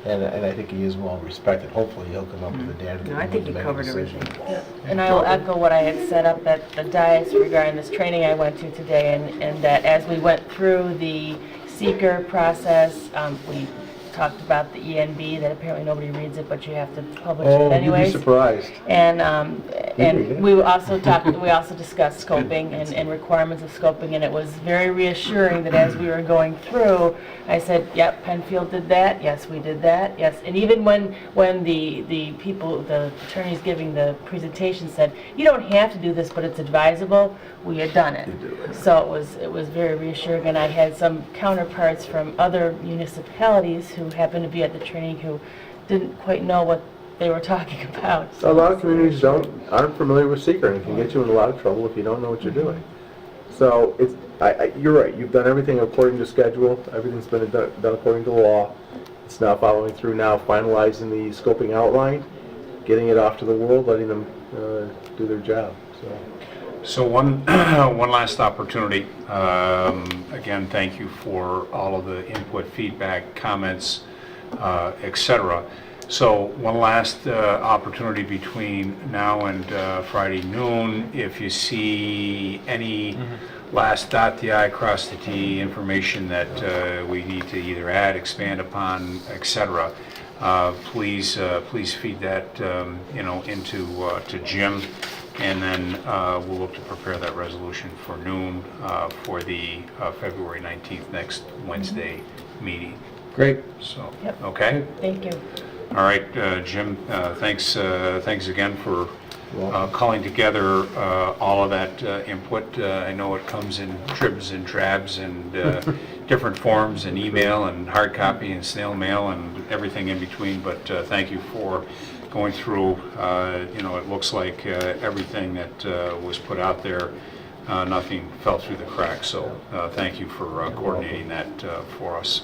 and I think he is well respected. Hopefully he'll come up with the data. that No, I we think can you make a covered decision. everything. And I will echo what I had set up at the dais regarding this training I went to today, and that as we went through the seeker process, we talked about the ENB, that apparently nobody reads it, but you have to publish it Oh, you'd be anyways. surprised. And, read it. and we also discussed scoping and requirements of scoping, and it was very reassuring that as we were going through, I said, yep, Penfield did that, yes, we did that, yes. And even when the people, the attorneys giving the presentation said, you don't have to do this, but it's advisable, we had done it. So it was very reassuring, and I had some counterparts from other municipalities who happened to be at the training who didn't quite know what they were talking about. A lot of communities aren't familiar with seeker, and it can get you in a lot of trouble if you don't know what you're doing. So you're right. You've done everything according to schedule. Everything's been done according to law. It's now following through now, finalizing the scoping outline, getting it off to the world, letting them do their job. So one last opportunity. Again, thank you for all of the input, feedback, comments, etc. So one last opportunity between now and Friday noon. If you see any last dot the I, cross the T information that we need to either add, expand upon, etc., please feed that to Jim. And then we'll look to prepare that resolution for noon for the February 19th, next Wednesday meeting. Great. So, Yep. okay? Thank you. All right, Jim, thanks again for calling together all of that input. I know it comes in dribs and drabs and different forms, and email and hard copy and snail mail and everything in between, but thank you for going through. It looks like everything that was put out there, nothing fell through the cracks. So thank you for coordinating that for us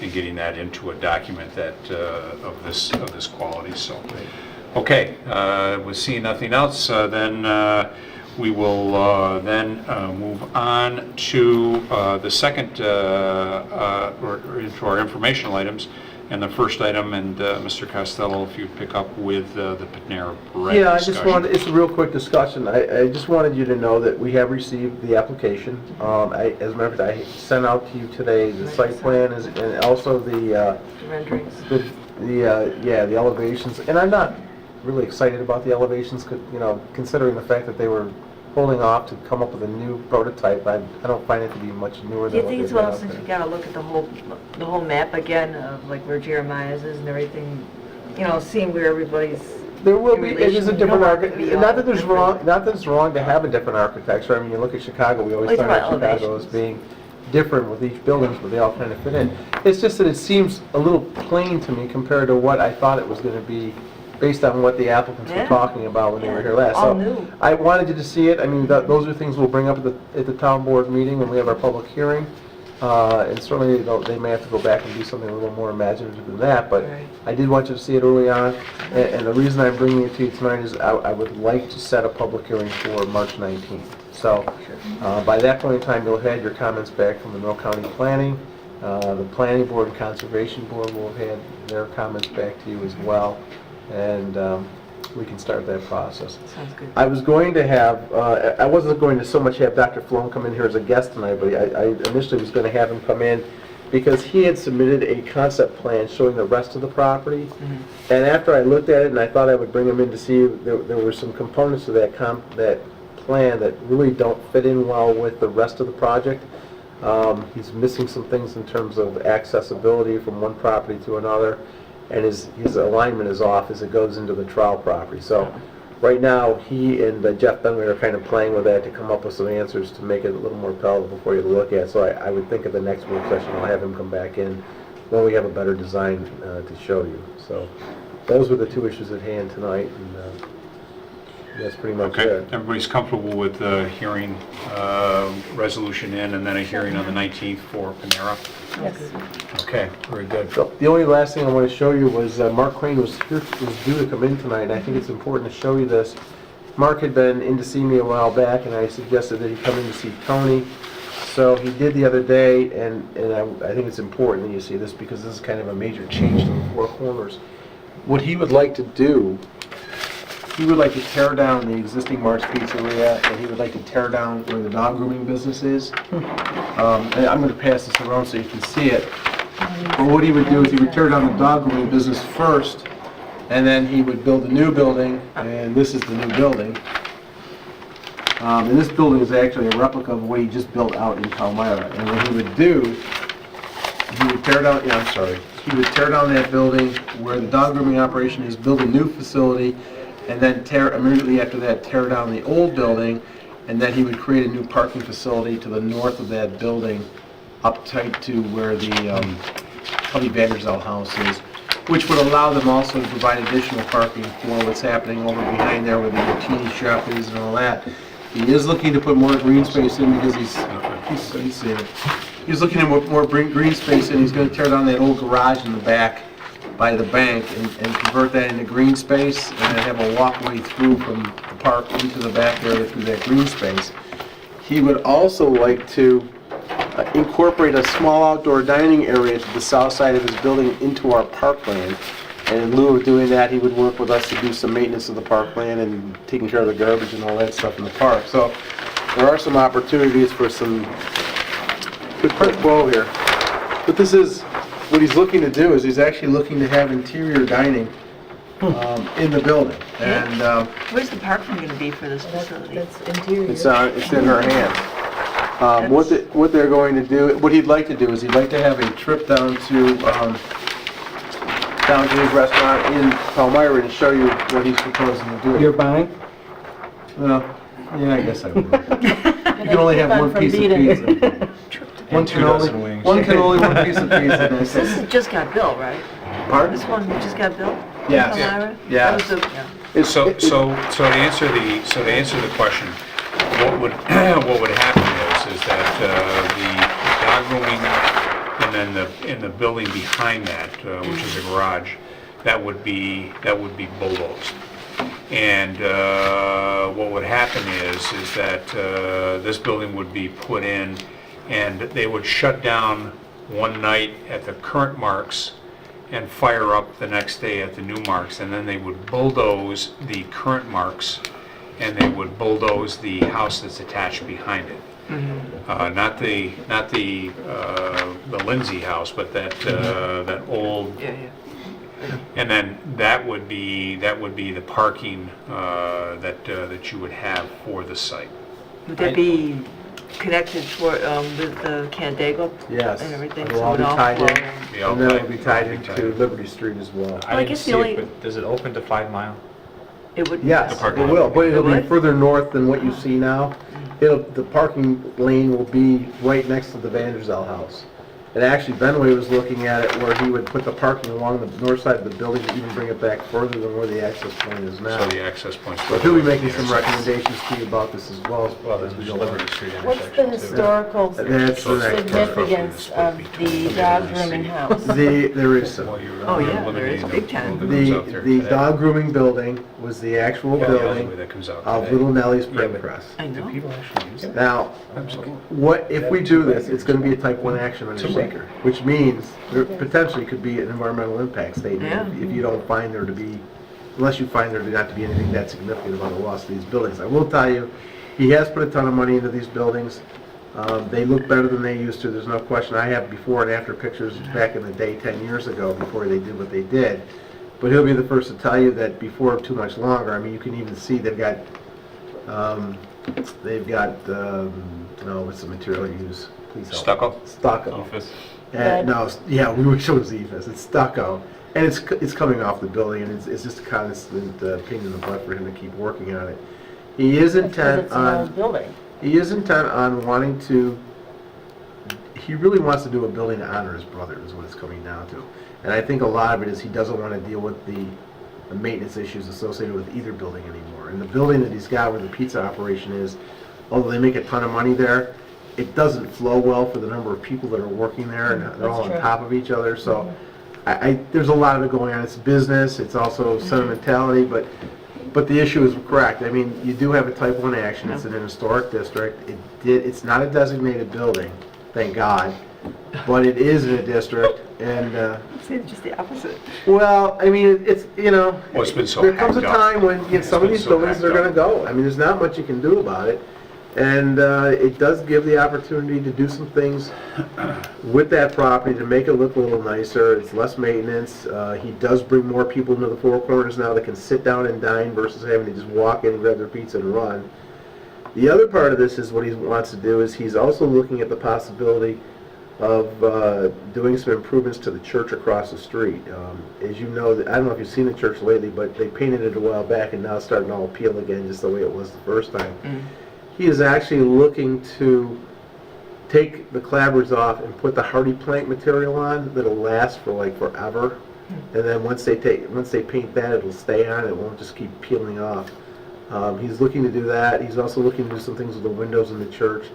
and getting that into a document that of this quality. So, okay, with seeing nothing else, then we will then move on to the second, or into our informational items. And the first item, and Mr. Costello, if you pick up with the Panera Bread Yeah, discussion. it's a real quick discussion. I just wanted you to know that we have received the application. As a matter of fact, I sent out to you today the site plan and also the Renderings. the elevations. And I'm not really excited about the elevations, considering the fact that they were holding off to come up with a new prototype. I don't find it to be much newer Do you than what think they've it's got well, out since there. you gotta look at the whole map again of like where Jeremiah's is and everything, seeing where everybody's There will in be, it relation, is a you don't different want it to be architecture, not that all there's different. wrong, not that it's wrong to have a different architecture. I mean, you look at Chicago, we always Well, talk you're about talking about Chicago as elevations. being different with each building, but they all kind of fit in. It's just that it seems a little plain to me compared to what I thought it was going to be based on what the applicants were Yeah. talking about when they were here last. All So new. I wanted you to see it. I mean, those are things we'll bring up at the town board meeting when we have our public hearing. And certainly, they may have to go back and do something a little more imaginative than that, but Right. I did want you to see it early on. And the reason I'm bringing it to you tonight is I would like to set a public hearing for March 19th. So by that point in time, you'll have had your comments back from the Monroe County Planning. The Planning Board and Conservation Board will have had their comments back to you as well. And we can start that process. Sounds good. I was going to have, I wasn't going to so much have Dr. Flown come in here as a guest tonight, but I initially was going to have him come in because he had submitted a concept plan showing the rest of the property. And after I looked at it and I thought I would bring him in to see, there were some components to that plan that really don't fit in well with the rest of the project. He's missing some things in terms of accessibility from one property to another, and his alignment is off as it goes into the trial property. So right now, he and Jeff Dunley are kind of playing with that to come up with some answers to make it a little more palatable for you to look at. So I would think at the next work session, I'll have him come back in when we have a better design to show you. So those were the two issues at hand tonight, and that's pretty much Okay, it. everybody's comfortable with hearing resolution in and then a hearing on the 19th for Panera? Yes. Okay, very good. So the only last thing I want to show you was Mark Crane was due to come in tonight, and I think it's important to show you this. Mark had been in to see me a while back, and I suggested that he come in to see Tony. So he did the other day, and I think it's important that you see this because this is kind of a major change to the Four Corners. What he would like to do, he would like to tear down the existing Mark's Pizzeria, and he would like to tear down where the dog grooming business is. And I'm going to pass this around so you can see it. But what he would do is he would tear down the dog grooming business first, and then he would build a new building, and this is the new building. And this building is actually a replica of what he just built out in Palmyra. And what he would do, he would tear down, he would tear down that building where the dog grooming operation is, build a new facility, and then immediately after that, tear down the old building, and then he would create a new parking facility to the north of that building, up tight to where the Tubby Vanderzell house is, which would allow them also to provide additional parking for what's happening over behind there where the Martini shop is and all that. He is looking to put more green space in because he's looking to put more green space in. He's going to tear down that old garage in the back by the bank and convert that into green space, and then have a walkway through from the park into the back area through that green space. He would also like to incorporate a small outdoor dining area to the south side of his building into our parkland. And in lieu of doing that, he would work with us to do some maintenance of the parkland and taking care of the garbage and all that stuff in the park. So there are some opportunities for some good pro quo here. But this is, what he's looking to do is he's actually looking to have interior dining in the building. And Where's the parking going to be for this facility? That's interior. it's in her hands. What they're going to do, what he'd like to do is he'd like to have a trip down to his restaurant in Palmyra and show you what he's proposing to do. You're buying? Well, yeah, I guess I would. You can only have one piece of pizza. One can only one piece of pizza. This has just got built, right? Pardon? This one just got built? Yes. Palmyra? Yeah. That was the- So to answer the question, what would happen is that the dog grooming and then in the building behind that, which is a garage, that would be bulldozed. And what would happen is that this building would be put in, and they would shut down one night at the current Marks and fire up the next day at the new Marks, and then they would bulldoze the current Marks, and they would bulldoze the house that's attached behind it. Not the Lindsay house, but that old. And then that would be the parking that you would have for the site. Would that be connected toward the Canandaigua? Yes. And everything? It'll so all it be all tied in. flow? And then it'll be tied into Liberty Street as well. I didn't guess see the it, only- but does it open to 5 Mile? It would. Yes, The it parking will, lot. but it'll It be would? further north than what you see now. The parking lane will be right next to the Vanderzell house. And actually, Benway was looking at it where he would put the parking along the north side of the building to even bring it back further than where the access point is now. So the access point's. So he'll be making some recommendations to you about this as well as we go along. What's the historical That's the next part. significance of the dog grooming house? There is some. Oh, yeah, there is big time. The dog grooming building was the actual building That comes out of today. Little Nellie's Print Press. I know. People actually use it? Now, what, if we do this, it's gonna be a type 1 action under seeker, which means there potentially could be an environmental impact statement Yeah. if you don't find there to be, unless you find there to not to be anything that significant about the loss of these buildings. I will tell you, he has put a ton of money into these buildings. They look better than they used to, there's no question. I have before and after pictures back in the day, 10 years ago, before they did what they did. But he'll be the first to tell you that before too much longer, I mean, you can even see they've got, no, what's the material you use? Please help. Stucco? Stucco. Ephes. No, yeah, we wish it was Ephes. It's stucco. And it's coming off the building, and it's just a constant pain in the butt for him to keep working on it. He is intent It's an old on, building. he is intent on wanting to, he really wants to do a building to honor his brother, is what it's coming down to. And I think a lot of it is he doesn't want to deal with the maintenance issues associated with either building anymore. And the building that he's got where the pizza operation is, although they make a ton of money there, it doesn't flow well for the number of people that are working there, and they're all on That's true. top of each other. So there's a lot of it going on. It's business, it's also sentimentality, but the issue is correct. I mean, you do have a type 1 action. It's in an historic district. It's not a designated building, thank God, but it is in a district, and It's just the opposite. well, I mean, it's, you know, Well, it's been so there comes a hacked up. time when some of been these so buildings hacked are gonna up. go. I mean, there's not much you can do about it. And it does give the opportunity to do some things with that property to make it look a little nicer. It's less maintenance. He does bring more people into the Four Corners now that can sit down and dine versus having to just walk in, grab their pizza and run. The other part of this is what he wants to do is he's also looking at the possibility of doing some improvements to the church across the street. As you know, I don't know if you've seen the church lately, but they painted it a while back and now it's starting to all peel again just the way it was the first time. He is actually looking to take the clapboards off and put the hardy plank material on that'll last for like forever. And then once they paint that, it'll stay on. It won't just keep peeling off. He's looking to do that. He's also looking to do some things with the windows in the church.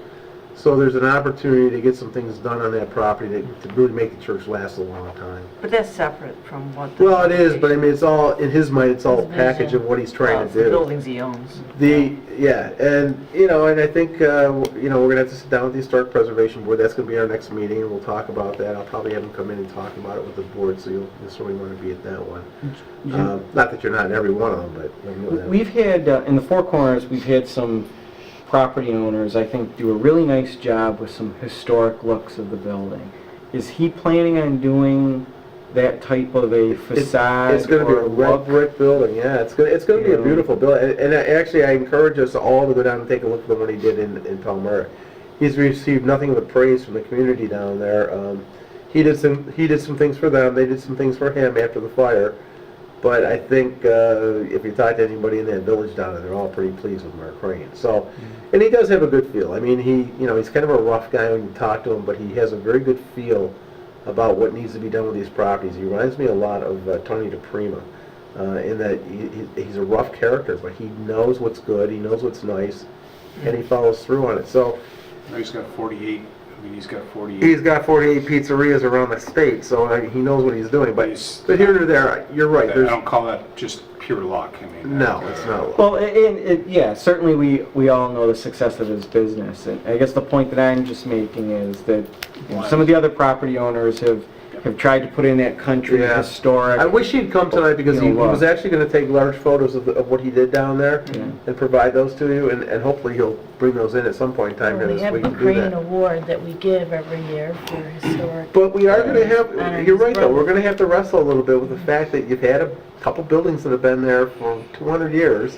So there's an opportunity to get some things done on that property to really make the church last a long time. But that's separate from what the... Well, it is, but I mean, it's all, in his mind, it's all a package of what he's trying to The do. buildings he owns. Yeah, and, and I think, we're gonna have to sit down with the Historic Preservation Board. That's gonna be our next meeting, and we'll talk about that. I'll probably have them come in and talk about it with the board, so you'll certainly wanna be at that one. Not that you're not in every one of them, but you'll know that. We've had, in the Four Corners, we've had some property owners, I think, do a really nice job with some historic looks of the building. Is he planning on doing that type of a facade? It's gonna be or a red look? brick building, yeah, it's gonna be a beautiful building, and actually, I encourage us all to go down and take a look at what he did in Palmyra. He's received nothing but praise from the community down there. He did some things for them, they did some things for him after the fire, but I think, if you talk to anybody in that village down there, they're all pretty pleased with Mark Crane, so, and he does have a good feel. I mean, he's kind of a rough guy when you talk to him, but he has a very good feel about what needs to be done with these properties. He reminds me a lot of Tony DePrima, in that he's a rough character, but he knows what's good, he knows what's nice, and he follows through on it. So He's got 48, he's got 48. he's got 48 pizzerias around the state, so he knows what he's doing. But here or there, you're right. I don't call that just pure luck. I mean, No, it's not. Well, yeah, certainly we all know the success of his business, and I guess the point that I'm just making is that some of the other property owners have tried to put in that country Yeah. historic. I wish he'd come tonight because he was actually going to take large photos of what he did down there and provide those to you, and hopefully he'll bring those in at some point in time here We this have week the to do Crane that. Award that we give every year for historic. But we are going to have, honor you're his right though, brother. we're going to have to wrestle a little bit with the fact that you've had a couple buildings that have been there for 200 years.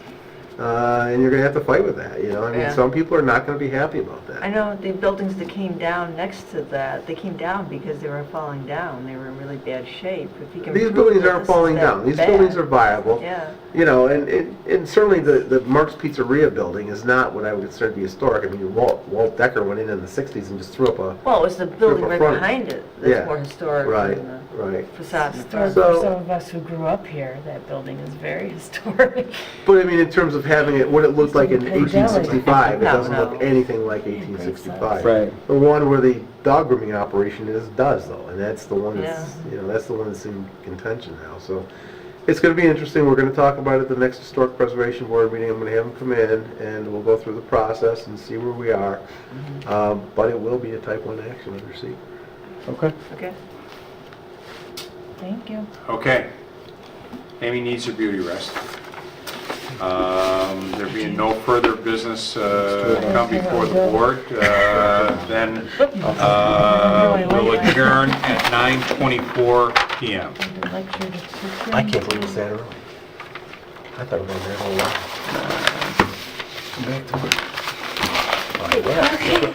and you're gonna have to fight with that, you know? I mean, Yeah. some people are not gonna be happy about that. I know the buildings that came down next to that, they came down because they were falling down. They were in really bad shape. If you can These prove buildings that aren't this is falling that down. These bad- buildings are viable. Yeah. You know, and certainly the Mark's Pizzeria building is not what I would consider to be historic. I mean, Walt Decker went in the 60s and just threw up a... Well, it was the building up right front. behind it Yeah. that's more historic Right, than the right. facade in For front. So- some of us who grew up here, that building is very historic. But I mean, in terms of having it, what it looked like in It's a 1865, it No, doesn't no. look anything like 1865. Right. The one where the dog grooming operation is does though, and that's the one that's, Yeah. you know, that's the one that's in contention now. So it's going to be interesting. We're going to talk about it at the next Historic Preservation Board meeting. I'm going to have them come in and we'll go through the process and see where we are. But it will be a type 1 action under C. Okay. Okay. Thank you. Okay. Amy needs her beauty rest. There being no further business come before the board, then we'll adjourn at 9:24 p.m. I can't believe it's that early. I thought it was there a whole while. Hey,